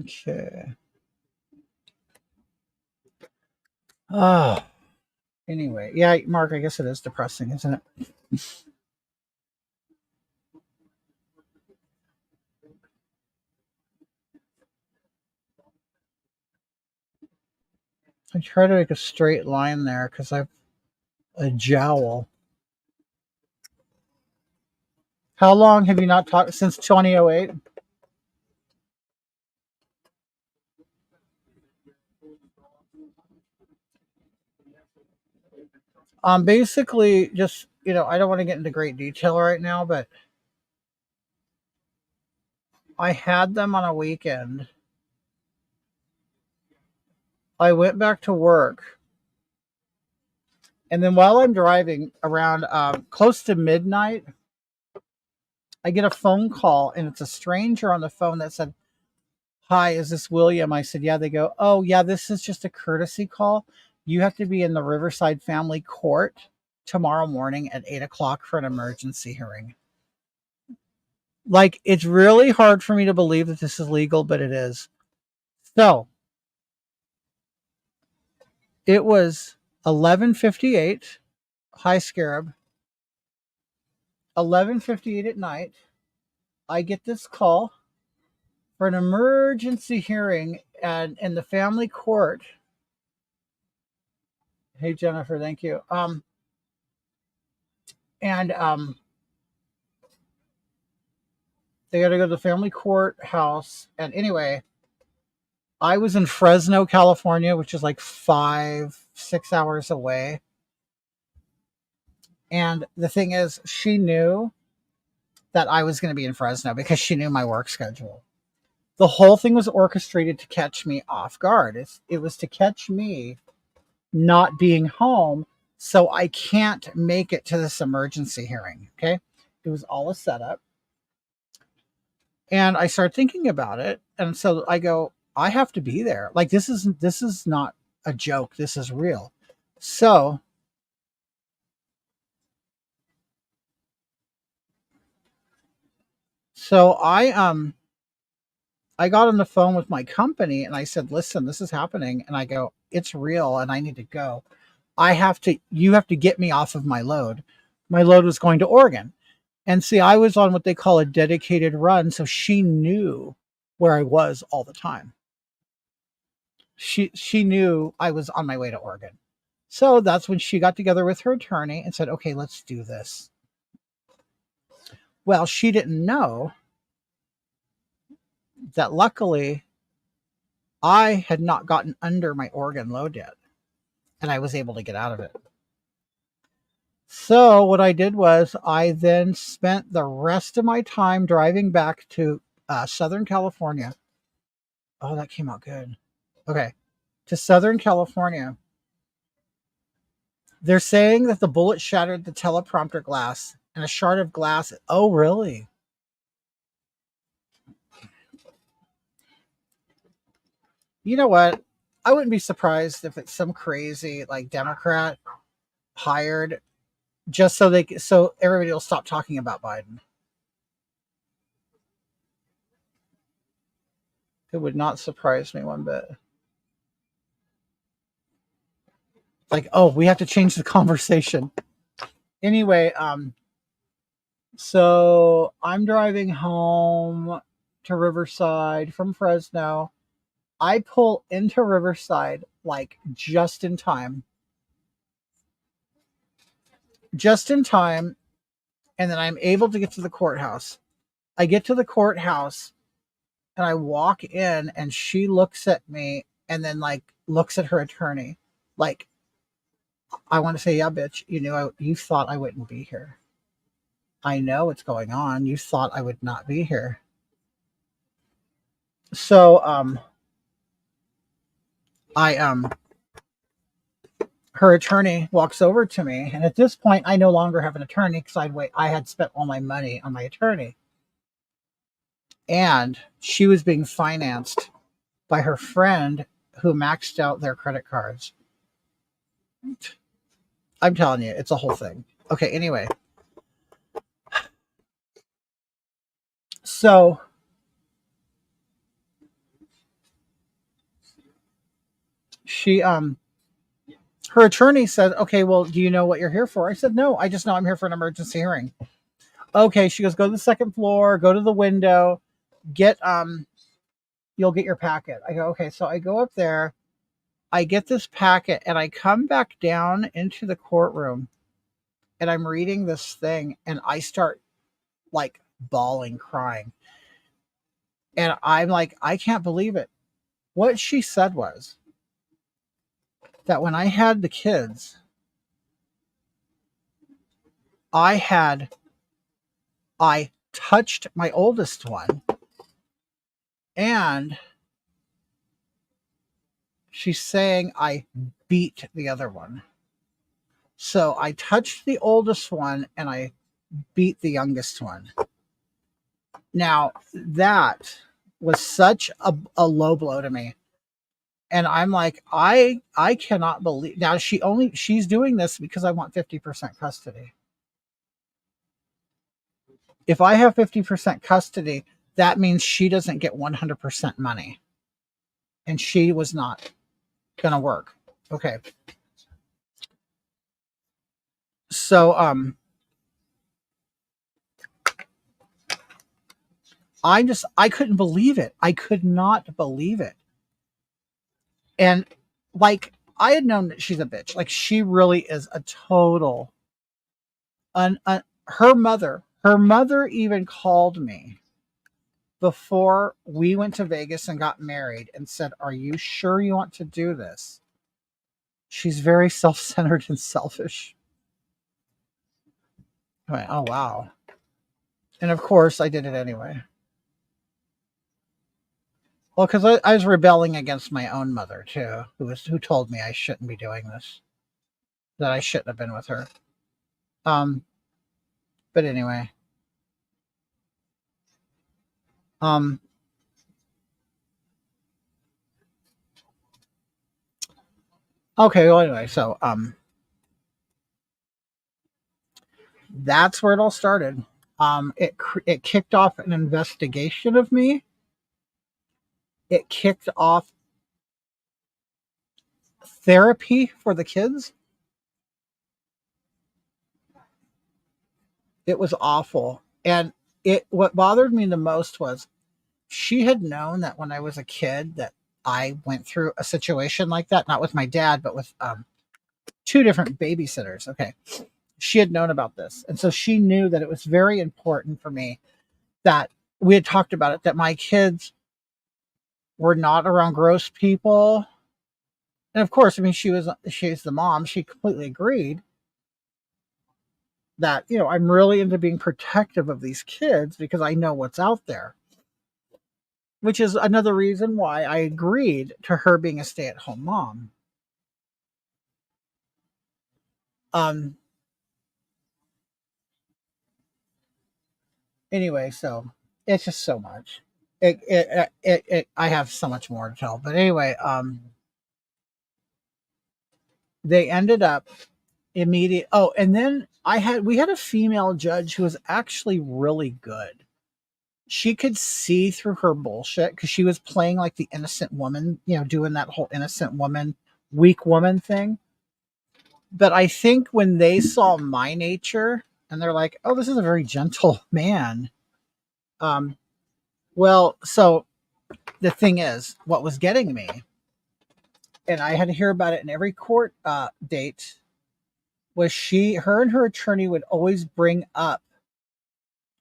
Okay. Oh, anyway, yeah, Mark, I guess it is depressing, isn't it? I try to make a straight line there because I've a jowl. How long have you not talked since 2008? Basically, just I don't want to get into great detail right now, but I had them on a weekend. I went back to work, and then while I'm driving around close to midnight, I get a phone call, and it's a stranger on the phone that said, "Hi, is this William?" I said, "Yeah." They go, "Oh, yeah, this is just a courtesy call. You have to be in the Riverside Family Court tomorrow morning at 8 o'clock for an emergency hearing." Like, it's really hard for me to believe that this is legal, but it is. So it was 11:58, High Scarab, 11:58 at night. I get this call for an emergency hearing and in the family court. Hey Jennifer, thank you. And they got to go to the family courthouse. And anyway, I was in Fresno, California, which is like 5-6 hours away. And the thing is, she knew that I was going to be in Fresno because she knew my work schedule. The whole thing was orchestrated to catch me off guard. It was to catch me not being home So I can't make it to this emergency hearing. Okay. It was all a setup. And I started thinking about it. And so I go, I have to be there. Like this is not a joke. This is real. So I got on the phone with my company and I said, listen, this is happening. And I go, it's real and I need to go. You have to get me off of my load. My load was going to Oregon. And see, I was on what they call a dedicated run. So she knew where I was all the time. She knew I was on my way to Oregon. So that's when she got together with her attorney and said, okay, let's do this. Well, she didn't know that luckily I had not gotten under my Oregon load yet. And I was able to get out of it. So what I did was I then spent the rest of my time driving back to Southern California. Oh, that came out good. Okay. To Southern California. They're saying that the bullet shattered the teleprompter glass and a shard of glass. Oh, really? You know what? I wouldn't be surprised if it's some crazy like Democrat hired just so everybody will stop talking about Biden. It would not surprise me one bit. Like, oh, we have to change the conversation. Anyway, so I'm driving home to Riverside from Fresno. I pull into Riverside like just in time. Just in time, and then I'm able to get to the courthouse. I get to the courthouse and I walk in and she looks at me and then like looks at her attorney like, I want to say, yeah, bitch, you thought I wouldn't be here. I know what's going on. You thought I would not be here. So her attorney walks over to me, and at this point I no longer have an attorney because I had spent all my money on my attorney. And she was being financed by her friend who maxed out their credit cards. I'm telling you, it's a whole thing. Okay, anyway. So she her attorney said, okay, well, do you know what you're here for? I said, no, I just know I'm here for an emergency hearing. Okay, she goes, go to the second floor, go to the window, you'll get your packet. I go, okay, so I go up there, I get this packet, and I come back down into the courtroom, and I'm reading this thing, and I start like bawling, crying. And I'm like, I can't believe it. What she said was that when I had the kids, I touched my oldest one, and she's saying I beat the other one. So I touched the oldest one and I beat the youngest one. Now that was such a low blow to me. And I'm like, I cannot believe now she's doing this because I want 50% custody. If I have 50% custody, that means she doesn't get 100% money. And she was not gonna work. Okay. So I couldn't believe it. I could not believe it. And like I had known that she's a bitch. Like she really is a total her mother even called me before we went to Vegas and got married and said, "Are you sure you want to do this?" She's very self-centered and selfish. I went, oh wow. And of course I did it anyway. Well, because I was rebelling against my own mother too, who told me I shouldn't be doing this. that I shouldn't have been with her. But anyway. Okay, well anyway, so that's where it all started. It kicked off an investigation of me. It kicked off therapy for the kids. It was awful. And what bothered me the most was she had known that when I was a kid that I went through a situation like that, not with my dad, but with two different babysitters. Okay. She had known about this. And so she knew that it was very important for me that we had talked about it, that my kids were not around gross people. And of course, I mean, she's the mom. She completely agreed that, I'm really into being protective of these kids because I know what's out there, which is another reason why I agreed to her being a stay-at-home mom. Anyway, so it's just so much. I have so much more to tell, but anyway, they ended up immediate. Oh, and then we had a female judge who was actually really good. She could see through her bullshit because she was playing like the innocent woman, doing that whole innocent woman, weak woman thing. But I think when they saw my nature and they're like, oh, this is a very gentle man. Well, so the thing is, what was getting me, and I had to hear about it in every court date, was her and her attorney would always bring up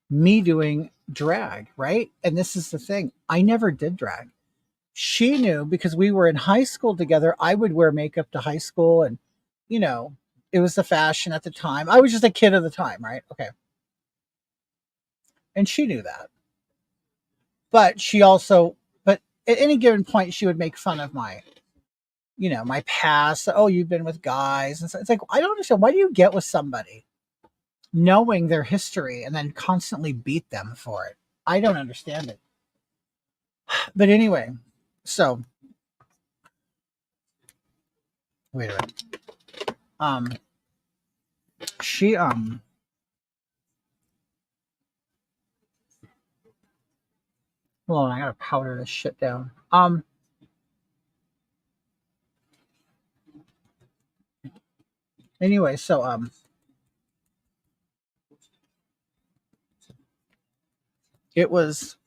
me doing drag, right? And this is the thing, I never did drag. She knew because we were in high school together. I would wear makeup to high school, and it was the fashion at the time. I was just a kid at the time, right? Okay. And she knew that. But at any given point, she would make fun of my past. Oh, you've been with guys. And so it's like, I don't understand. Why do you get with somebody knowing their history and then constantly beat them for it? I don't understand it. But anyway, so wait a minute. She hold on, I gotta powder this shit down. Anyway, so it was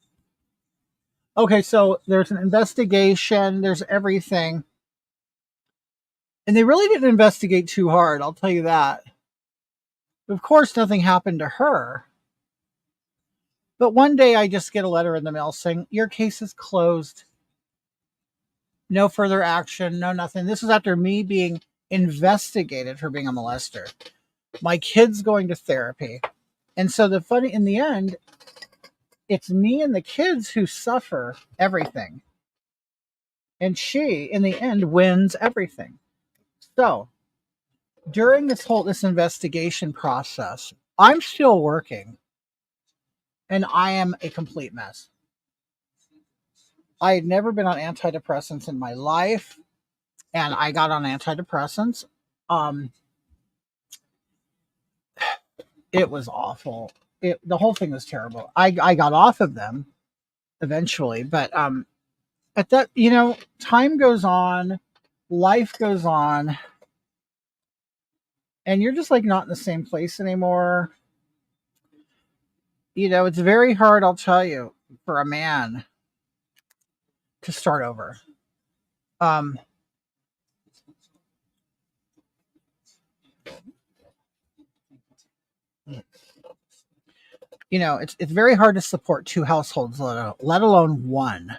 okay. So there's an investigation. There's everything, and they really didn't investigate too hard. I'll tell you that. Of course, nothing happened to her. But one day I just get a letter in the mail saying, your case is closed. No further action, no nothing. This is after me being investigated for being a molester. My kid's going to therapy. And so in the end, it's me and the kids who suffer everything. And she, in the end, wins everything. So during this investigation process, I'm still working. And I am a complete mess. I had never been on antidepressants in my life, and I got on antidepressants. It was awful. The whole thing was terrible. I got off of them eventually, but at that, time goes on, life goes on, and you're just like not in the same place anymore. It's very hard, I'll tell you, for a man to start over. It's very hard to support two households, let alone one.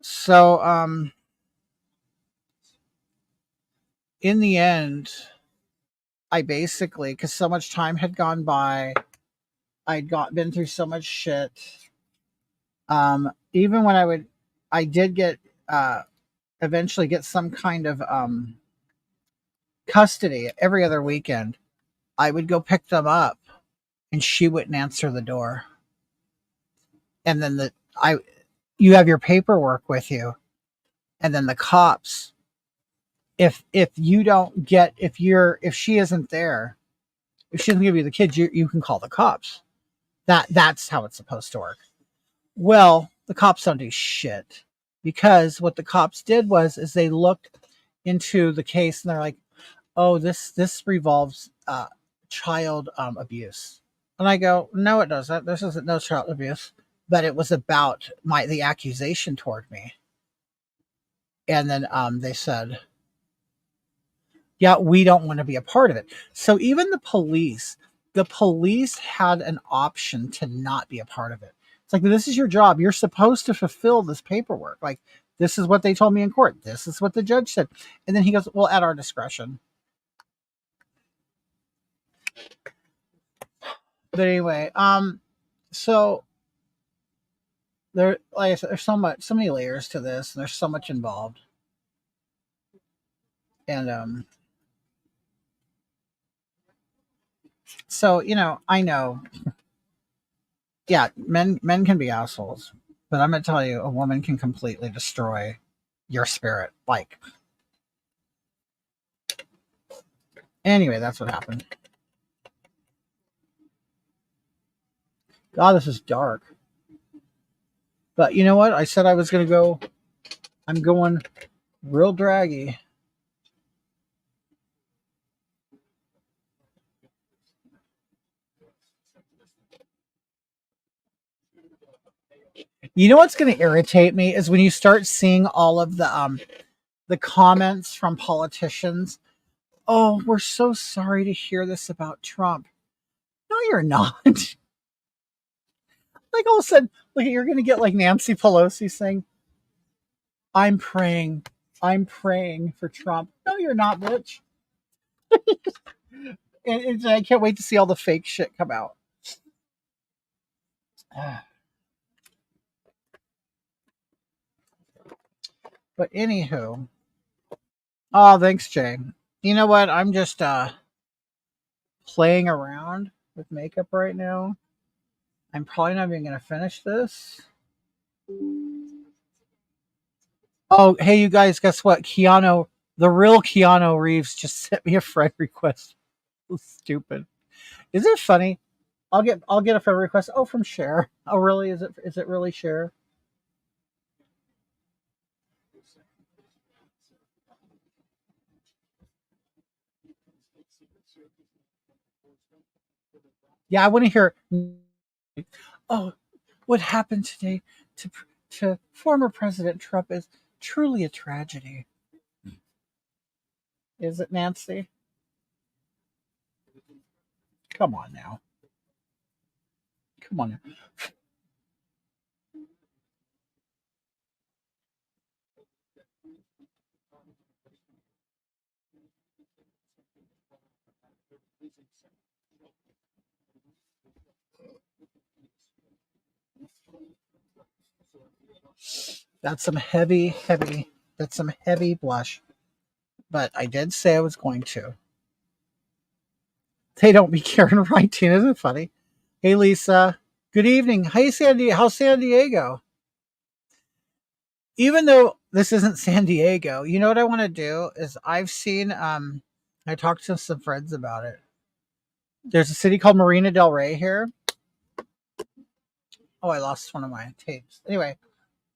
So, in the end, I basically, because so much time had gone by, been through so much shit. Even when I did get eventually get some kind of custody every other weekend. I would go pick them up and she wouldn't answer the door. And then you have your paperwork with you. And then the cops, if you don't get, if she isn't there, if she doesn't give you the kids, you can call the cops. That's how it's supposed to work. Well, the cops don't do shit, because what the cops did is they looked into the case and they're like, oh, this revolves child abuse. And I go, no, it doesn't. This isn't no child abuse, but it was about the accusation toward me. And then they said, yeah, we don't want to be a part of it. So even the police had an option to not be a part of it. It's like, this is your job. You're supposed to fulfill this paperwork. Like, this is what they told me in court. This is what the judge said. And then he goes, well, at our discretion. But anyway, so there, like I said, there's so many layers to this, and there's so much involved. And so, I know, yeah, men can be assholes, but I'm gonna tell you, a woman can completely destroy your spirit. Like, anyway, that's what happened. God, this is dark. But you know what? I said I was gonna go. I'm going real draggy. You know what's going to irritate me is when you start seeing all of the comments from politicians. Oh, we're so sorry to hear this about Trump. No, you're not. Like, all of a sudden, like, you're going to get like Nancy Pelosi saying, I'm praying for Trump. No, you're not, bitch. and I can't wait to see all the fake shit come out. But anywho, oh, thanks, Jay. You know what? I'm just playing around with makeup right now. I'm probably not even going to finish this. Oh, hey, you guys, guess what? The real Keanu Reeves just sent me a friend request. Stupid. Is it funny? I'll get a friend request. Oh, from Cher. Oh, really? Is it really Cher? Yeah, I want to hear. Oh, what happened today to former President Trump is truly a tragedy. Is it, Nancy? Come on now. Come on now. That's some heavy. That's some heavy blush. But I did say I was going to. They don't be Karen writing. Isn't it funny? Hey, Lisa. Good evening. Hey, Sandy. How's San Diego? Even though this isn't San Diego, you know what I want to do is I've seen. I talked to some friends about it. There's a city called Marina del Rey here. Oh, I lost one of my tapes. Anyway,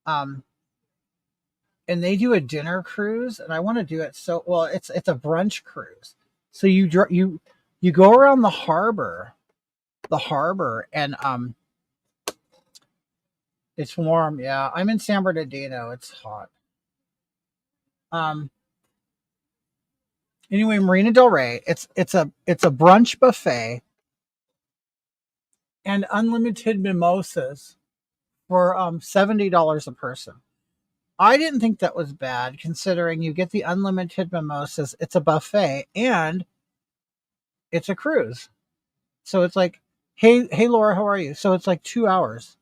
and they do a dinner cruise, and I want to do it. So, well, it's a brunch cruise. So you go around the harbor, and it's warm. Yeah, I'm in San Bernardino. It's hot. Um. Anyway, Marina del Rey. It's a brunch buffet and unlimited mimosas for $70 a person. I didn't think that was bad, considering you get the unlimited mimosas. It's a buffet and it's a cruise. So it's like, hey Laura, how are you? So it's like 2 hours.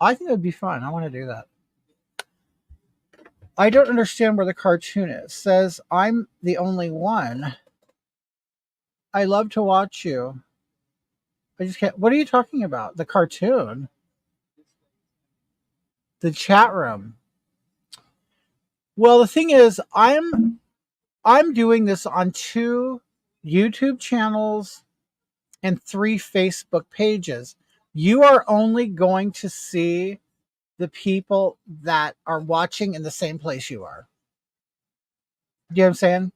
I think it would be fun. I want to do that. I don't understand where the cartoon is. It says I'm the only one. I love to watch you. I just can't. What are you talking about? The cartoon? The chat room. Well, the thing is, I'm doing this on 2 YouTube channels and 3 Facebook pages. You are only going to see the people that are watching in the same place you are. You know what I'm saying?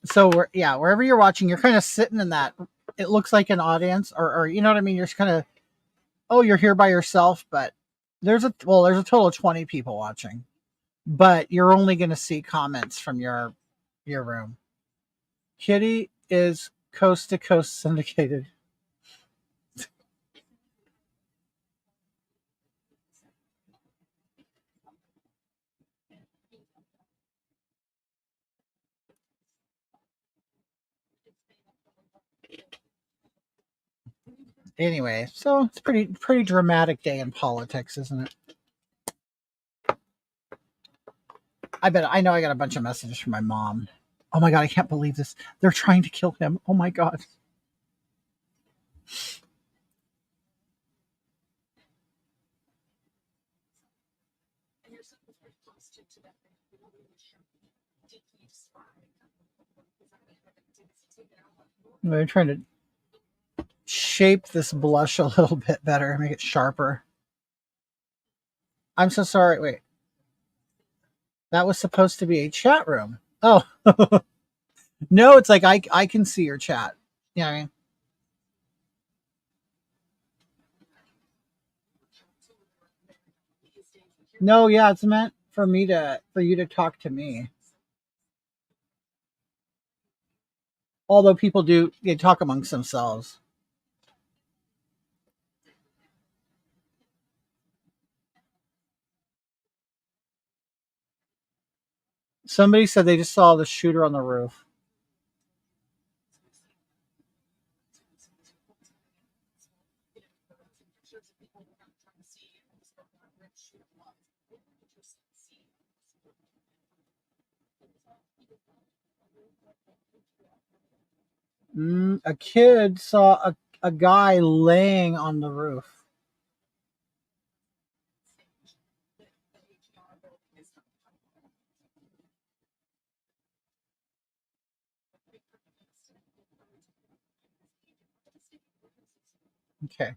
So wherever you're watching, you're kind of sitting in that. It looks like an audience, or you know what I mean. You're just kind of, oh, you're here by yourself, but there's a total of 20 people watching, but you're only going to see comments from your room. Kitty is coast to coast syndicated. Anyway, so it's pretty dramatic day in politics, isn't it? I know I got a bunch of messages from my mom. Oh my god, I can't believe this. They're trying to kill him. Oh my god. They're trying to shape this blush a little bit better, make it sharper. I'm so sorry. Wait. That was supposed to be a chat room. Oh. No, it's like I can see your chat. You know what I mean? No, yeah, it's meant for you to talk to me. Although people they talk amongst themselves. Somebody said they just saw the shooter on the roof. A kid saw a guy laying on the roof. Okay.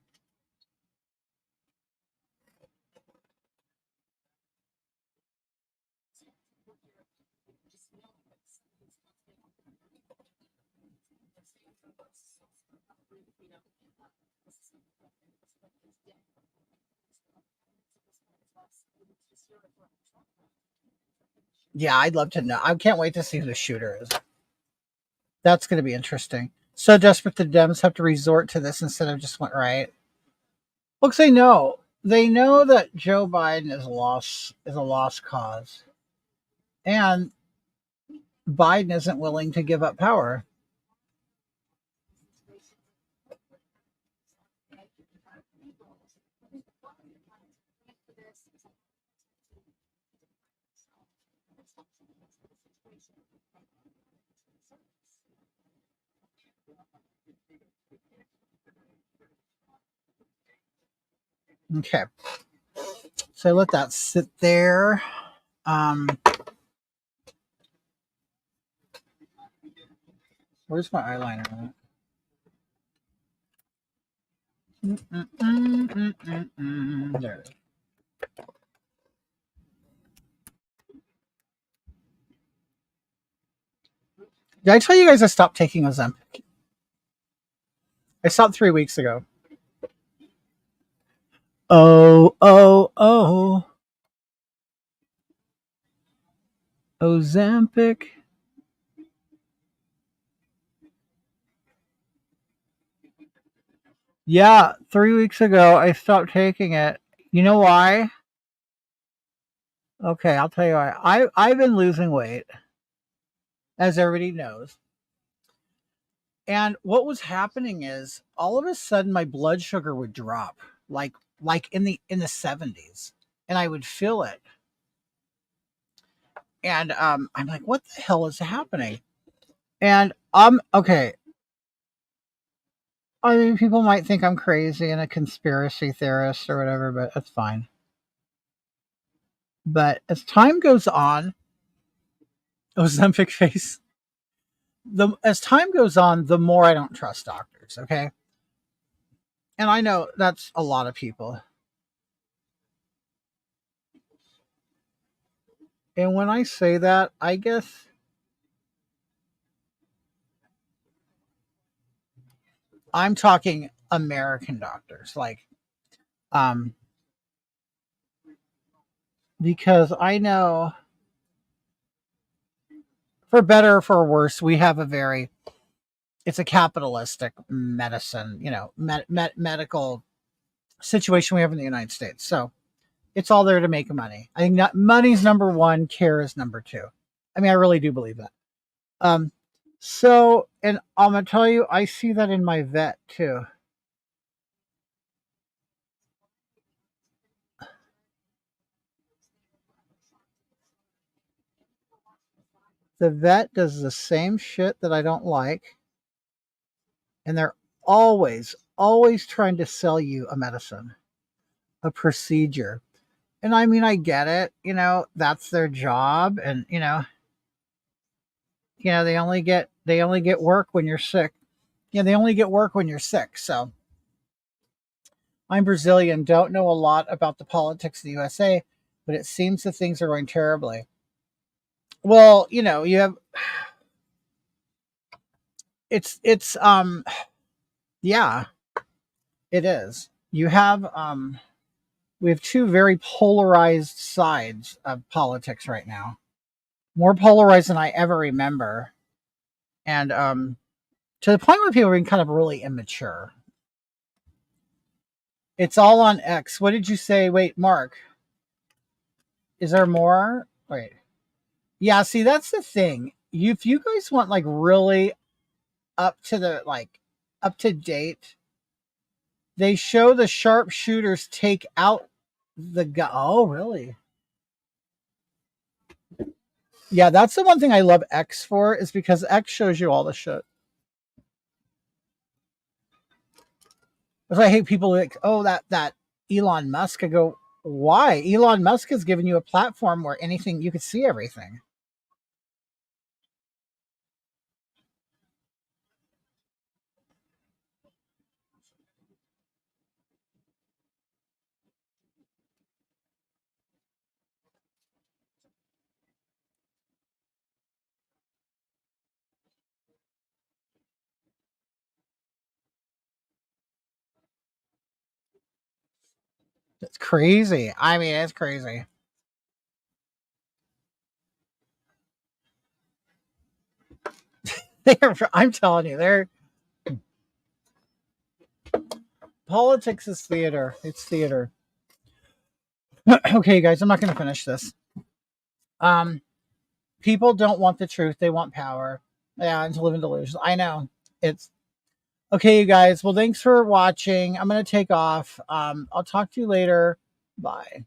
Yeah, I'd love to know. I can't wait to see who the shooter is. That's going to be interesting. So desperate the Dems have to resort to this instead of just went right. Looks they know. They know that Joe Biden is a lost cause. And Biden isn't willing to give up power. Okay. So let that sit there. Where's my eyeliner? There it is. Did I tell you guys I stopped taking Ozempic? I stopped 3 weeks ago. Oh. Ozempic. Yeah, 3 weeks ago I stopped taking it. You know why? Okay, I'll tell you why. I've been losing weight. as everybody knows. And what was happening is all of a sudden my blood sugar would drop like in the 70s, and I would feel it. And I'm like, what the hell is happening? And okay. I mean, people might think I'm crazy and a conspiracy theorist or whatever, but that's fine. But as time goes on, Ozempic face. As time goes on, the more I don't trust doctors. Okay, and I know that's a lot of people. And when I say that, I guess I'm talking American doctors, like, um, because I know, for better or for worse, we have it's a capitalistic medicine, medical situation we have in the United States. So it's all there to make money. I think money's number one, care is number two. I mean, I really do believe that. So, and I'm gonna tell you, I see that in my vet too. The vet does the same shit that I don't like, and they're always trying to sell you a medicine, a procedure. And I mean, I get it, that's their job, and they only get work when you're sick. Yeah, they only get work when you're sick. So I'm Brazilian, don't know a lot about the politics of the USA, but it seems that things are going terribly. Well, you have it's yeah, it is. We have two very polarized sides of politics right now. More polarized than I ever remember. And to the point where people are being kind of really immature. It's all on X. What did you say? Wait, Mark. Is there more? Wait. Yeah, see, that's the thing. If you guys want like really up to date, they show the sharpshooters take out the guy. Oh, really? Yeah, that's the one thing I love X for, is because X shows you all the shit. That's why I hate people like, oh, that Elon Musk. I go, why? Elon Musk has given you a platform where anything you could see everything. It's crazy. I mean, it's crazy. I'm telling you, politics is theater. It's theater. Okay, guys, I'm not going to finish this. People don't want the truth; they want power. Yeah, and to live in delusions. I know. It's okay, you guys. Well, thanks for watching. I'm going to take off. I'll talk to you later. Bye.